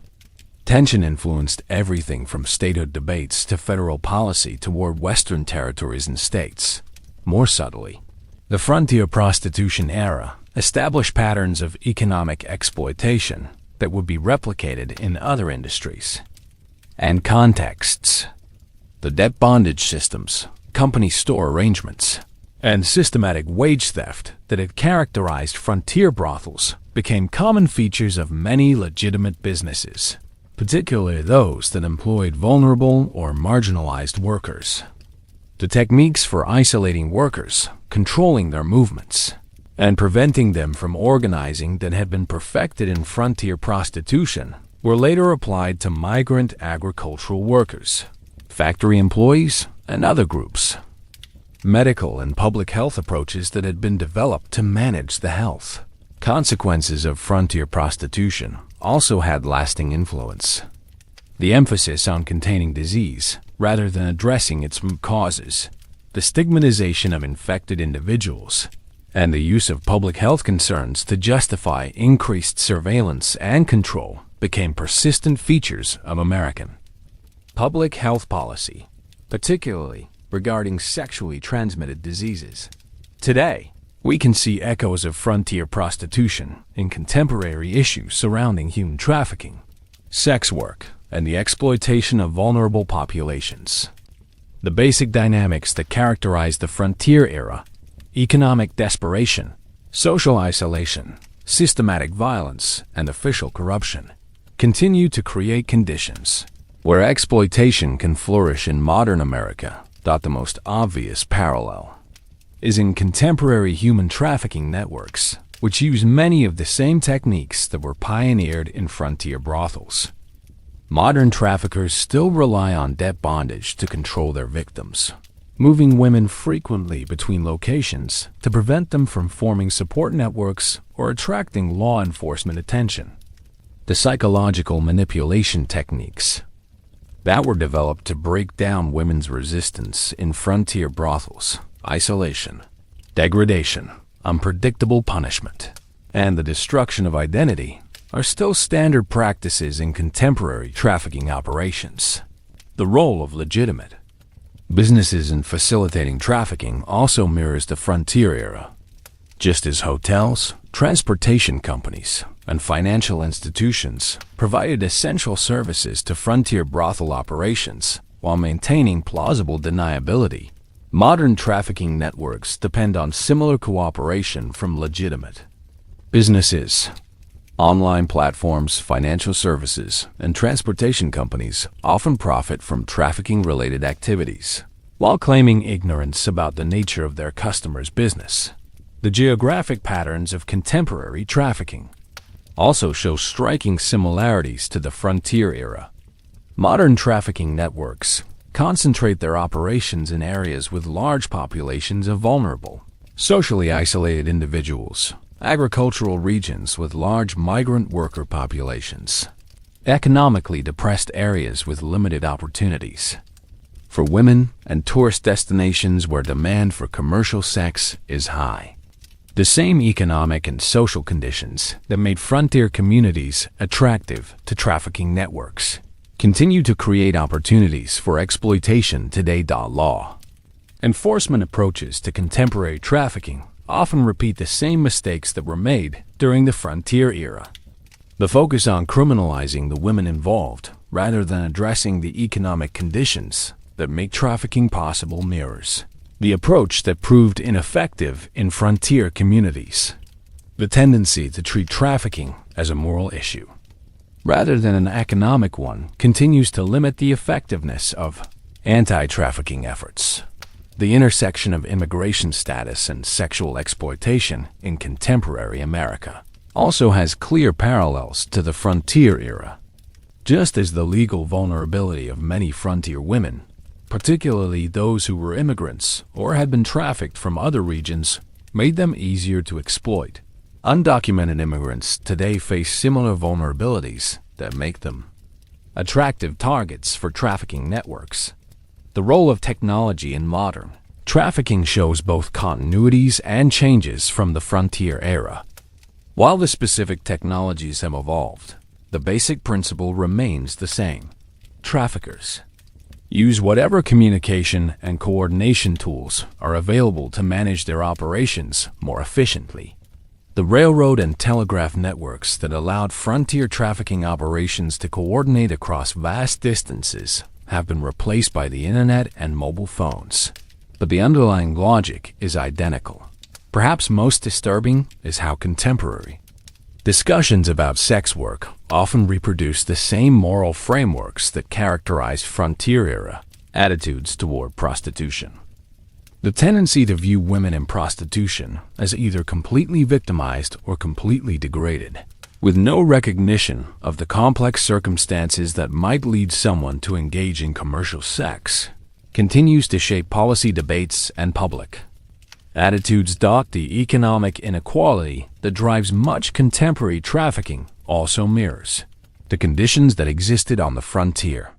tension influenced everything from statehood debates to federal policy toward Western territories and states. More subtly, the frontier prostitution era established patterns of economic exploitation that would be replicated in other industries and contexts. The debt bondage systems, company store arrangements, and systematic wage theft that had characterized frontier brothels became common features of many legitimate businesses, particularly those that employed vulnerable or marginalized workers. The techniques for isolating workers, controlling their movements, and preventing them from organizing that had been perfected in frontier prostitution were later applied to migrant agricultural workers, factory employees, and other groups. Medical and public health approaches that had been developed to manage the health consequences of frontier prostitution also had lasting influence. The emphasis on containing disease rather than addressing its root causes, the stigmatization of infected individuals, and the use of public health concerns to justify increased surveillance and control became persistent features of American public health policy, particularly regarding sexually transmitted diseases. Today, we can see echoes of frontier prostitution in contemporary issues surrounding human trafficking, sex work, and the exploitation of vulnerable populations. The basic dynamics that characterize the frontier era, economic desperation, social isolation, systematic violence, and official corruption, continue to create conditions where exploitation can flourish in modern America. The most obvious parallel is in contemporary human trafficking networks, which use many of the same techniques that were pioneered in frontier brothels. Modern traffickers still rely on debt bondage to control their victims, moving women frequently between locations to prevent them from forming support networks or attracting law enforcement attention. The psychological manipulation techniques that were developed to break down women's resistance in frontier brothels, isolation, degradation, unpredictable punishment, and the destruction of identity are still standard practices in contemporary trafficking operations. The role of legitimate businesses in facilitating trafficking also mirrors the frontier era. Just as hotels, transportation companies, and financial institutions provided essential services to frontier brothel operations while maintaining plausible deniability, modern trafficking networks depend on similar cooperation from legitimate businesses. Online platforms, financial services, and transportation companies often profit from trafficking-related activities, while claiming ignorance about the nature of their customers' business. The geographic patterns of contemporary trafficking also show striking similarities to the frontier era. Modern trafficking networks concentrate their operations in areas with large populations of vulnerable, socially isolated individuals, agricultural regions with large migrant worker populations, economically depressed areas with limited opportunities for women, and tourist destinations where demand for commercial sex is high. The same economic and social conditions that made frontier communities attractive to trafficking networks continue to create opportunities for exploitation today. Law enforcement approaches to contemporary trafficking often repeat the same mistakes that were made during the frontier era. The focus on criminalizing the women involved rather than addressing the economic conditions that make trafficking possible mirrors the approach that proved ineffective in frontier communities. The tendency to treat trafficking as a moral issue rather than an economic one continues to limit the effectiveness of anti-trafficking efforts. The intersection of immigration status and sexual exploitation in contemporary America also has clear parallels to the frontier era. Just as the legal vulnerability of many frontier women, particularly those who were immigrants or had been trafficked from other regions, made them easier to exploit, undocumented immigrants today face similar vulnerabilities that make them attractive targets for trafficking networks. The role of technology in modern trafficking shows both continuities and changes from the frontier era. While the specific technologies have evolved, the basic principle remains the same. Traffickers use whatever communication and coordination tools are available to manage their operations more efficiently. The railroad and telegraph networks that allowed frontier trafficking operations to coordinate across vast distances have been replaced by the internet and mobile phones. But the underlying logic is identical. Perhaps most disturbing is how contemporary discussions about sex work often reproduce the same moral frameworks that characterized frontier-era attitudes toward prostitution. The tendency to view women in prostitution as either completely victimized or completely degraded, with no recognition of the complex circumstances that might lead someone to engage in commercial sex, continues to shape policy debates and public attitudes. The economic inequality that drives much contemporary trafficking also mirrors the conditions that existed on the frontier.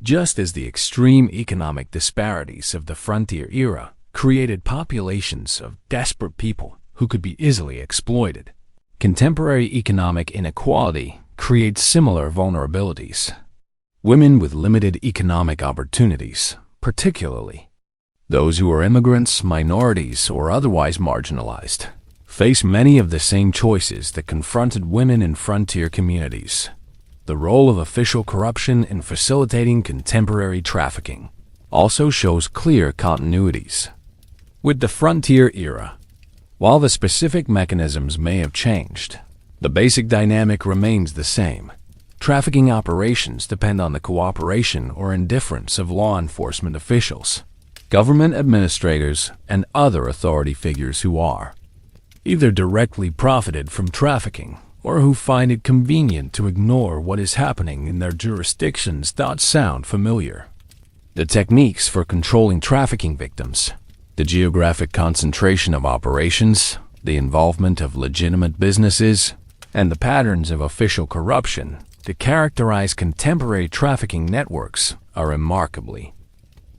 Just as the extreme economic disparities of the frontier era created populations of desperate people who could be easily exploited, contemporary economic inequality creates similar vulnerabilities. Women with limited economic opportunities, particularly those who are immigrants, minorities, or otherwise marginalized, face many of the same choices that confronted women in frontier communities. The role of official corruption in facilitating contemporary trafficking also shows clear continuities with the frontier era. While the specific mechanisms may have changed, the basic dynamic remains the same. Trafficking operations depend on the cooperation or indifference of law enforcement officials, government administrators, and other authority figures who are either directly profited from trafficking or who find it convenient to ignore what is happening in their jurisdictions. Sound familiar? The techniques for controlling trafficking victims, the geographic concentration of operations, the involvement of legitimate businesses, and the patterns of official corruption that characterize contemporary trafficking networks are remarkably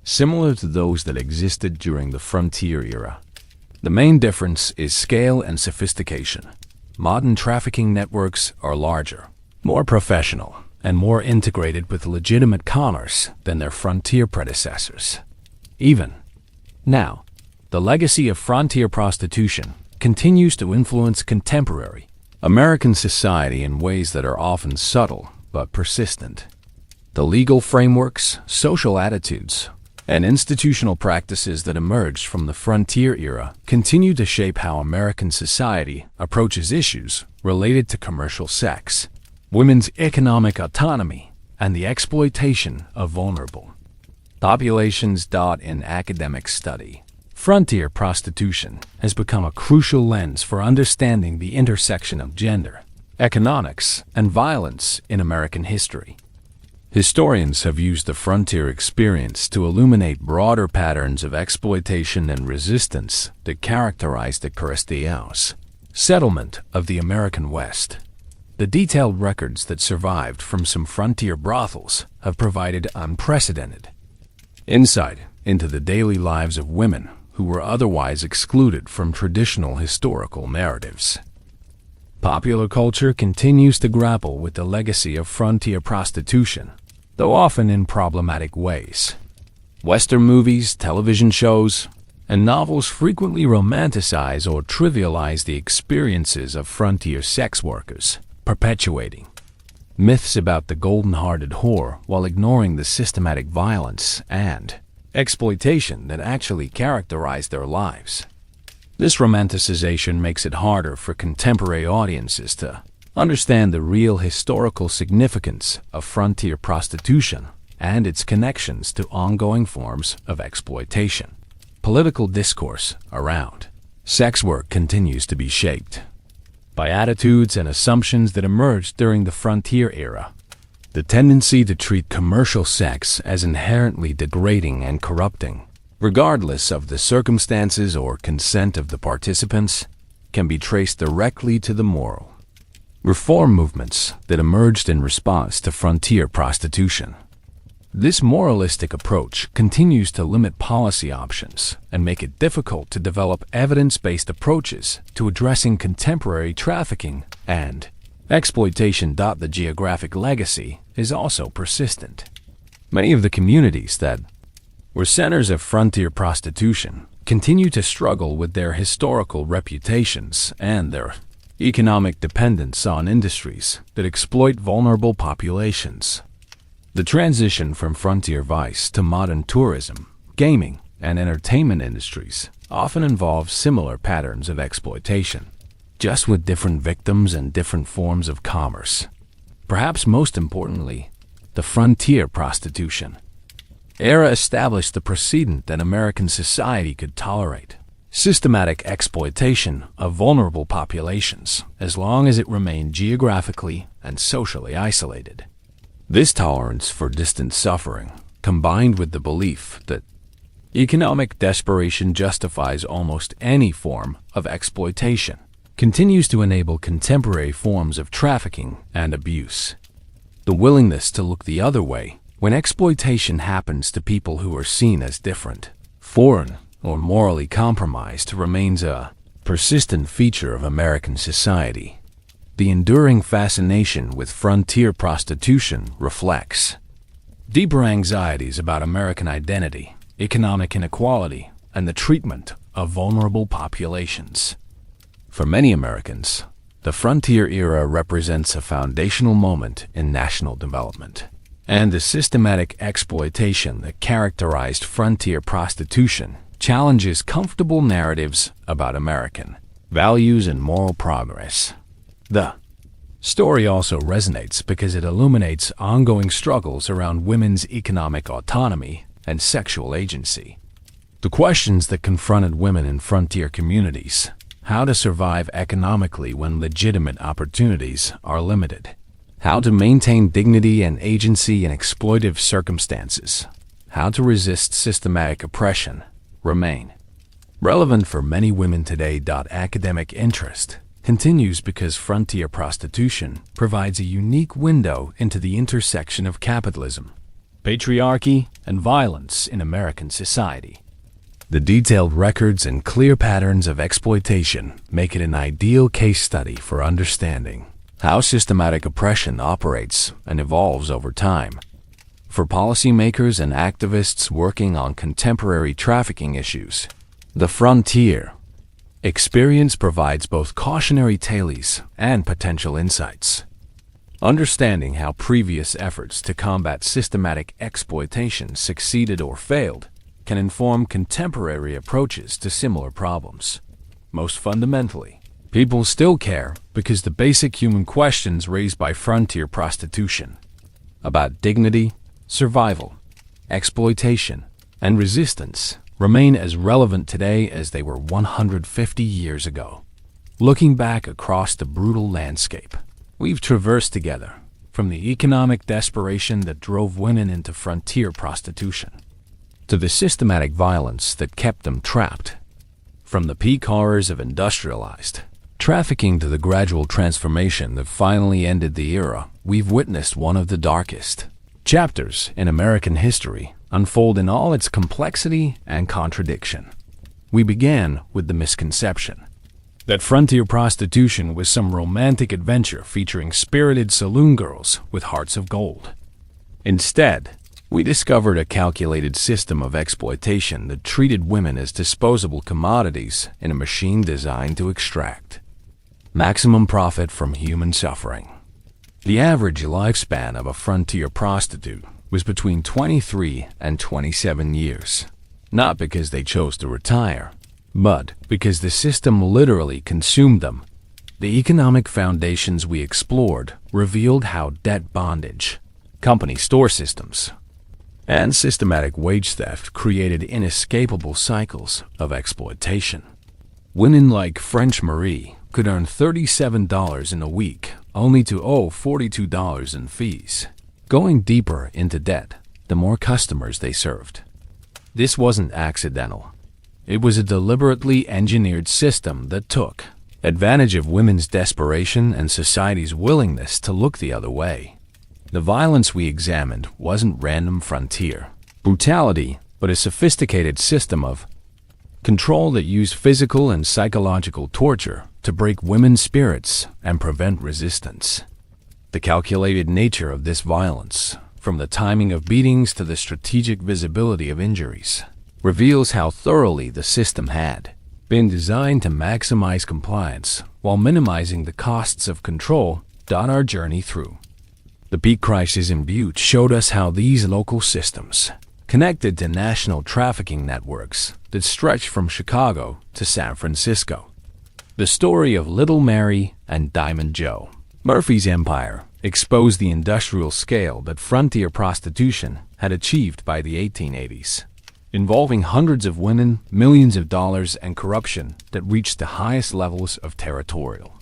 similar to those that existed during the frontier era. The main difference is scale and sophistication. Modern trafficking networks are larger, more professional, and more integrated with legitimate commerce than their frontier predecessors. Even now, the legacy of frontier prostitution continues to influence contemporary American society in ways that are often subtle but persistent. The legal frameworks, social attitudes, and institutional practices that emerged from the frontier era continue to shape how American society approaches issues related to commercial sex, women's economic autonomy, and the exploitation of vulnerable populations. In academic study, frontier prostitution has become a crucial lens for understanding the intersection of gender, economics, and violence in American history. Historians have used the frontier experience to illuminate broader patterns of exploitation and resistance that characterize the Cristianos settlement of the American West. The detailed records that survived from some frontier brothels have provided unprecedented insight into the daily lives of women who were otherwise excluded from traditional historical narratives. Popular culture continues to grapple with the legacy of frontier prostitution, though often in problematic ways. Western movies, television shows, and novels frequently romanticize or trivialize the experiences of frontier sex workers, perpetuating myths about the golden-hearted whore while ignoring the systematic violence and exploitation that actually characterize their lives. This romanticization makes it harder for contemporary audiences to understand the real historical significance of frontier prostitution and its connections to ongoing forms of exploitation. Political discourse around sex work continues to be shaped by attitudes and assumptions that emerged during the frontier era. The tendency to treat commercial sex as inherently degrading and corrupting, regardless of the circumstances or consent of the participants, can be traced directly to the moral reform movements that emerged in response to frontier prostitution. This moralistic approach continues to limit policy options and make it difficult to develop evidence-based approaches to addressing contemporary trafficking and exploitation. The geographic legacy is also persistent. Many of the communities that were centers of frontier prostitution continue to struggle with their historical reputations and their economic dependence on industries that exploit vulnerable populations. The transition from frontier vice to modern tourism, gaming, and entertainment industries often involves similar patterns of exploitation, just with different victims and different forms of commerce. Perhaps most importantly, the frontier prostitution era established the precedent that American society could tolerate systematic exploitation of vulnerable populations as long as it remained geographically and socially isolated. This tolerance for distant suffering, combined with the belief that economic desperation justifies almost any form of exploitation, continues to enable contemporary forms of trafficking and abuse. The willingness to look the other way when exploitation happens to people who are seen as different, foreign, or morally compromised remains a persistent feature of American society. The enduring fascination with frontier prostitution reflects deeper anxieties about American identity, economic inequality, and the treatment of vulnerable populations. For many Americans, the frontier era represents a foundational moment in national development, and the systematic exploitation that characterized frontier prostitution challenges comfortable narratives about American values and moral progress. The story also resonates because it illuminates ongoing struggles around women's economic autonomy and sexual agency. The questions that confronted women in frontier communities: how to survive economically when legitimate opportunities are limited, how to maintain dignity and agency in exploitive circumstances, how to resist systematic oppression, remain relevant for many women today. Academic interest continues because frontier prostitution provides a unique window into the intersection of capitalism, patriarchy, and violence in American society. The detailed records and clear patterns of exploitation make it an ideal case study for understanding how systematic oppression operates and evolves over time. For policymakers and activists working on contemporary trafficking issues, the frontier experience provides both cautionary tales and potential insights. Understanding how previous efforts to combat systematic exploitation succeeded or failed can inform contemporary approaches to similar problems. Most fundamentally, people still care because the basic human questions raised by frontier prostitution about dignity, survival, exploitation, and resistance remain as relevant today as they were 150 years ago. Looking back across the brutal landscape we've traversed together, from the economic desperation that drove women into frontier prostitution, to the systematic violence that kept them trapped, from the peak horrors of industrialized trafficking to the gradual transformation that finally ended the era, we've witnessed one of the darkest chapters in American history unfold in all its complexity and contradiction. We began with the misconception that frontier prostitution was some romantic adventure featuring spirited saloon girls with hearts of gold. Instead, we discovered a calculated system of exploitation that treated women as disposable commodities in a machine designed to extract maximum profit from human suffering. The average lifespan of a frontier prostitute was between 23 and 27 years, not because they chose to retire, but because the system literally consumed them. The economic foundations we explored revealed how debt bondage, company store systems, and systematic wage theft created inescapable cycles of exploitation. Women like French Marie could earn $37 in a week, only to owe $42 in fees. Going deeper into debt, the more customers they served. This wasn't accidental. It was a deliberately engineered system that took advantage of women's desperation and society's willingness to look the other way. The violence we examined wasn't random frontier brutality, but a sophisticated system of control that used physical and psychological torture to break women's spirits and prevent resistance. The calculated nature of this violence, from the timing of beatings to the strategic visibility of injuries, reveals how thoroughly the system had been designed to maximize compliance while minimizing the costs of control. Our journey through the peak crisis in Butte showed us how these local systems connected to national trafficking networks that stretch from Chicago to San Francisco. The story of Little Mary and Diamond Joe Murphy's empire exposed the industrial scale that frontier prostitution had achieved by the 1880s, involving hundreds of women, millions of dollars, and corruption that reached the highest levels of territorial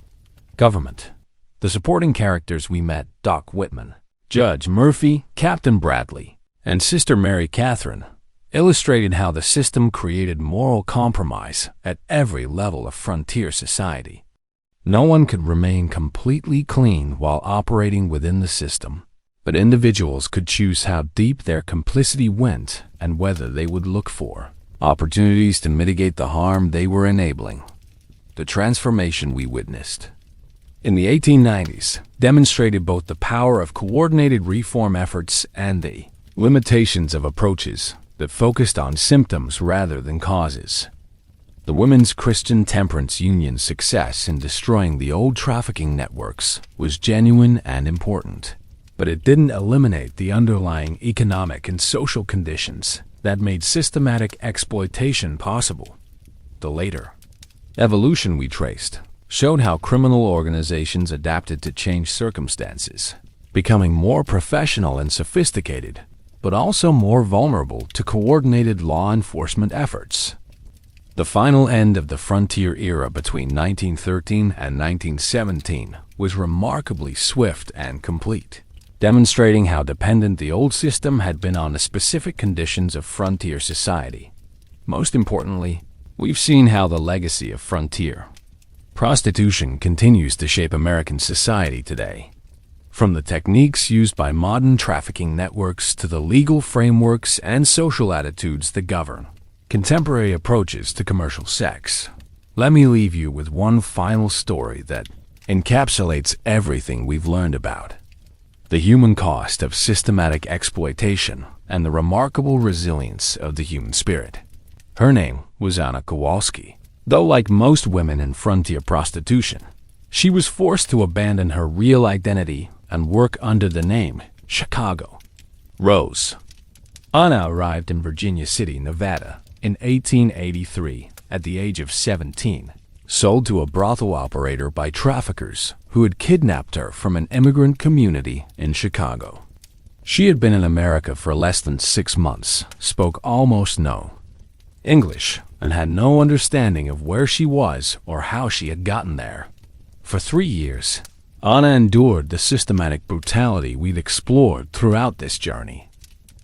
government. The supporting characters we met, Doc Whitman, Judge Murphy, Captain Bradley, and Sister Mary Catherine, illustrated how the system created moral compromise at every level of frontier society. No one could remain completely clean while operating within the system, but individuals could choose how deep their complicity went and whether they would look for opportunities to mitigate the harm they were enabling. The transformation we witnessed in the 1890s demonstrated both the power of coordinated reform efforts and the limitations of approaches that focused on symptoms rather than causes. The Women's Christian Temperance Union's success in destroying the old trafficking networks was genuine and important, but it didn't eliminate the underlying economic and social conditions that made systematic exploitation possible. The later evolution we traced showed how criminal organizations adapted to changed circumstances, becoming more professional and sophisticated, but also more vulnerable to coordinated law enforcement efforts. The final end of the frontier era between 1913 and 1917 was remarkably swift and complete, demonstrating how dependent the old system had been on the specific conditions of frontier society. Most importantly, we've seen how the legacy of frontier prostitution continues to shape American society today. From the techniques used by modern trafficking networks to the legal frameworks and social attitudes that govern contemporary approaches to commercial sex, let me leave you with one final story that encapsulates everything we've learned about the human cost of systematic exploitation and the remarkable resilience of the human spirit. Her name was Anna Kowalski. Though like most women in frontier prostitution, she was forced to abandon her real identity and work under the name Chicago Rose. Anna arrived in Virginia City, Nevada in 1883 at the age of 17, sold to a brothel operator by traffickers who had kidnapped her from an immigrant community in Chicago. She had been in America for less than 6 months, spoke almost no English, and had no understanding of where she was or how she had gotten there. For 3 years, Anna endured the systematic brutality we'd explored throughout this journey.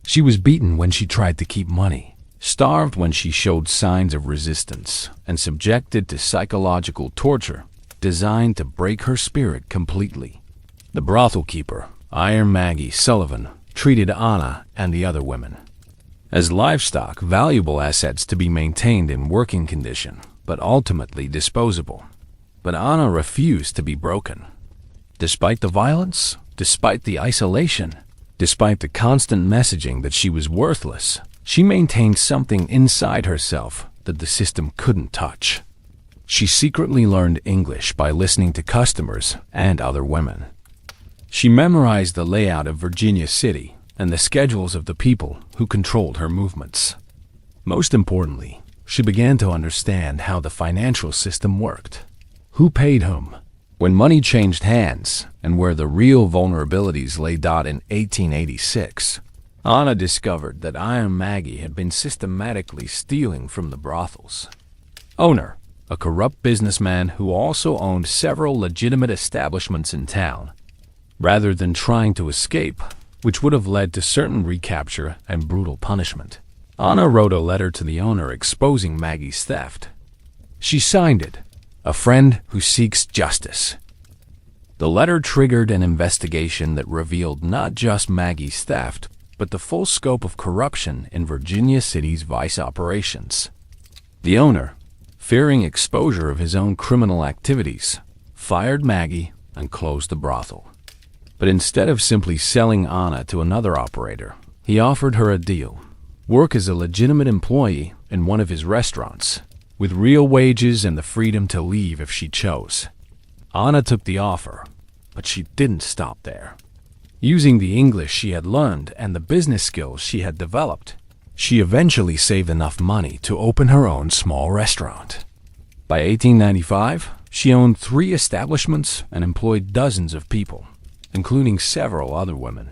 She was beaten when she tried to keep money, starved when she showed signs of resistance, and subjected to psychological torture designed to break her spirit completely. The brothel keeper, Iron Maggie Sullivan, treated Anna and the other women as livestock, valuable assets to be maintained in working condition, but ultimately disposable. But Anna refused to be broken. Despite the violence, despite the isolation, despite the constant messaging that she was worthless, she maintained something inside herself that the system couldn't touch. She secretly learned English by listening to customers and other women. She memorized the layout of Virginia City and the schedules of the people who controlled her movements. Most importantly, she began to understand how the financial system worked, who paid whom, when money changed hands, and where the real vulnerabilities lay. In 1886, Anna discovered that Iron Maggie had been systematically stealing from the brothel's owner, a corrupt businessman who also owned several legitimate establishments in town. Rather than trying to escape, which would have led to certain recapture and brutal punishment, Anna wrote a letter to the owner exposing Maggie's theft. She signed it, a friend who seeks justice. The letter triggered an investigation that revealed not just Maggie's theft, but the full scope of corruption in Virginia City's vice operations. The owner, fearing exposure of his own criminal activities, fired Maggie and closed the brothel. But instead of simply selling Anna to another operator, he offered her a deal: work as a legitimate employee in one of his restaurants, with real wages and the freedom to leave if she chose. Anna took the offer, but she didn't stop there. Using the English she had learned and the business skills she had developed, she eventually saved enough money to open her own small restaurant. By 1895, she owned 3 establishments and employed dozens of people, including several other women,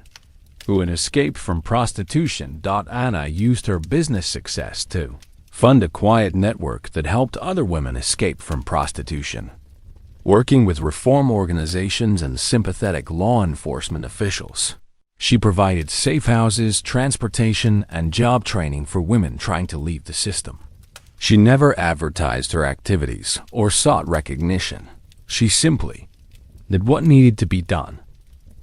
who had escaped from prostitution. Anna used her business success to fund a quiet network that helped other women escape from prostitution. Working with reform organizations and sympathetic law enforcement officials, she provided safe houses, transportation, and job training for women trying to leave the system. She never advertised her activities or sought recognition. She simply did what needed to be done.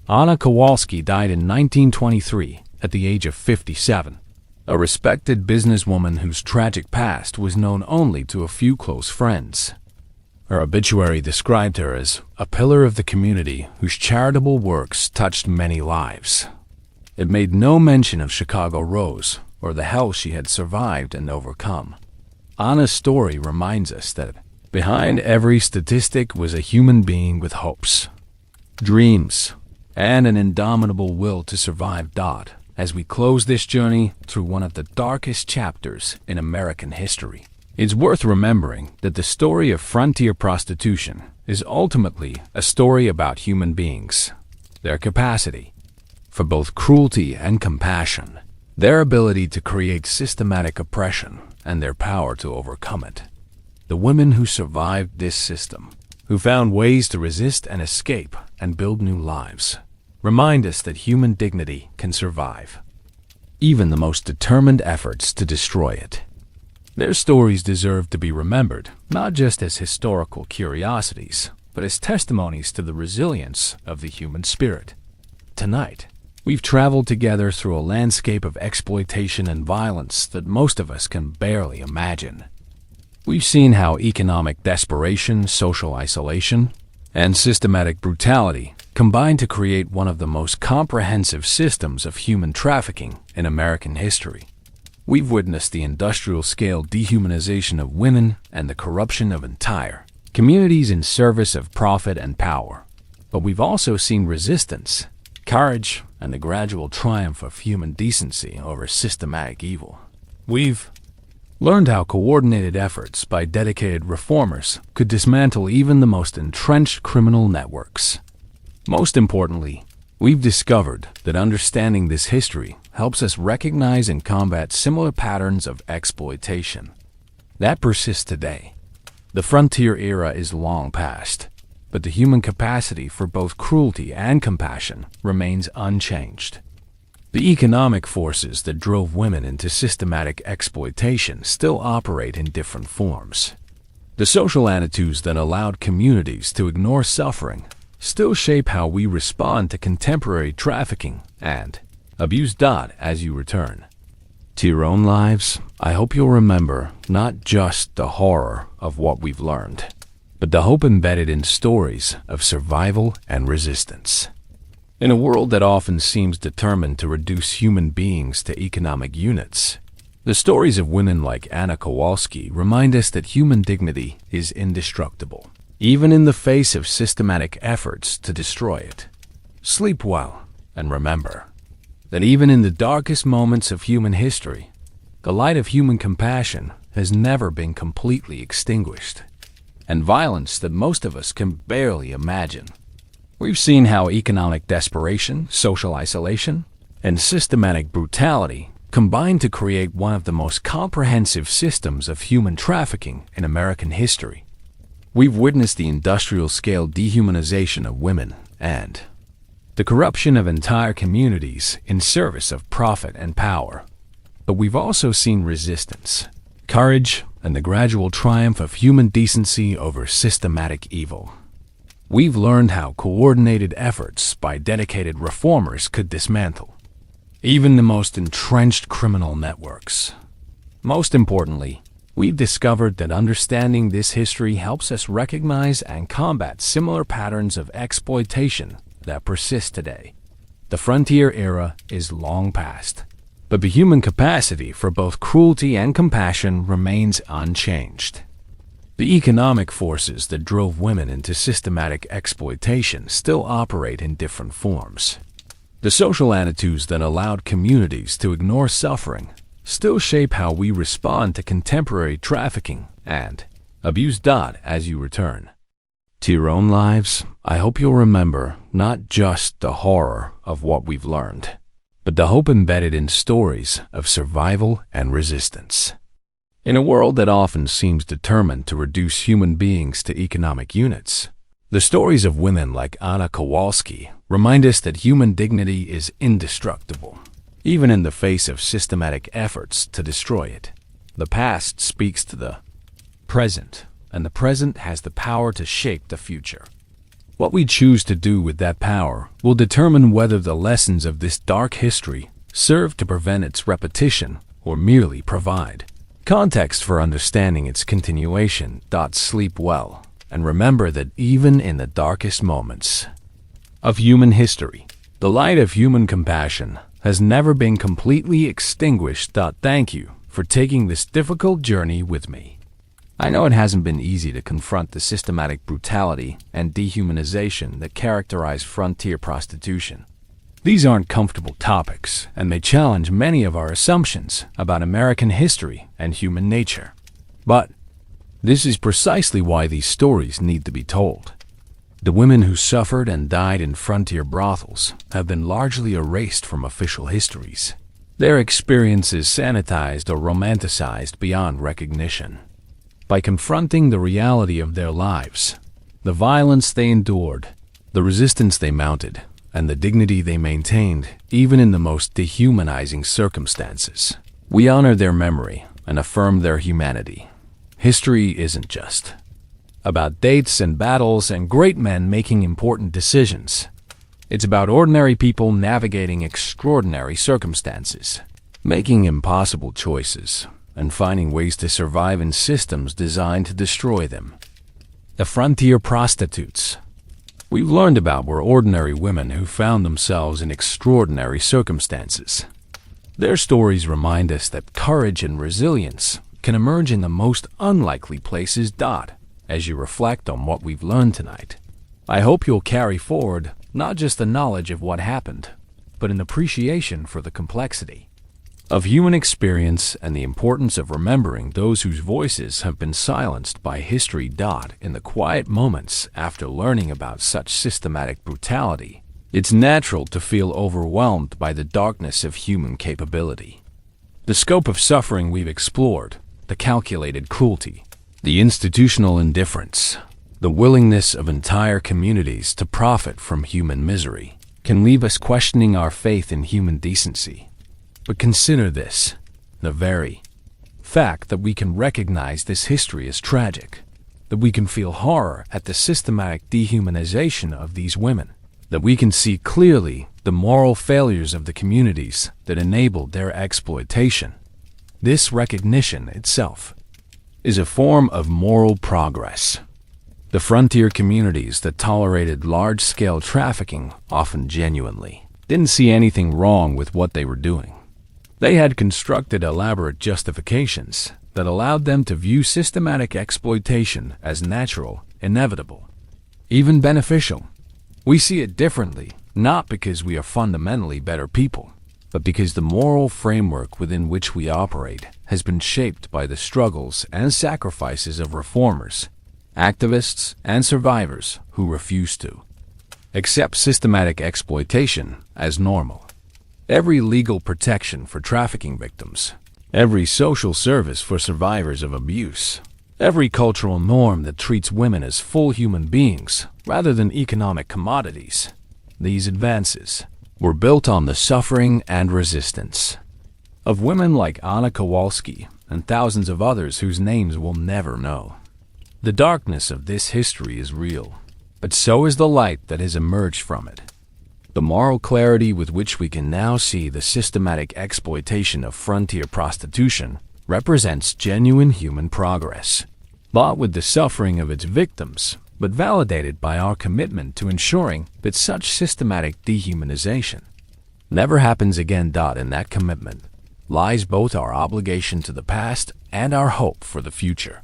Anna Kowalski died in 1923 at the age of 57, a respected businesswoman whose tragic past was known only to a few close friends. Her obituary described her as a pillar of the community whose charitable works touched many lives. It made no mention of Chicago Rose or the hell she had survived and overcome. Anna's story reminds us that behind every statistic was a human being with hopes, dreams, and an indomitable will to survive. As we close this journey through one of the darkest chapters in American history, it's worth remembering that the story of frontier prostitution is ultimately a story about human beings, their capacity for both cruelty and compassion, their ability to create systematic oppression, and their power to overcome it. The women who survived this system, who found ways to resist and escape and build new lives, remind us that human dignity can survive even the most determined efforts to destroy it. Their stories deserve to be remembered, not just as historical curiosities, but as testimonies to the resilience of the human spirit. Tonight, we've traveled together through a landscape of exploitation and violence that most of us can barely imagine. We've seen how economic desperation, social isolation, and systematic brutality combine to create one of the most comprehensive systems of human trafficking in American history. We've witnessed the industrial-scale dehumanization of women and the corruption of entire communities in service of profit and power. But we've also seen resistance, courage, and the gradual triumph of human decency over systematic evil. We've learned how coordinated efforts by dedicated reformers could dismantle even the most entrenched criminal networks. Most importantly, we've discovered that understanding this history helps us recognize and combat similar patterns of exploitation that persist today. The frontier era is long past, but the human capacity for both cruelty and compassion remains unchanged. The economic forces that drove women into systematic exploitation still operate in different forms. The social attitudes that allowed communities to ignore suffering still shape how we respond to contemporary trafficking and abuse. As you return to your own lives, I hope you'll remember not just the horror of what we've learned, but the hope embedded in stories of survival and resistance. In a world that often seems determined to reduce human beings to economic units, the stories of women like Anna Kowalski remind us that human dignity is indestructible, even in the face of systematic efforts to destroy it. Sleep well, and remember that even in the darkest moments of human history, the light of human compassion has never been completely extinguished, and violence that most of us can barely imagine. We've seen how economic desperation, social isolation, and systematic brutality combine to create one of the most comprehensive systems of human trafficking in American history. We've witnessed the industrial-scale dehumanization of women and the corruption of entire communities in service of profit and power. But we've also seen resistance, courage, and the gradual triumph of human decency over systematic evil. We've learned how coordinated efforts by dedicated reformers could dismantle even the most entrenched criminal networks. Most importantly, we've discovered that understanding this history helps us recognize and combat similar patterns of exploitation that persist today. The frontier era is long past, but the human capacity for both cruelty and compassion remains unchanged. The economic forces that drove women into systematic exploitation still operate in different forms. The social attitudes that allowed communities to ignore suffering still shape how we respond to contemporary trafficking and abuse. As you return to your own lives, I hope you'll remember not just the horror of what we've learned, but the hope embedded in stories of survival and resistance. In a world that often seems determined to reduce human beings to economic units, the stories of women like Anna Kowalski remind us that human dignity is indestructible, even in the face of systematic efforts to destroy it. The past speaks to the present, and the present has the power to shape the future. What we choose to do with that power will determine whether the lessons of this dark history serve to prevent its repetition or merely provide context for understanding its continuation. Sleep well, and remember that even in the darkest moments of human history, the light of human compassion has never been completely extinguished. Thank you for taking this difficult journey with me. I know it hasn't been easy to confront the systematic brutality and dehumanization that characterize frontier prostitution. These aren't comfortable topics and may challenge many of our assumptions about American history and human nature. But this is precisely why these stories need to be told. The women who suffered and died in frontier brothels have been largely erased from official histories, their experiences sanitized or romanticized beyond recognition. By confronting the reality of their lives, the violence they endured, the resistance they mounted, and the dignity they maintained, even in the most dehumanizing circumstances, we honor their memory and affirm their humanity. History isn't just about dates and battles and great men making important decisions. It's about ordinary people navigating extraordinary circumstances, making impossible choices, and finding ways to survive in systems designed to destroy them. The frontier prostitutes we've learned about were ordinary women who found themselves in extraordinary circumstances. Their stories remind us that courage and resilience can emerge in the most unlikely places. As you reflect on what we've learned tonight, I hope you'll carry forward not just the knowledge of what happened, but an appreciation for the complexity of human experience and the importance of remembering those whose voices have been silenced by history. In the quiet moments after learning about such systematic brutality, it's natural to feel overwhelmed by the darkness of human capability. The scope of suffering we've explored, the calculated cruelty, the institutional indifference, the willingness of entire communities to profit from human misery, can leave us questioning our faith in human decency. But consider this: the very fact that we can recognize this history as tragic, that we can feel horror at the systematic dehumanization of these women, that we can see clearly the moral failures of the communities that enabled their exploitation. This recognition itself is a form of moral progress. The frontier communities that tolerated large-scale trafficking often genuinely didn't see anything wrong with what they were doing. They had constructed elaborate justifications that allowed them to view systematic exploitation as natural, inevitable, even beneficial. We see it differently, not because we are fundamentally better people, but because the moral framework within which we operate has been shaped by the struggles and sacrifices of reformers, activists, and survivors who refuse to accept systematic exploitation as normal. Every legal protection for trafficking victims, every social service for survivors of abuse, every cultural norm that treats women as full human beings rather than economic commodities, these advances were built on the suffering and resistance of women like Anna Kowalski and thousands of others whose names we'll never know. The darkness of this history is real, but so is the light that has emerged from it. The moral clarity with which we can now see the systematic exploitation of frontier prostitution represents genuine human progress, bought with the suffering of its victims, but validated by our commitment to ensuring that such systematic dehumanization never happens again. In that commitment lies both our obligation to the past and our hope for the future.